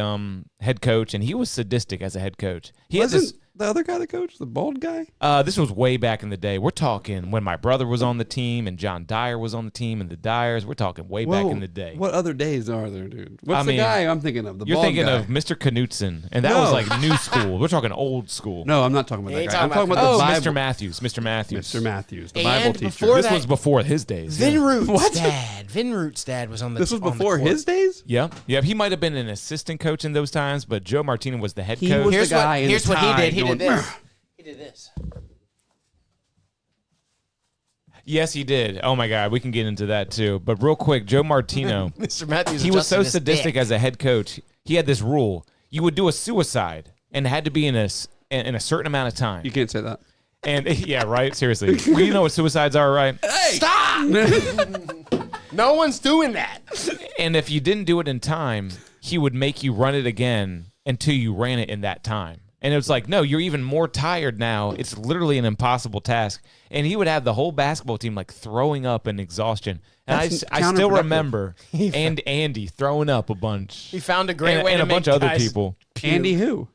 head coach, and he was sadistic as a head coach. He had Wasn't this. the other guy the coach, the bald guy? This was way back in the day. We're talking when my brother was on the team and John Dyer was on the team and the Dyers. We're talking way back in the day. What other days are there, dude? What's I the mean, guy I'm thinking of? The You're bald thinking guy. of Mr. Knutson, and that No. was like new school. We're talking old school. No, I'm not talking about You that ain't guy. I'm talking talking about about the Oh, Bible. Mr. Matthews. Mr. Matthews. Mr. Matthews, the And Bible teacher. before This that- was before his days. Vin Yeah. Root's dad. Vin Root's dad was on the This was on the before court. his days? Yep. Yep. He might have been an assistant coach in those times, but Joe Martino was the head He coach. was Here's the guy in here's the what he tie did. He going, did this. He did this. Yes, he did. Oh my God, we can get into that too. But real quick, Joe Martino, Mr. Matthews he was so adjusted his sadistic dick. as a head coach. He had this rule: you would do a suicide, and it had to be in a certain amount of time. You can't say that. And yeah, right. Seriously, well, you know what suicides are, right? Stop! No one's doing that. And if you didn't do it in time, he would make you run it again until you ran it in that time. And it was like, no, you're even more tired now. It's literally an impossible task. And he would have the whole basketball team like throwing up in exhaustion. And I That's still counterproductive. remember and Andy throwing up a bunch. He found a great and, way and to a bunch make of other guys people. puke. Andy who?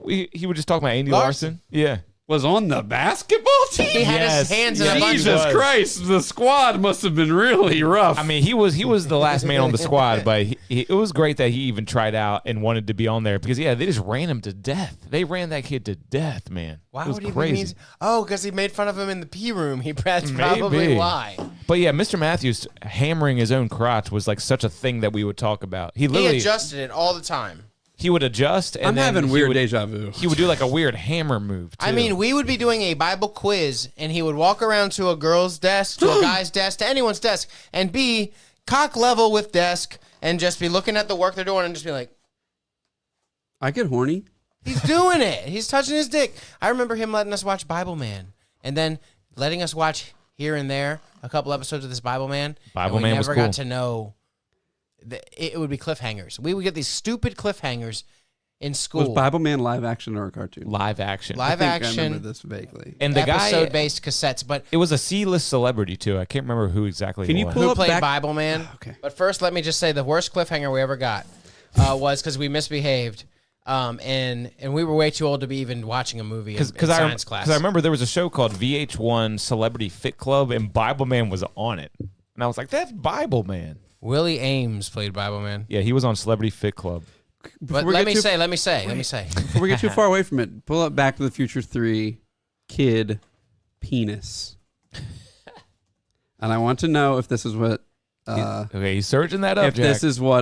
He would just talk about Andy Larson. Larson. Yeah. Was on the basketball team? He had Yes. his hands in a Yes. bunch of Jesus was. Christ, the squad must have been really rough. I mean, he was the last man on the squad, but it was great that he even tried out and wanted to be on there because, yeah, they just ran him to death. They ran that kid to death, man. Why it was would he crazy. be? Oh, because he made fun of him in the pee room. That's probably Maybe. why. But yeah, Mr. Matthews hammering his own crotch was like such a thing that we would talk about. He He literally adjusted it all the time. he would adjust and I'm then having he weird would, deja vu. He would do like a weird hammer move. Too. I mean, we would be doing a Bible quiz, and he would walk around to a girl's desk, to a guy's desk, to anyone's desk, and be cock level with desk, and just be looking at the work they're doing, and just be like, I get horny. He's doing it. He's touching his dick. I remember him letting us watch Bible Man, and then letting us watch here and there a couple episodes of this Bible Man. Bible and we Man was never cool. got to know. It would be cliffhangers. We would get these stupid cliffhangers in school. Was Bible Man live action or a cartoon? Live action. Live I action. remember this vaguely. And the guy, episode-based cassettes, but it was a C-list celebrity too. I can't remember who exactly. Can it you was. pull who up played back- Bible Man? Okay. But first, let me just say the worst cliffhanger we ever got was because we misbehaved, and we were way too old to be even watching a movie in science class. Because I remember there was a show called VH1 Celebrity Fit Club, and Bible Man was on it, and I was like, "That's Bible Man." Willie Ames played Bible Man. Yeah, he was on Celebrity Fit Club. But we let get me too- say. Before we get too far away from it, pull up Back to the Future 3, kid, penis. And I want to know if this is what, Okay, he's searching that up. if this is what,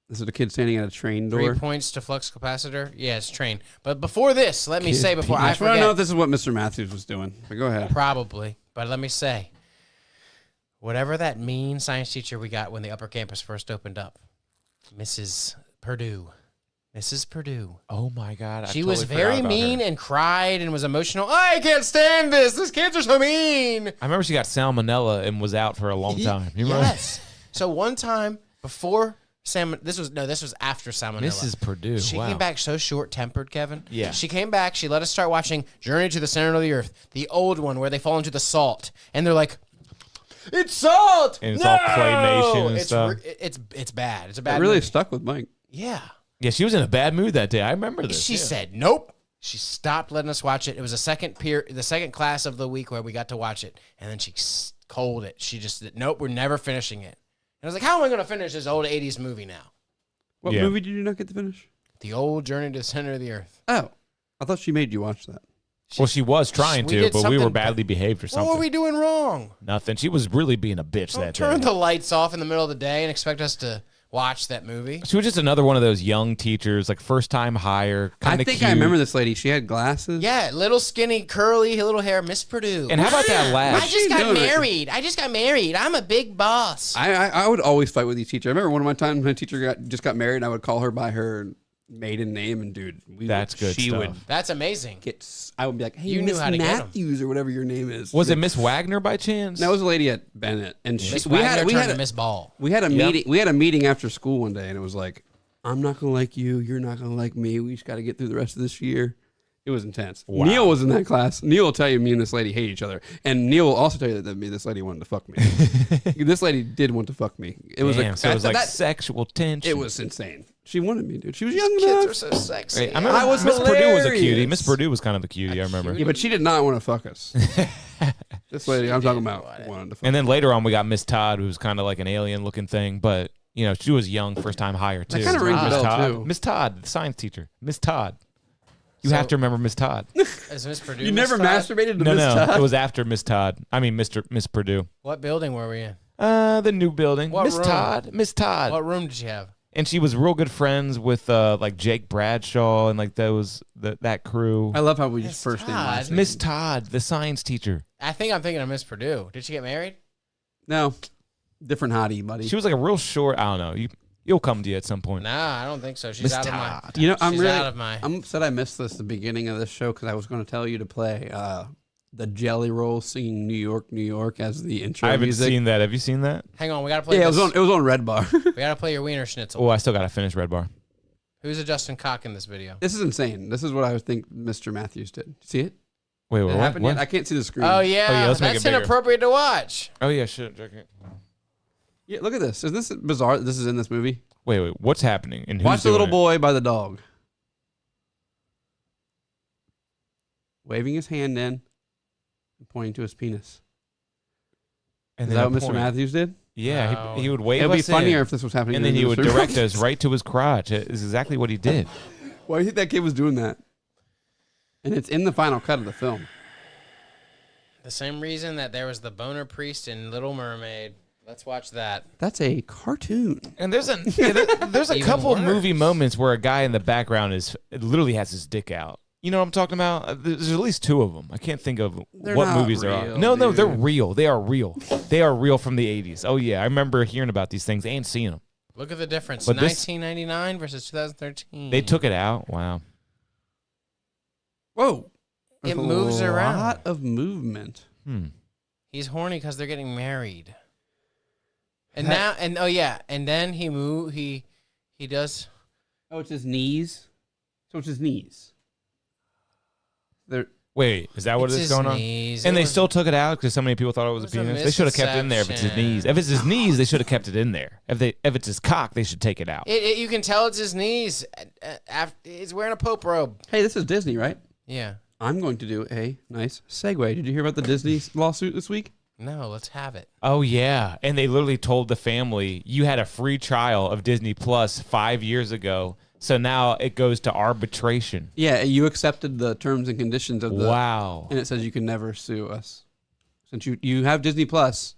this is a kid standing at a train 3 door. points to flux capacitor. Yes, train. But before this, let me say before I I just want to know forget. if this is what Mr. Matthews was doing. But go ahead. Probably. But let me say, whatever that mean science teacher we got when the upper campus first opened up, Mrs. Purdue. Mrs. Purdue. Oh my God, I She totally was forgot very about mean her. and cried and was emotional. I can't stand this. These kids are so mean. I remember she got salmonella and was out for a long time. You remember? Yes. So one time before this was after salmonella. Mrs. Purdue. She wow. came back so short-tempered, Kevin. Yeah. She came back. She let us start watching Journey to the Center of the Earth, the old one where they fall into the salt, and they're like, "It's salt!" And it's all claymation and it's stuff. It's bad. It's a It bad. really movie. stuck with Mike. Yeah. Yeah, she was in a bad mood that day. I remember this. She yeah. said nope. She stopped letting us watch it. It was the second class of the week where we got to watch it, and then she cold it. She just said, nope, we're never finishing it. And I was like, how am I going to finish this old '80s movie now? What Yeah. movie did you not get to finish? The old Journey to the Center of the Earth. Oh, I thought she made you watch that. Well, she was trying we to, did but we were something- badly behaved or something. What were we doing wrong? Nothing. She was really being a bitch Don't that turn day. the lights off in the middle of the day and expect us to watch that movie. She was just another one of those young teachers, like first time hire. I Kind of think cute. I remember this lady. She had glasses. Yeah, little skinny, curly, little hair, Miss Purdue. And how about that I laugh? just she got doing? married. I'm a big boss. I would always fight with these teachers. I remember one of my times my teacher just got married, and I would call her by her maiden name, and dude, That's good she stuff. would That's amazing. I would be like, hey, You knew Miss how to get 'em. Matthews or whatever your name is. Was it Miss Wagner by chance? That was a lady at Bennett, and Miss we Wagner had turned to a Miss Ball. we had a Yep. meeting. We had a meeting after school one day, and it was like, I'm not gonna like you. You're not gonna like me. We just got to get through the rest of this year. It was intense. Wow. Neil was in that class. Neil will tell you me and this lady hate each other, and Neil will also tell you that me and this lady wanted to fuck me. This lady did want to fuck me. It was Damn, like so it was like that- sexual tension. it was insane. She wanted me, dude. She was young Kids enough. are so sexy. Hey, I remember I was Miss Purdue was a cutie. hilarious. Miss Purdue was kind of a cutie. I remember. Yeah, but she did not want to fuck us. This lady I'm talking about wanted to fuck. And then later on, we got Miss Todd, who was kind of like an alien looking thing, but you know she was young, first time hire too. kinda rings a Miss bell, Todd. too. Miss Todd, the science teacher. Miss Todd. You So- have to remember Miss Todd. Is Miss Purdue? You Miss never Todd? masturbated to No, Miss no, Todd? it was after Miss Todd. I mean, Miss Purdue. What building were we in? The new building. What Miss room? Todd. Miss Todd. What room did you have? And she was real good friends with like Jake Bradshaw and like that crew. I love how we Miss just first name Todd? last name. Miss Todd, the science teacher. I think I'm thinking of Miss Purdue. Did she get married? No, different hottie, buddy. She was like a real short. I don't know. You'll come to you at some point. Nah, I don't think so. She's Miss out of Todd. my. You know, I'm She's really, out of my. I'm upset I missed this at the beginning of this show because I was going to tell you to play the Jelly Roll singing New York, New York as the intro I haven't music. seen that. Have you seen that? Hang on, we gotta play. Yeah, this. it was on Red Bar. We gotta play your Wiener Schnitzel. Oh, I still got to finish Red Bar. Who's adjusting cock in this video? This is insane. This is what I would think Mr. Matthews did. See it? Wait, Did what? it happen what? yet? I can't see the screen. Oh yeah, yeah, let's make that's it bigger. inappropriate to watch. Oh yeah, shit. Okay. Yeah, look at this. Isn't this bizarre that this is in this movie? Wait. What's happening? And who's Watch the doing little it? boy by the dog. Waving his hand in and pointing to his penis. And Is then that a what Mr. point. Matthews did? Yeah, No. he would wave It would be us funnier in, if this was happening. and then in he the would Super- direct us right to his crotch. It is exactly what he did. Why do you think that kid was doing that? And it's in the final cut of the film. The same reason that there was the boner priest in Little Mermaid. Let's watch that. That's a cartoon. And there's there's a Even couple worse. movie moments where a guy in the background literally has his dick out. You know what I'm talking about? There's at least two of them. I can't think of They're what not movies there are. real, No, dude. they're real. They are real. They are real from the 80s. Oh yeah, I remember hearing about these things and seeing them. Look at the difference. But this- 1999 versus 2013. They took it out. Wow. Whoa. It There's moves a around. lot of movement. He's horny because they're getting married. And now, and oh yeah, and then he does. Oh, it's his knees. So it's his knees. They're Wait, is that what It's is his going on? knees. And It they was- still took it out because so many people thought it was a It was a penis. They should have kept it in there if it's his knees. If it's his knees, they should have kept it in there. If it's his cock, they should take it out. You can tell it's his knees. After, he's wearing a Pope robe. Hey, this is Disney, right? Yeah. I'm going to do a nice segue. Did you hear about the Disney lawsuit this week? No, let's have it. Oh yeah, and they literally told the family you had a free trial of Disney Plus 5 years ago, so now it goes to arbitration. Yeah, you accepted the terms and conditions of the. Wow. And it says you can never sue us. Since you have Disney Plus,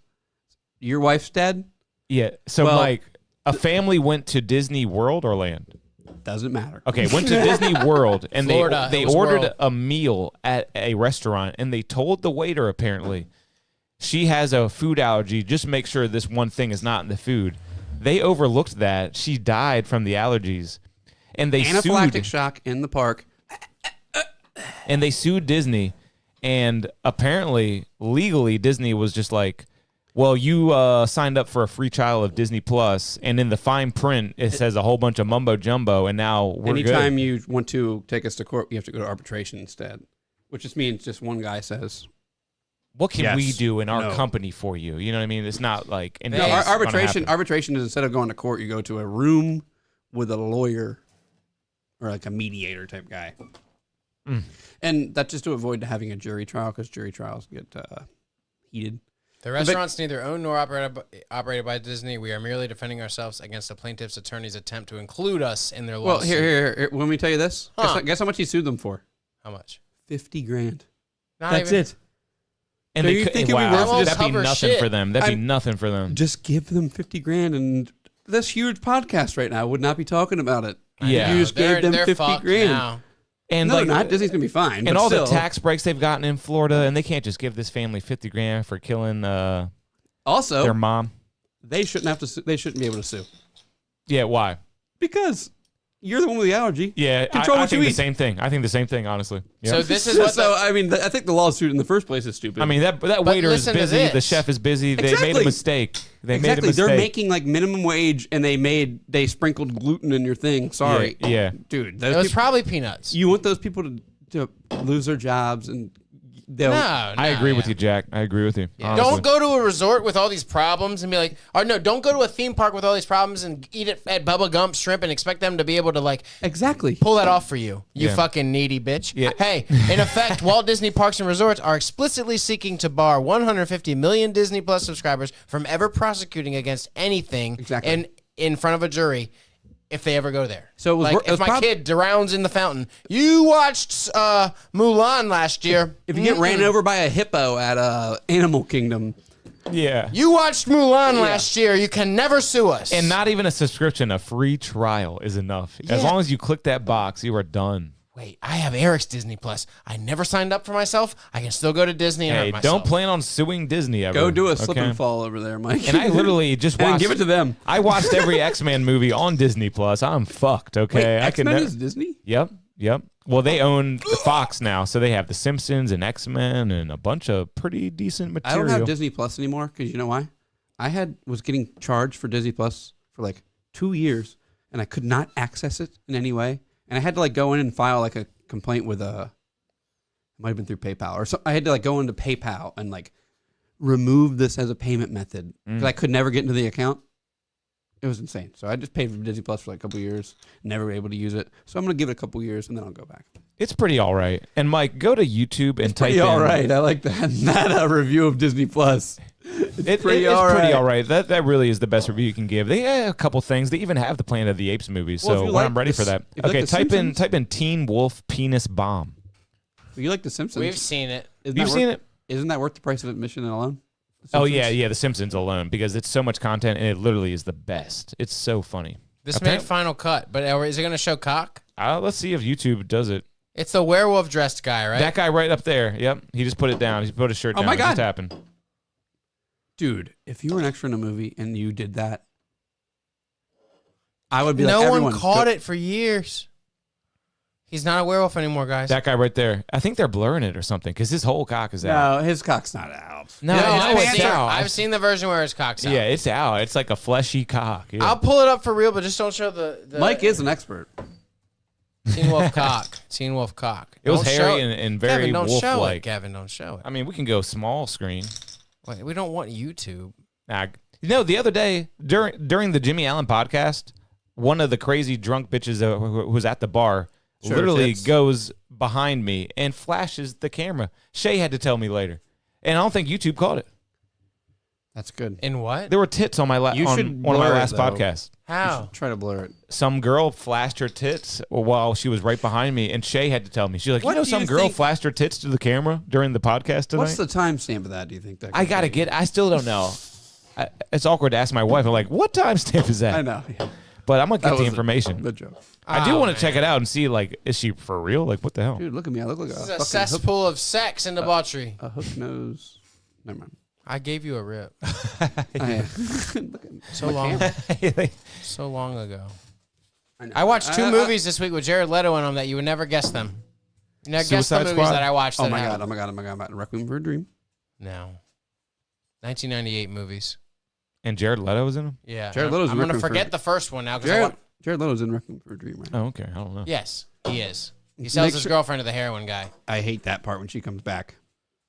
your wife's dead? Yeah. So Well- Mike, a family went to Disney World or Land. Doesn't matter. Okay, went to Disney World and Florida, they it was ordered World. a meal at a restaurant and they told the waiter apparently she has a food allergy. Just make sure this one thing is not in the food. They overlooked that. She died from the allergies, and they Anaphylactic sued. shock in the park. And they sued Disney, and apparently legally Disney was just like, well, you signed up for a free trial of Disney Plus, and in the fine print it says a whole bunch of mumbo jumbo, and now we're Anytime good. you want to take us to court, you have to go to arbitration instead, which just means just one guy says. What can we Yes, do in our no. company for you? You know what I mean? It's not like and No, it's gonna Arbitration. happen. Arbitration is instead of going to court, you go to a room with a lawyer or like a mediator type guy, and that's just to avoid having a jury trial because jury trials get heated. The restaurant's neither owned nor operated by Disney. We are merely defending ourselves against the plaintiff's attorney's attempt to include us in their Well, lawsuit. here. When we tell you this, Huh. guess how much he sued them for? How much? $50,000. Not That's even- it. And Do they you could, think it'd be wow, worth it? that'd be Cover nothing shit. for them. That'd be I'm- nothing for them. Just give them $50,000, and this huge podcast right now would not be talking about it. Yeah. You just gave them they're fucked $50,000. now. And No, like, they're not. Disney's gonna be fine. and but all still. the tax breaks they've gotten in Florida, and they can't just give this family $50,000 for killing Also, their mom. they shouldn't have to. They shouldn't be able to sue Yeah, why? because you're the one with the allergy. Yeah, Control I what think you the eat. same thing. I think the same thing, honestly. Yeah. So this is what So I mean, I think the lawsuit in the first place is stupid. I mean, that waiter is listen to busy. this. The chef is busy. They made Exactly. a mistake. They made a exactly. mistake. They're making like minimum wage, and they sprinkled gluten in your thing. Sorry, Yeah. dude. It Those was people, probably peanuts. you want those people to lose their jobs, and they'll. I agree with you, Jack. I agree with you. honestly. Don't go to a resort with all these problems and be like, or no, don't go to a theme park with all these problems and eat it at Bubba Gump Shrimp and expect them to be able to like Exactly. pull that off for you. You Yeah. fucking needy bitch. Yeah. Hey, in effect, Walt Disney Parks and Resorts are explicitly seeking to bar 150 million Disney Plus subscribers from ever prosecuting against anything Exactly. in front of a jury if they ever go there. So it was like wor- it if was my prob- kid drowns in the fountain, you watched Mulan last year. If you get ran over by a hippo at Animal Kingdom, Yeah. You watched Mulan last year. You can never sue us. And not even a subscription, a free trial is enough. As Yeah. long as you click that box, you are done. Wait, I have Eric's Disney Plus. I never signed up for myself. I can still go to Disney and Hey, hurt myself. don't plan on suing Disney ever. go do a slip okay? and fall over there, Mike. And I literally just watched. and give it to them. I watched every X-Men movie on Disney Plus. I'm fucked. Okay, Wait, I can. X-Men is Disney? Yep. Well, they own Fox now, so they have The Simpsons and X-Men and a bunch of pretty decent I material. don't have Disney Plus anymore because you know why? I was getting charged for Disney Plus for like 2 years, and I could not access it in any way. And I had to like go in and file like a complaint with it might have been through PayPal or so. I had to like go into PayPal and like remove this as a payment method because I could never get into the account. It was insane. So I just paid for Disney Plus for like a couple years, never were able to use it. So I'm gonna give it a couple years and then I'll go back. It's pretty all right. And Mike, go to YouTube and type Pretty in. all right. I like that. That review of Disney Plus. It's pretty pretty all right. all right. That really is the best review you can give. They have a couple things. They even have the Planet of the Apes movie. Well, if So you when I'm like ready the for S- that. if you like Okay, the type Simpsons- in Teen Wolf Penis Bomb. You like The Simpsons? We've seen it. Isn't You've that seen worth- it? Isn't that worth the price of admission alone? The Oh Simpsons? yeah, The Simpsons alone because it's so much content and it literally is the best. It's so funny. This made Final Cut, but is it going to show cock? Let's see if YouTube does it. It's the werewolf dressed guy, right? That guy right up there. Yep, he just put it down. He put his shirt Oh down. my It just God. happened. Dude, if you were an extra in a movie and you did that, I would be like, no everyone one caught it for years. He's not a werewolf anymore, guys. That guy right there. I think they're blurring it or something because his whole cock is out. No, his cock's not out. No, I've out. I've seen the version where his cock's out. Yeah, it's out. It's like a fleshy cock. Yeah. I'll pull it up for real, but just don't show the Mike is an expert. Teen Wolf cock. Teen Wolf cock. It was Don't hairy show it. and very Kevin, don't show it. wolf-like. Kevin, don't show it. I mean, we can go small screen. Wait, we don't want YouTube. Nah, the other day during the Jimmy Allen podcast, one of the crazy drunk bitches who was at the bar literally goes behind me and flashes the camera. Shay had to tell me later, and I don't think YouTube caught it. That's good. In what? There were tits on my You should on one of my blur it, last though. podcasts. How? Try to blur it. Some girl flashed her tits while she was right behind me, and Shay had to tell me. She's like, What do some you girl think- flashed her tits to the camera during the podcast tonight? What's the timestamp of that, do you think? That I could gotta be? get. I still don't know. It's awkward to ask my wife. I'm like, what timestamp is that? I know. Yeah. But I'm gonna That get the was information. The joke. I do Oh, want to check it out and see, like, is she for real? Like, what the hell? Dude, look at me. I look like This is a a fucking cesspool of sex and debauchery. a hook nose. Never mind. I gave you a rip Look at so my long, camera. so long ago. know. I watched two movies this week with Jared Leto in them that you would never guess them. You never guess the Suicide movies Squad? that I watched. Oh that my have- god! Oh my god! Oh my god! Oh my god! Requiem for a Dream. No. 1998 movies. And Jared Leto was in them? Yeah. Jared Leto's I'm going to Requiem for- forget the first one now. 'Cause Jared Leto's in Requiem for a Dream, right? Oh, okay. I don't know. yes, he is. He sells Make his sure- girlfriend to the heroin guy. I hate that part when she comes back.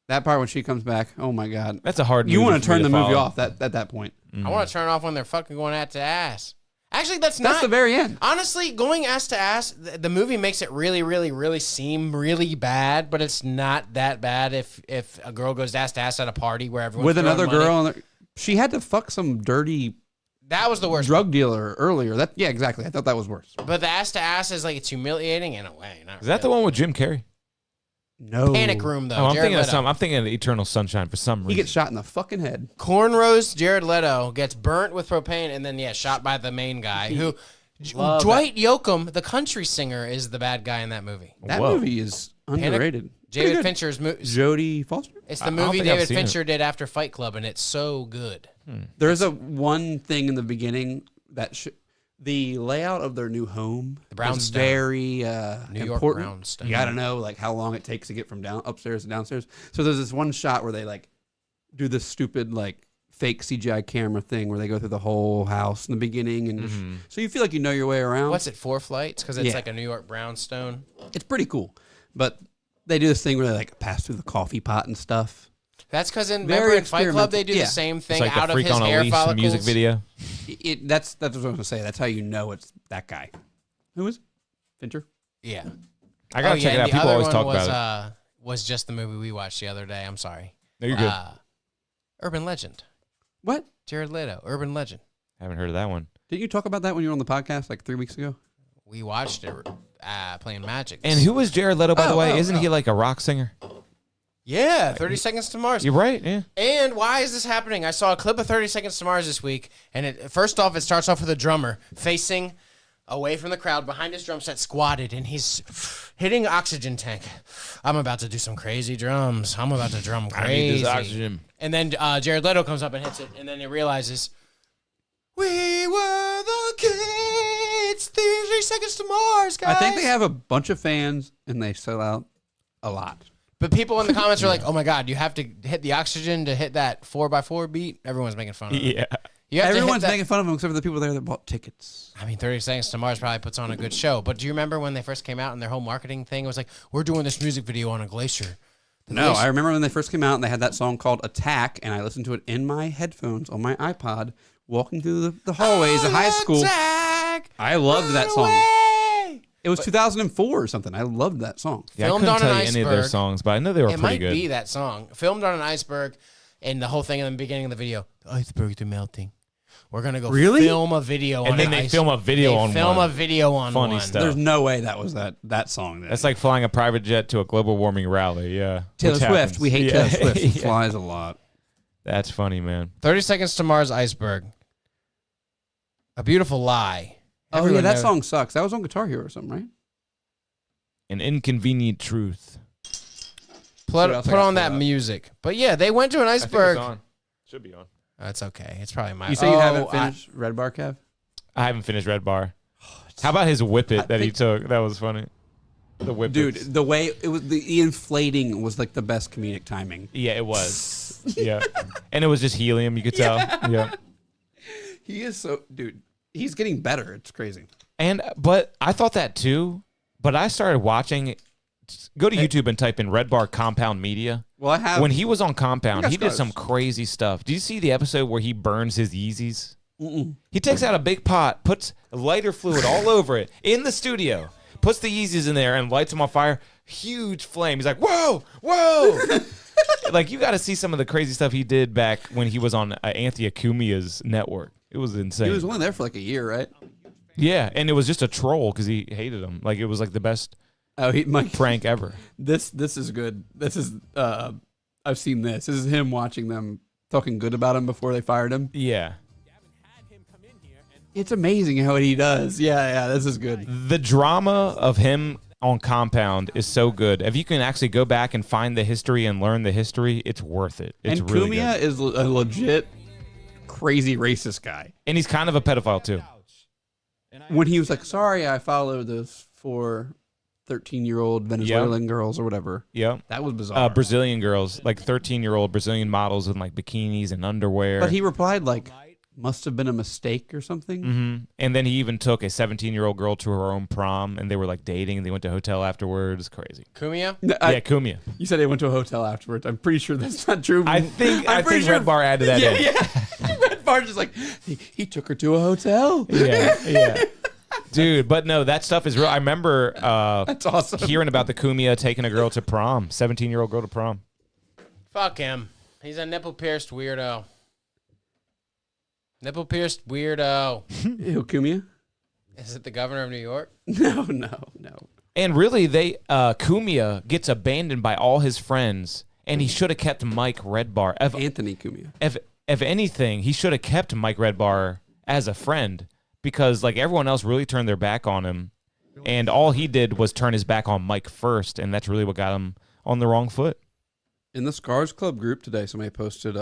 That part when she comes back. Oh my god! That's a hard You movie want to for me turn the movie follow. off at that point. I want to turn it off when they're fucking going ass to ass. Actually, that's That's not. the very end. Honestly, going ass to ass, the movie makes it really, really, really seem really bad, but it's not that bad if a girl goes ass to ass at a party where everyone's With throwing another money. girl, and she had to fuck some dirty That was the worst. drug dealer earlier. Yeah, exactly. I thought that was worse. But the ass to ass is like it's humiliating in a way. Not Is that the really. one with Jim Carrey? No. Panic Room though? Oh, I'm Jared thinking of Leto. I'm thinking of Eternal Sunshine for some reason. He gets shot in the fucking head. Cornrows Jared Leto gets burnt with propane and then shot by the main guy who Love Dwight Yoakam, the country singer, is the bad guy in that movie. That Whoa. movie is underrated. Pretty David good. Fincher's movie. Jodie Foster. It's I the don't movie think I've David seen it. Fincher did after Fight Club, and it's so good. There's a one thing in the beginning that the layout of their new home is brownstone. very New York important. brownstone. You got to know like how long it takes to get from upstairs to downstairs. So there's this one shot where they like do this stupid like fake CGI camera thing where they go through the whole house in the beginning and just, so you feel like you know your way around. What's it, 4 flights? Because it's Yeah. like a New York brownstone. It's pretty cool, but they do this thing where they like pass through the coffee pot and stuff. That's because in Very Fight Club, they do experimental. the same It's thing like out the of Freak his on a hair Leash follicles. music video. That's what I was going to say. That's how you know it's that guy. Who is it? Fincher? Yeah. I gotta check it and out. the People other always one talk was, about it. Was just the movie we watched the other day. I'm sorry. No, you're good. Urban Legend. What? Jared Leto. Urban Legend. Haven't heard of that one. Didn't you talk about that when you were on the podcast like 3 weeks ago? We watched it playing Magic. And who was Jared Leto, by the way? oh, Isn't he like a rock singer? Yeah, 30 Seconds to Mars. You're right. Yeah. And why is this happening? I saw a clip of 30 Seconds to Mars this week, and first off, it starts off with a drummer facing away from the crowd behind his drum set, squatted, and he's hitting oxygen tank. I'm about to do some crazy drums. I'm about to drum I need crazy. this oxygen. And then Jared Leto comes up and hits it, and then he realizes, we were the kids. 30 Seconds to Mars, guys. I think they have a bunch of fans and they sell out a lot. But people in the comments are like, oh my God, you have to hit the oxygen to hit that 4x4 beat? Everyone's making fun of it. Yeah. You have to hit Everyone's that- making fun of them except for the people there that bought tickets. I mean, 30 Seconds to Mars probably puts on a good show. But do you remember when they first came out and their whole marketing thing was like, we're doing this music video on a glacier? The No, glacier- I remember when they first came out and they had that song called Attack, and I listened to it in my headphones on my iPod, walking through the hallways of high school. Attack, I loved that song. away. It was 2004 or something. I loved that song. Yeah, I Filmed couldn't on tell an you any of their iceberg. songs, but I know they were It pretty might good. be that song. Filmed on an iceberg, and the whole thing in the beginning of the video, the icebergs are melting. We're going to go Really? film a video on And then an they ice- film a video they on film one. a video on Funny one. stuff. There's no way that was that song. Then. That's like flying a private jet to a global warming rally. Yeah. Taylor Which Swift. happens. We hate Yeah. Taylor Swift. She Yeah. flies a lot. That's funny, man. 30 Seconds to Mars Iceberg. A Beautiful Lie. Oh, yeah, Everyone that knows- song sucks. That was on Guitar Hero or something, right? An inconvenient truth. Put What else I on gotta that pull up? music. But yeah, they went to an iceberg. Should be on. That's okay. It's probably my. You say you haven't I- finished Red Bar, Kev? I haven't finished Red Bar. How about his whippet that he took? That was funny. The whippet. Dude, the way it was, the inflating was like the best comedic timing. Yeah, it was. Yeah. And it was just helium, you could tell. Yeah. He is so, dude, he's getting better. It's crazy. But I thought that too, but I started watching, go to YouTube and type in Red Bar Compound Media. Well, I have. When he was on Compound, he did scars. some crazy stuff. Do you see the episode where he burns his Yeezys? He takes out a big pot, puts lighter fluid all over it in the studio, puts the Yeezys in there and lights them on fire. Huge flame. He's like, whoa, whoa. Like, you got to see some of the crazy stuff he did back when he was on Anthea Cumia's network. It was insane. He was only there for like a year, right? Yeah, and it was just a troll because he hated him. Like, it was like the best prank ever. This is good. This is I've seen this. This is him watching them talking good about him before they fired him. Yeah. It's amazing how he does. Yeah, this is good. The drama of him on Compound is so good. If you can actually go back and find the history and learn the history, it's worth it. It's and really Cumia good. is a legit crazy racist guy. And he's kind of a pedophile too. When he was like, sorry, I followed this for 13-year-old Venezuelan girls or whatever. Yeah. That was bizarre. Brazilian girls, like 13-year-old Brazilian models in like bikinis and underwear. But he replied like, must have been a mistake or something. Mm-hmm. And then he even took a 17-year-old girl to her own prom, and they were like dating, and they went to a hotel afterwards. Crazy. Kumia? Yeah, Cumia. You said they went to a hotel afterwards. I'm pretty sure that's not true. I think Red Bar added that in. Yeah. Red Bar's just like, he took her to a hotel. Yeah. Dude, but no, that stuff is real. I remember That's awesome. hearing about the Cumia taking a girl to prom, 17-year-old girl to prom. Fuck him. He's a nipple-pierced weirdo. Nipple-pierced weirdo. Ew, Cumia? Is it the governor of New York? No. And really, Cumia gets abandoned by all his friends, and he should have kept Mike Redbar. Anthony Cumia. If anything, he should have kept Mike Redbar as a friend, because like everyone else really turned their back on him, and all he did was turn his back on Mike first, and that's really what got him on the wrong foot. In the Scars Club group today, somebody posted,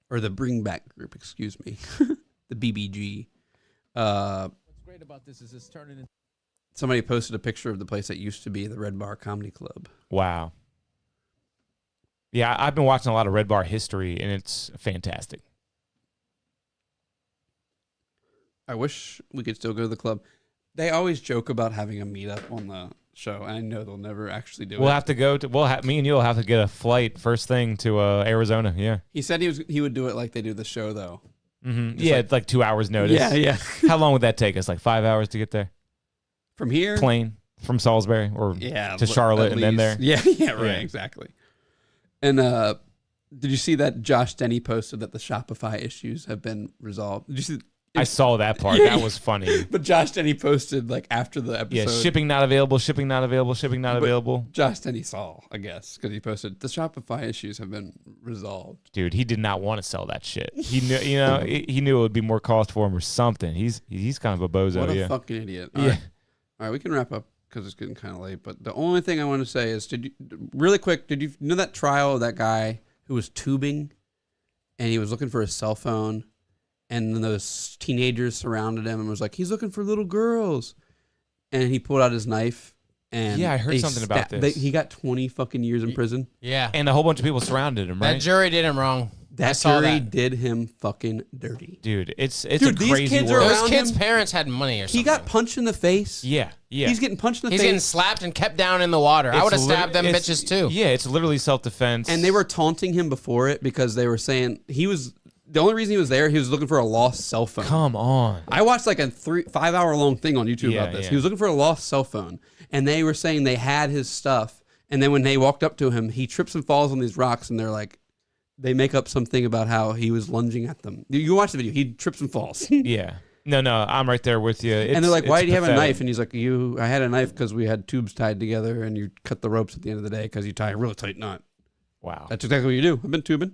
or the Bring Back group, excuse me, the BBG. What's great about this is it's turning into. Somebody posted a picture of the place that used to be the Red Bar Comedy Club. Wow. Yeah, I've been watching a lot of Red Bar history, and it's fantastic. I wish we could still go to the club. They always joke about having a meetup on the show. I know they'll never actually do it. We'll have to go to. Me and you'll have to get a flight first thing to Arizona. Yeah. He said he would do it like they do the show though. Mm-hmm. Yeah, it's like 2 hours notice. Yeah. How long would that take us? Like 5 hours to get there? From here, Plane from Salisbury or to Charlotte and then there. Yeah, right, exactly. And did you see that Josh Denny posted that the Shopify issues have been resolved? Did you see? I saw that part. That was funny. But Josh Denny posted like after the episode. Yeah, shipping not available, shipping not available, shipping not available. Josh Denny saw, I guess, because he posted the Shopify issues have been resolved. Dude, he did not want to sell that shit. He knew, he knew it would be more cost for him or something. He's kind of a bozo. What a fucking idiot. All right, we can wrap up because it's getting kind of late. But the only thing I want to say is, really quick, did you know that trial of that guy who was tubing and he was looking for his cell phone? And then those teenagers surrounded him and was like, he's looking for little girls. And he pulled out his knife. And yeah, I heard something about this. He got 20 fucking years in prison. Yeah. And a whole bunch of people surrounded him, right? That jury did him wrong. That jury did him fucking dirty. Dude, it's a these crazy kids world. Those kids' parents had money or something. He got punched in the face. Yeah. He's getting punched in the He's face. getting slapped and kept down in the water. I would have stabbed them bitches too. Yeah, it's literally self-defense. And they were taunting him before it because they were saying the only reason he was there, he was looking for a lost cell phone. Come on. I watched like a 5 hour long thing on YouTube about this. Yeah. He was looking for a lost cell phone, and they were saying they had his stuff. And then when they walked up to him, he trips and falls on these rocks, and they're like, they make up something about how he was lunging at them. You watch the video. He trips and falls. Yeah. No, I'm right there with you. And they're like, why do you have a knife? And he's like, I had a knife because we had tubes tied together, and you cut the ropes at the end of the day because you tie a really tight knot. Wow. That's exactly what you do. I've been tubing.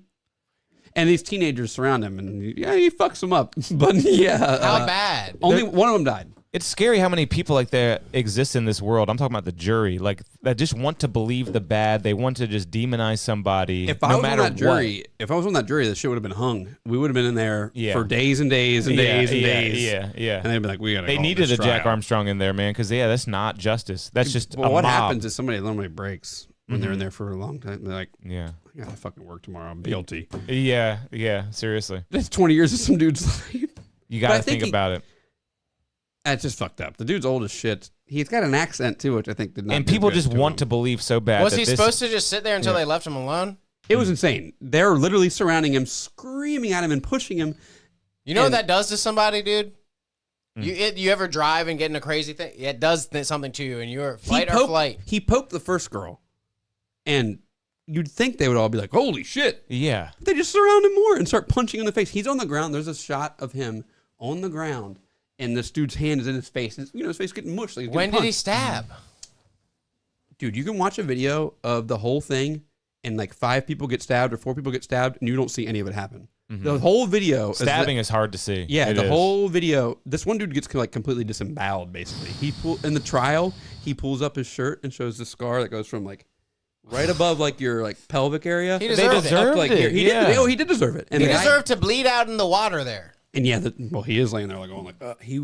And these teenagers surround him, and he fucks them up. But yeah. How bad? Only one of them died. It's scary how many people like that exist in this world. I'm talking about the jury, like that just want to believe the bad. They want to just demonize somebody. If I was on that jury, this shit would have been hung. We would have been in there for days and days and days and days. Yeah. And they'd be like, we gotta. They needed a Jack Armstrong in there, man, because that's not justice. That's just well. A what mob. happens is somebody normally breaks when they're in there for a long time. They're like, yeah, I gotta fucking work tomorrow. I'm guilty. Yeah. Seriously, That's 20 years of some dude's life. You got to think about it. That's just fucked up. The dude's old as shit. He's got an accent too, which I think did not. And people just want to believe so bad. Was he supposed to just sit there until they left him alone? It was insane. They're literally surrounding him, screaming at him, and pushing him. You know what that does to somebody, dude? You ever drive and get in a crazy thing? It does something to you, and you're fight or flight. He poked the first girl, and you'd think they would all be like, "Holy shit!" Yeah. They just surround him more and start punching him in the face. He's on the ground. There's a shot of him on the ground. And this dude's hand is in his face. And, his face getting mushed. Like when did he stab? Dude, you can watch a video of the whole thing, and like 5 people get stabbed or 4 people get stabbed, and you don't see any of it happen. Mm-hmm. The whole video... Stabbing is hard to see. Yeah, whole video... This one dude gets like completely disemboweled, basically. In the trial, he pulls up his shirt and shows the scar that goes from like right above like your like pelvic area. He deserved it. Up, like, it. He did deserve it. And he deserved to bleed out in the water there. And he is laying there like going like he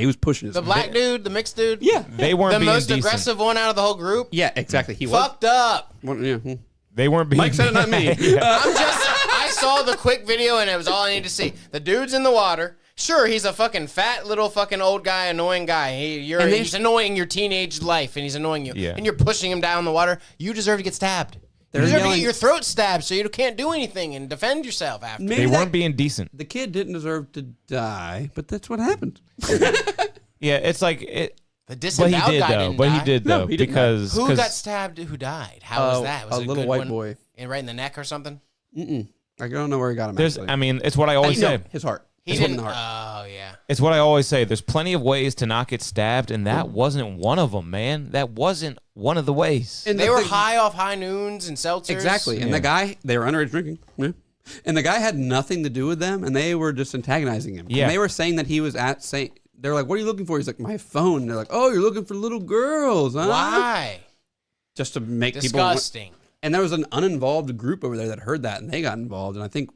was pushing his. The black dude, the mixed dude. Yeah, they weren't the being most decent. aggressive one out of the whole group. Yeah, exactly. He fucked up. They weren't being. Mike said it, not me. I saw the quick video and it was all I need to see. The dude's in the water. Sure, he's a fucking fat little fucking old guy, annoying guy. He's annoying your teenage life, and he's annoying you. Yeah. And you're pushing him down the water. You deserve to get stabbed. You deserve to get your throat stabbed so you can't do anything and defend yourself after. They weren't being decent. The kid didn't deserve to die, but that's what happened. Yeah, it's like it. The disemboweled guy didn't die. But he did though, he didn't because who got stabbed? Who died? How was that? Was a it little good white one? boy, And right in the neck or something. I don't know where he got him. There's, actually. I mean, it's what I always say. His heart. He His one didn't. in the heart. Oh yeah. It's what I always say. There's plenty of ways to not get stabbed, and that wasn't one of them, man. That wasn't one of the ways. And they were high off high noons and seltzers. Exactly. And the guy, they were underage drinking. Yeah. And the guy had nothing to do with them, and they were just antagonizing him. Yeah. And they were saying that he was they're like, what are you looking for? He's like, my phone. And they're like, oh, you're looking for little girls, huh? Why? Just to make Disgusting. people. And there was an uninvolved group over there that heard that, and they got involved. And I think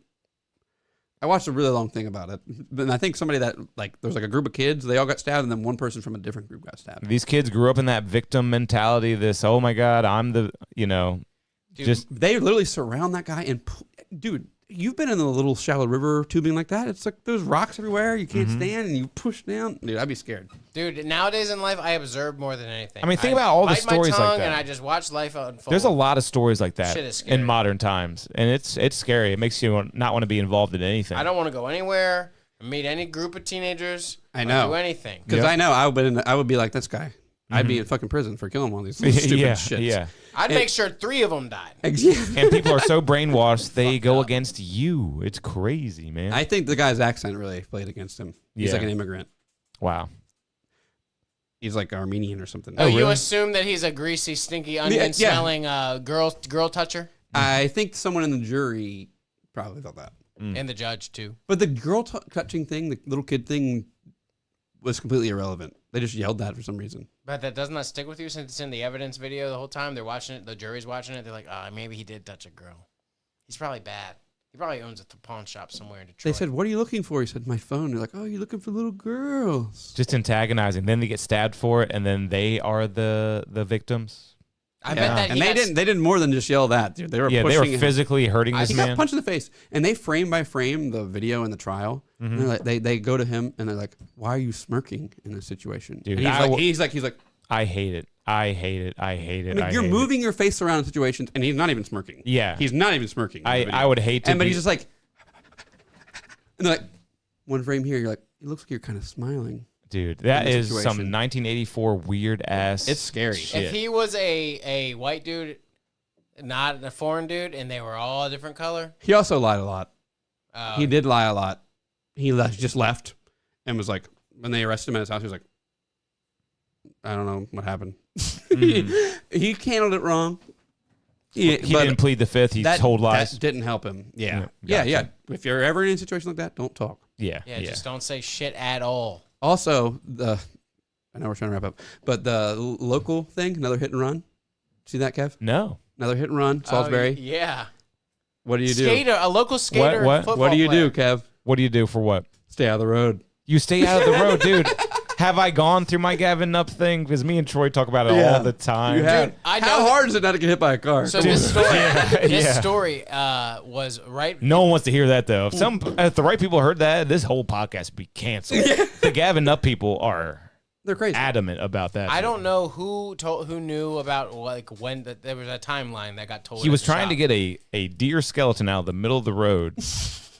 I watched a really long thing about it. And I think somebody that, like, there was like a group of kids, they all got stabbed, and then one person from a different group got stabbed. These kids grew up in that victim mentality. This, oh my God, I'm the, Dude, just. They literally surround that guy and, dude, you've been in the little shallow river tubing like that. It's like there's rocks everywhere. You can't stand, and you push down. Dude, I'd be scared. Dude, nowadays in life, I observe more than anything. I mean, think about all the bite my stories like tongue that. And I just watch life unfold. There's a lot of stories like that Shit is scary. in modern times, and it's scary. It makes you not want to be involved in anything. I don't want to go anywhere, meet any group of teenagers. I know. Or do anything. Because I know I would be like this guy. I'd be in fucking prison for killing one of these stupid shits. Yeah. I'd make sure 3 of them died. And people are so brainwashed, they go against you. It's crazy, man. I think the guy's accent really played against him. He's like an immigrant. Wow. He's like Armenian or something. Oh, you really? assume that he's a greasy, stinky, onion-smelling girl toucher? I think someone in the jury probably thought that. And the judge, too. But the girl touching thing, the little kid thing, was completely irrelevant. They just yelled that for some reason. But that doesn't stick with you since it's in the evidence video the whole time? They're watching it. The jury's watching it. They're like, maybe he did touch a girl. He's probably bad. He probably owns a pawn shop somewhere in Detroit. They said, what are you looking for? He said, my phone. They're like, oh, you're looking for little girls. Just antagonizing. Then they get stabbed for it, and then they are the victims. I bet that and they didn't more than just yell that, dude. They were pushing they were him. physically hurting this He man. got punched in the face, and they frame by frame the video in the trial. And they're like, they go to him and they're like, "Why are you smirking in this situation?" Dude, and he's like, I hate it. I hate it. I hate it. I mean, you're moving your face around in situations, and he's not even smirking. Yeah, he's not even smirking. I would hate to. But he's just like, and they're like, one frame here, you're like, it looks like you're kind of smiling. Dude, that is situation. some 1984 weird ass. It's scary. Shit. If he was a white dude, not a foreign dude, and they were all a different color. He also lied a lot. He did lie a lot. He just left and was like, when they arrested him at his house, he was like, I don't know what happened. He handled it wrong. He didn't plead the fifth. He told lies. That didn't help him. Yeah. Yeah, Yeah. gotcha. If you're ever in a situation like that, don't talk. Yeah. Yeah, just don't say shit at all. Also, I know we're trying to wrap up, but the local thing, another hit and run. See that, Kev? No. Another hit and run, Salisbury. Yeah. What do you do? Skater, a local skater. What? Football What do you player. do, Kev? What do you do for what? Stay out of the road. You stay out of the road, dude. Have I gone through my Gavin Up thing? Because me and Troy talk about it all the time. You have. Dude, I How know- hard is it not to get hit by a car? So this story, this yeah. story was right. No one wants to hear that, though. If the right people heard that, this whole podcast would be canceled. The Gavin Up people are They're crazy. adamant about that. I don't know who knew about when there was a timeline that got told. He was at the trying to shop. get a deer skeleton out of the middle of the road.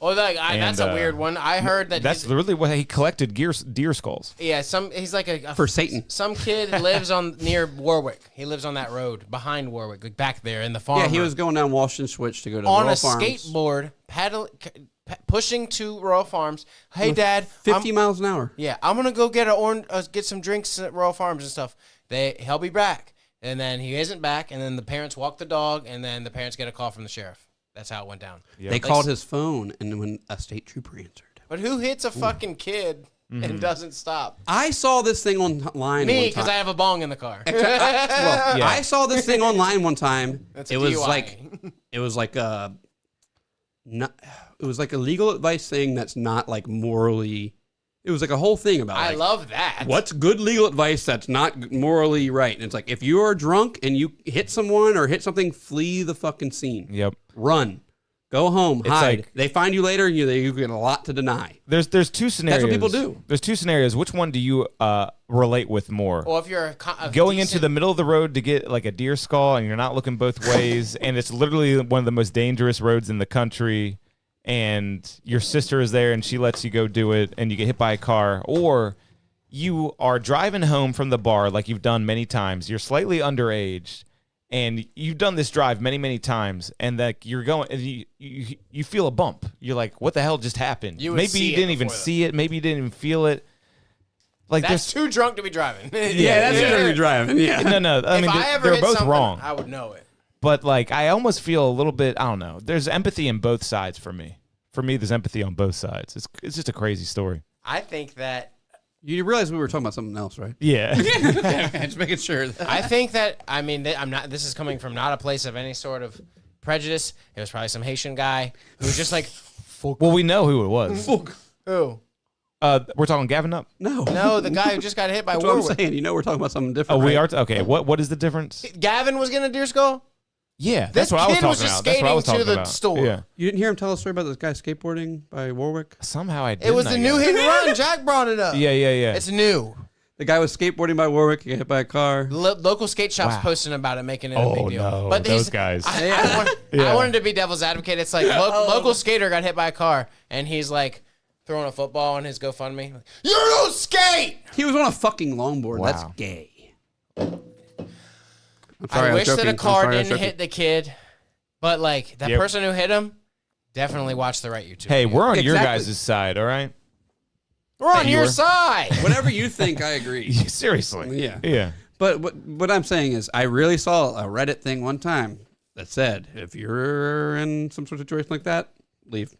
Oh, that's a weird one. I heard that. That's literally what he collected deer skulls. Yeah, he's like a For Satan. Some kid lives near Warwick. He lives on that road behind Warwick, like back there in the farm. Yeah, he was going down Washington Switch to go to on Royal a Farms. skateboard, pushing to Royal Farms. Hey, Dad, 50 miles an hour. Yeah, I'm gonna go get some drinks at Royal Farms and stuff. He'll be back, and then he isn't back, and then the parents walk the dog, and then the parents get a call from the sheriff. That's how it went down. Yep. They called his phone, and when a state trooper answered. But who hits a fucking kid and doesn't stop? I saw this thing online. Me, one because time. I have a bong in the car. Well, Yeah. I saw this thing online one time. That's a it was DUI. like it was like a legal advice thing that's not like morally. It was like a whole thing about. I like, love that. what's good legal advice that's not morally right. And it's like if you are drunk and you hit someone or hit something, flee the fucking scene. Yep. Run. Go home. It's hide. like- they find you later. You get a lot to deny. There's two scenarios. That's what people do. There's two scenarios. Which one do you relate with more? Well, if you're a Going into decent- the middle of the road to get like a deer skull and you're not looking both ways and it's literally one of the most dangerous roads in the country and your sister is there and she lets you go do it and you get hit by a car, or you are driving home from the bar like you've done many times, you're slightly underage and you've done this drive many, many times, and that you're going, and you feel a bump. You're like, what the hell just happened? You would Maybe see you it didn't even before that. see it. Maybe you didn't even feel it. Like That's too drunk to be driving. Yeah, that's gonna be driving. Yeah. no. I If mean, I ever they're hit both something, wrong. I would know it. But like, I almost feel a little bit. I don't know. There's empathy in both sides for me. For me, there's empathy on both sides. It's just a crazy story. I think that. You realize we were talking about something else, right? Yeah. Just making sure. I think that. I mean, I'm not. This is coming from not a place of any sort of prejudice. It was probably some Haitian guy who was just like, Well, we know who it was. who? We're talking Gavin Up. No, the guy who just got hit by That's what I'm Warwick. saying. We're talking about something Oh, different. we right? are. Okay. What is the difference? Gavin was getting a deer skull. Yeah, This that's what I was kid talking was just about. That's what I was skating to talking the about. store. Yeah. You didn't hear him tell a story about this guy skateboarding by Warwick? Somehow I did. It was the new hit and run. Jack brought it up. Yeah. It's new. The guy was skateboarding by Warwick, he got hit by a car. Local skate shops Wow. posting about it, making it a Oh, big deal. no, But those he's- guys. I wanted to be devil's advocate. It's like local skater got hit by a car, and he's like throwing a football on his GoFundMe. Like, you don't skate. He was on a fucking longboard. That's Wow. gay. I'm sorry, I was wish that joking. a I'm car sorry, I was didn't joking. hit the kid, but like that Yep. person who hit him, definitely watch the right YouTube. Hey, video. we're on your Exactly. guys' side, all right? we're on your Viewer. side. Whatever you think, I agree. Seriously. Yeah. Yeah. But what I'm saying is, I really saw a Reddit thing one time that said, if you're in some sort of situation like that, leave.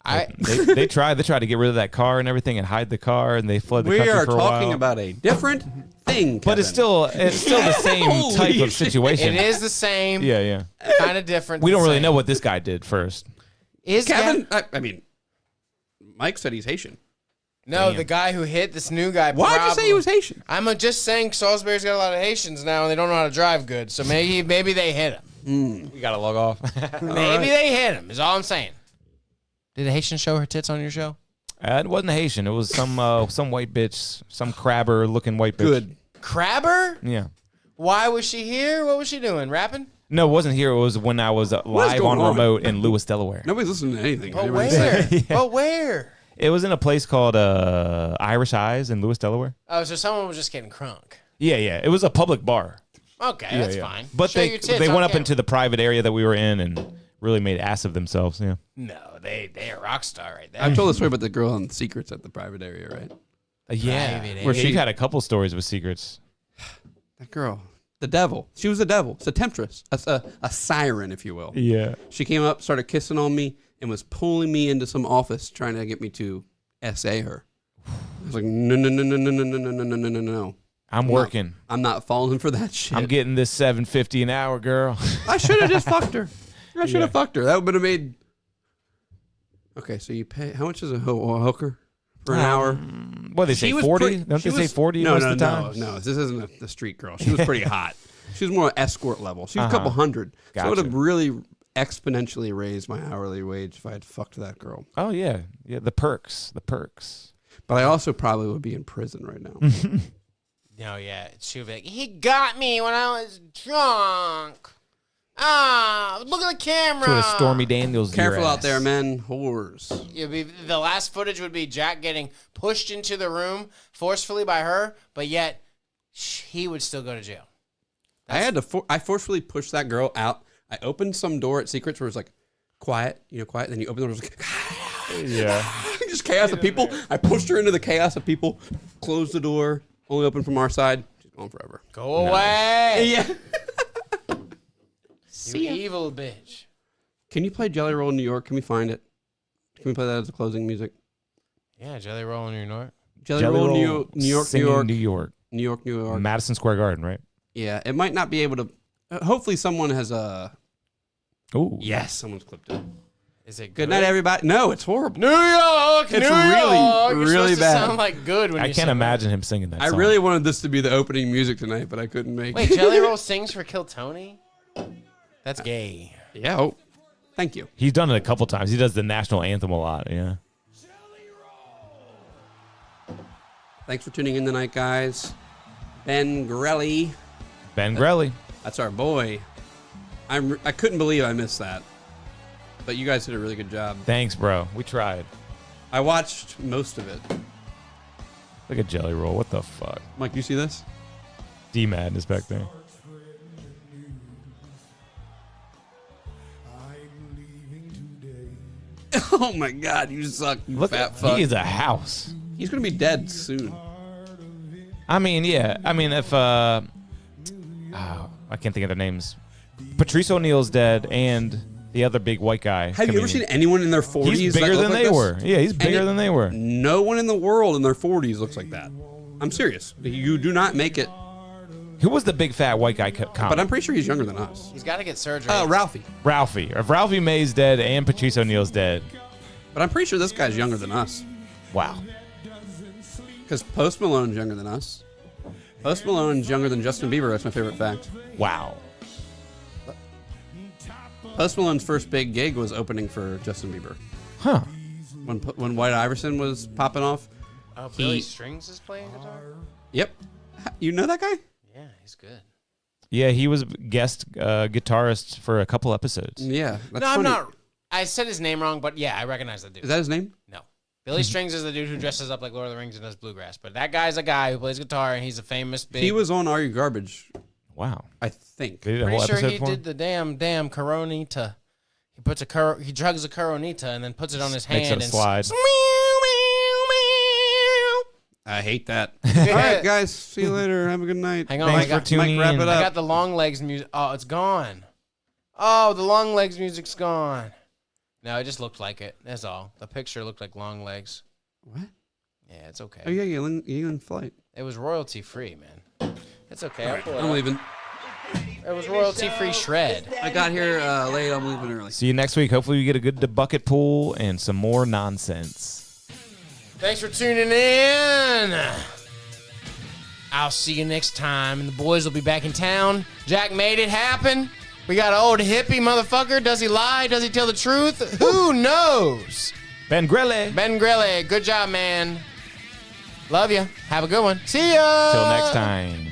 They tried to get rid of that car and everything and hide the car, and they fled the We country are for a talking while. about a different thing, But it's Kevin. still the same Holy type of shit. situation. It is the same. Yeah. Kind of different. We don't the really same. know what this guy did first. Is Kevin. I mean, Mike said he's Haitian. No, Damn. the guy who hit this new guy. Why'd you say he was Haitian? I'm just saying Salisbury's got a lot of Haitians now, and they don't know how to drive good. So maybe they hit him. We gotta log off. Maybe they hit him. Is all I'm saying. Did a Haitian show her tits on your show? It wasn't a Haitian. It was some white bitch, some crabber looking white bitch. Good. Crabber? Yeah. Why was she here? What was she doing? Rapping? No, it wasn't here. It was when I was live going on on? remote in Lewis, Delaware. Nobody's listening to anything. But Anybody's where? saying. But where? It was in a place called Irish Eyes in Lewis, Delaware. Oh, so someone was just getting crunk. Yeah. It was a public bar. Okay, that's fine. But Show your tits they on went up camera. into the private area that we were in and really made ass of themselves. Yeah. No, they a rock star right there. I've told the story about the girl in Secrets at the private area, right? Yeah. Private Where area. you've had a couple stories with secrets. That girl. The devil. She was the devil. It's a temptress. A siren, if you will. Yeah. She came up, started kissing on me, and was pulling me into some office trying to get me to essay her. I was was like, no, no, no, no, no, no, no, no, no, no, no, no. I'm working. I'm not falling for that shit. I'm getting this $7.50 an hour, girl. I should have just fucked her. I should have fucked her. That would have made. Okay, so you pay. How much is a hooker for an hour? What, they say 40? Don't they say 40 most of the time? No. This isn't the street girl. She was pretty hot. She was more escort level. She was a couple hundred. So it would have really exponentially raised my hourly wage if I had fucked that girl. Oh, yeah. Yeah, the perks. But I also probably would be in prison right now. No, yeah. She would be like, he got me when I was drunk. Ah, look at the camera. Sort of Stormy Daniels. Careful out there, men. Whores. The last footage would be Jack getting pushed into the room forcefully by her, but yet he would still go to jail. I forcefully pushed that girl out. I opened some door at Secrets where it was like, quiet. Then you open the door, it was like, Yeah. just chaos of people. I pushed her into the chaos of people, closed the door, only open from our side. She's gone forever. Go away. Yeah. You evil bitch. Can you play Jelly Roll in New York? Can we find it? Can we play that as the closing music? Yeah, Jelly Roll in New York. Jelly Roll New York, New York, New York. Madison Square Garden, right? Yeah, it might not be able to. Hopefully, someone has a. Oh, Yes, someone's clipped it. Is it Good night, everybody. No, it's horrible. New York, It's New really, York. You're really supposed to bad. sound like good when I you can't sing imagine him singing that I song. really wanted this to be the opening music tonight, but I couldn't make Wait, it. Jelly Roll sings for Kill Tony? That's gay. Yeah. Oh, thank you. He's done it a couple times. He does the national anthem a lot, yeah. Thanks for tuning in tonight, guys. Ben Grelle. Ben Grelle. That's our boy. I couldn't believe I missed that. But you guys did a really good job. Thanks, bro. We tried. I watched most of it. Look at Jelly Roll. What the fuck? Mike, you see this? D-Mad is back there. Oh my God, you suck, you Look, fat fuck. he is a house. He's gonna be dead soon. I mean, yeah. I mean, if I can't think of their names. Patrice O'Neal's dead, and the other big white guy. Have you ever seen anyone in their 40s? He's bigger that look than like they this? were. Yeah, he's bigger than they were. No one in the world in their 40s looks like that. I'm serious. You do not make it. Who was the big fat white guy comic? But I'm pretty sure he's younger than us. He's got to get surgery. Ralphie. Ralphie. If Ralphie May's dead and Patrice O'Neal's dead. But I'm pretty sure this guy's younger than us. Wow. Because Post Malone's younger than us. Post Malone's younger than Justin Bieber. That's my favorite fact. Wow. Post Malone's first big gig was opening for Justin Bieber. Huh. When White Iverson was popping off. Oh, Billy Strings is playing guitar? Yep. You know that guy? Yeah, he's good. Yeah, he was guest guitarist for a couple episodes. Yeah. That's No, I'm funny. not. I said his name wrong, but yeah, I recognize that dude. Is that his name? No. Billy Strings is the dude who dresses up like Lord of the Rings and does bluegrass. But that guy's a guy who plays guitar, and he's a famous big... He was on Are You Garbage, Wow. I think. They did a whole Pretty sure episode he for him? did the damn Coronita. He puts he drugs a Coronita and then puts it on his Makes hand it a slide. I hate that. All right, guys. See you later. Have a good night. Hang on, Thanks I for tuning wrap in. it I up. got the long legs music. Oh, it's gone. Oh, the long legs music's gone. No, it just looked like it. That's all. The picture looked like long legs. What? Yeah, it's okay. Oh, yeah, you're in flight. It was royalty free, man. It's okay. I'll pull it I'm up. leaving. It was royalty free shred. I got here late. I'm leaving early. See you next week. Hopefully we get a good bucket pool and some more nonsense. Thanks for tuning in. I'll see you next time, and the boys will be back in town. Jack made it happen. We got an old hippie motherfucker. Does he lie? Does he tell the truth? Who knows? Ben Grelle. Ben Grelle, good job, man. Love you. Have a good one. See ya. Till next time.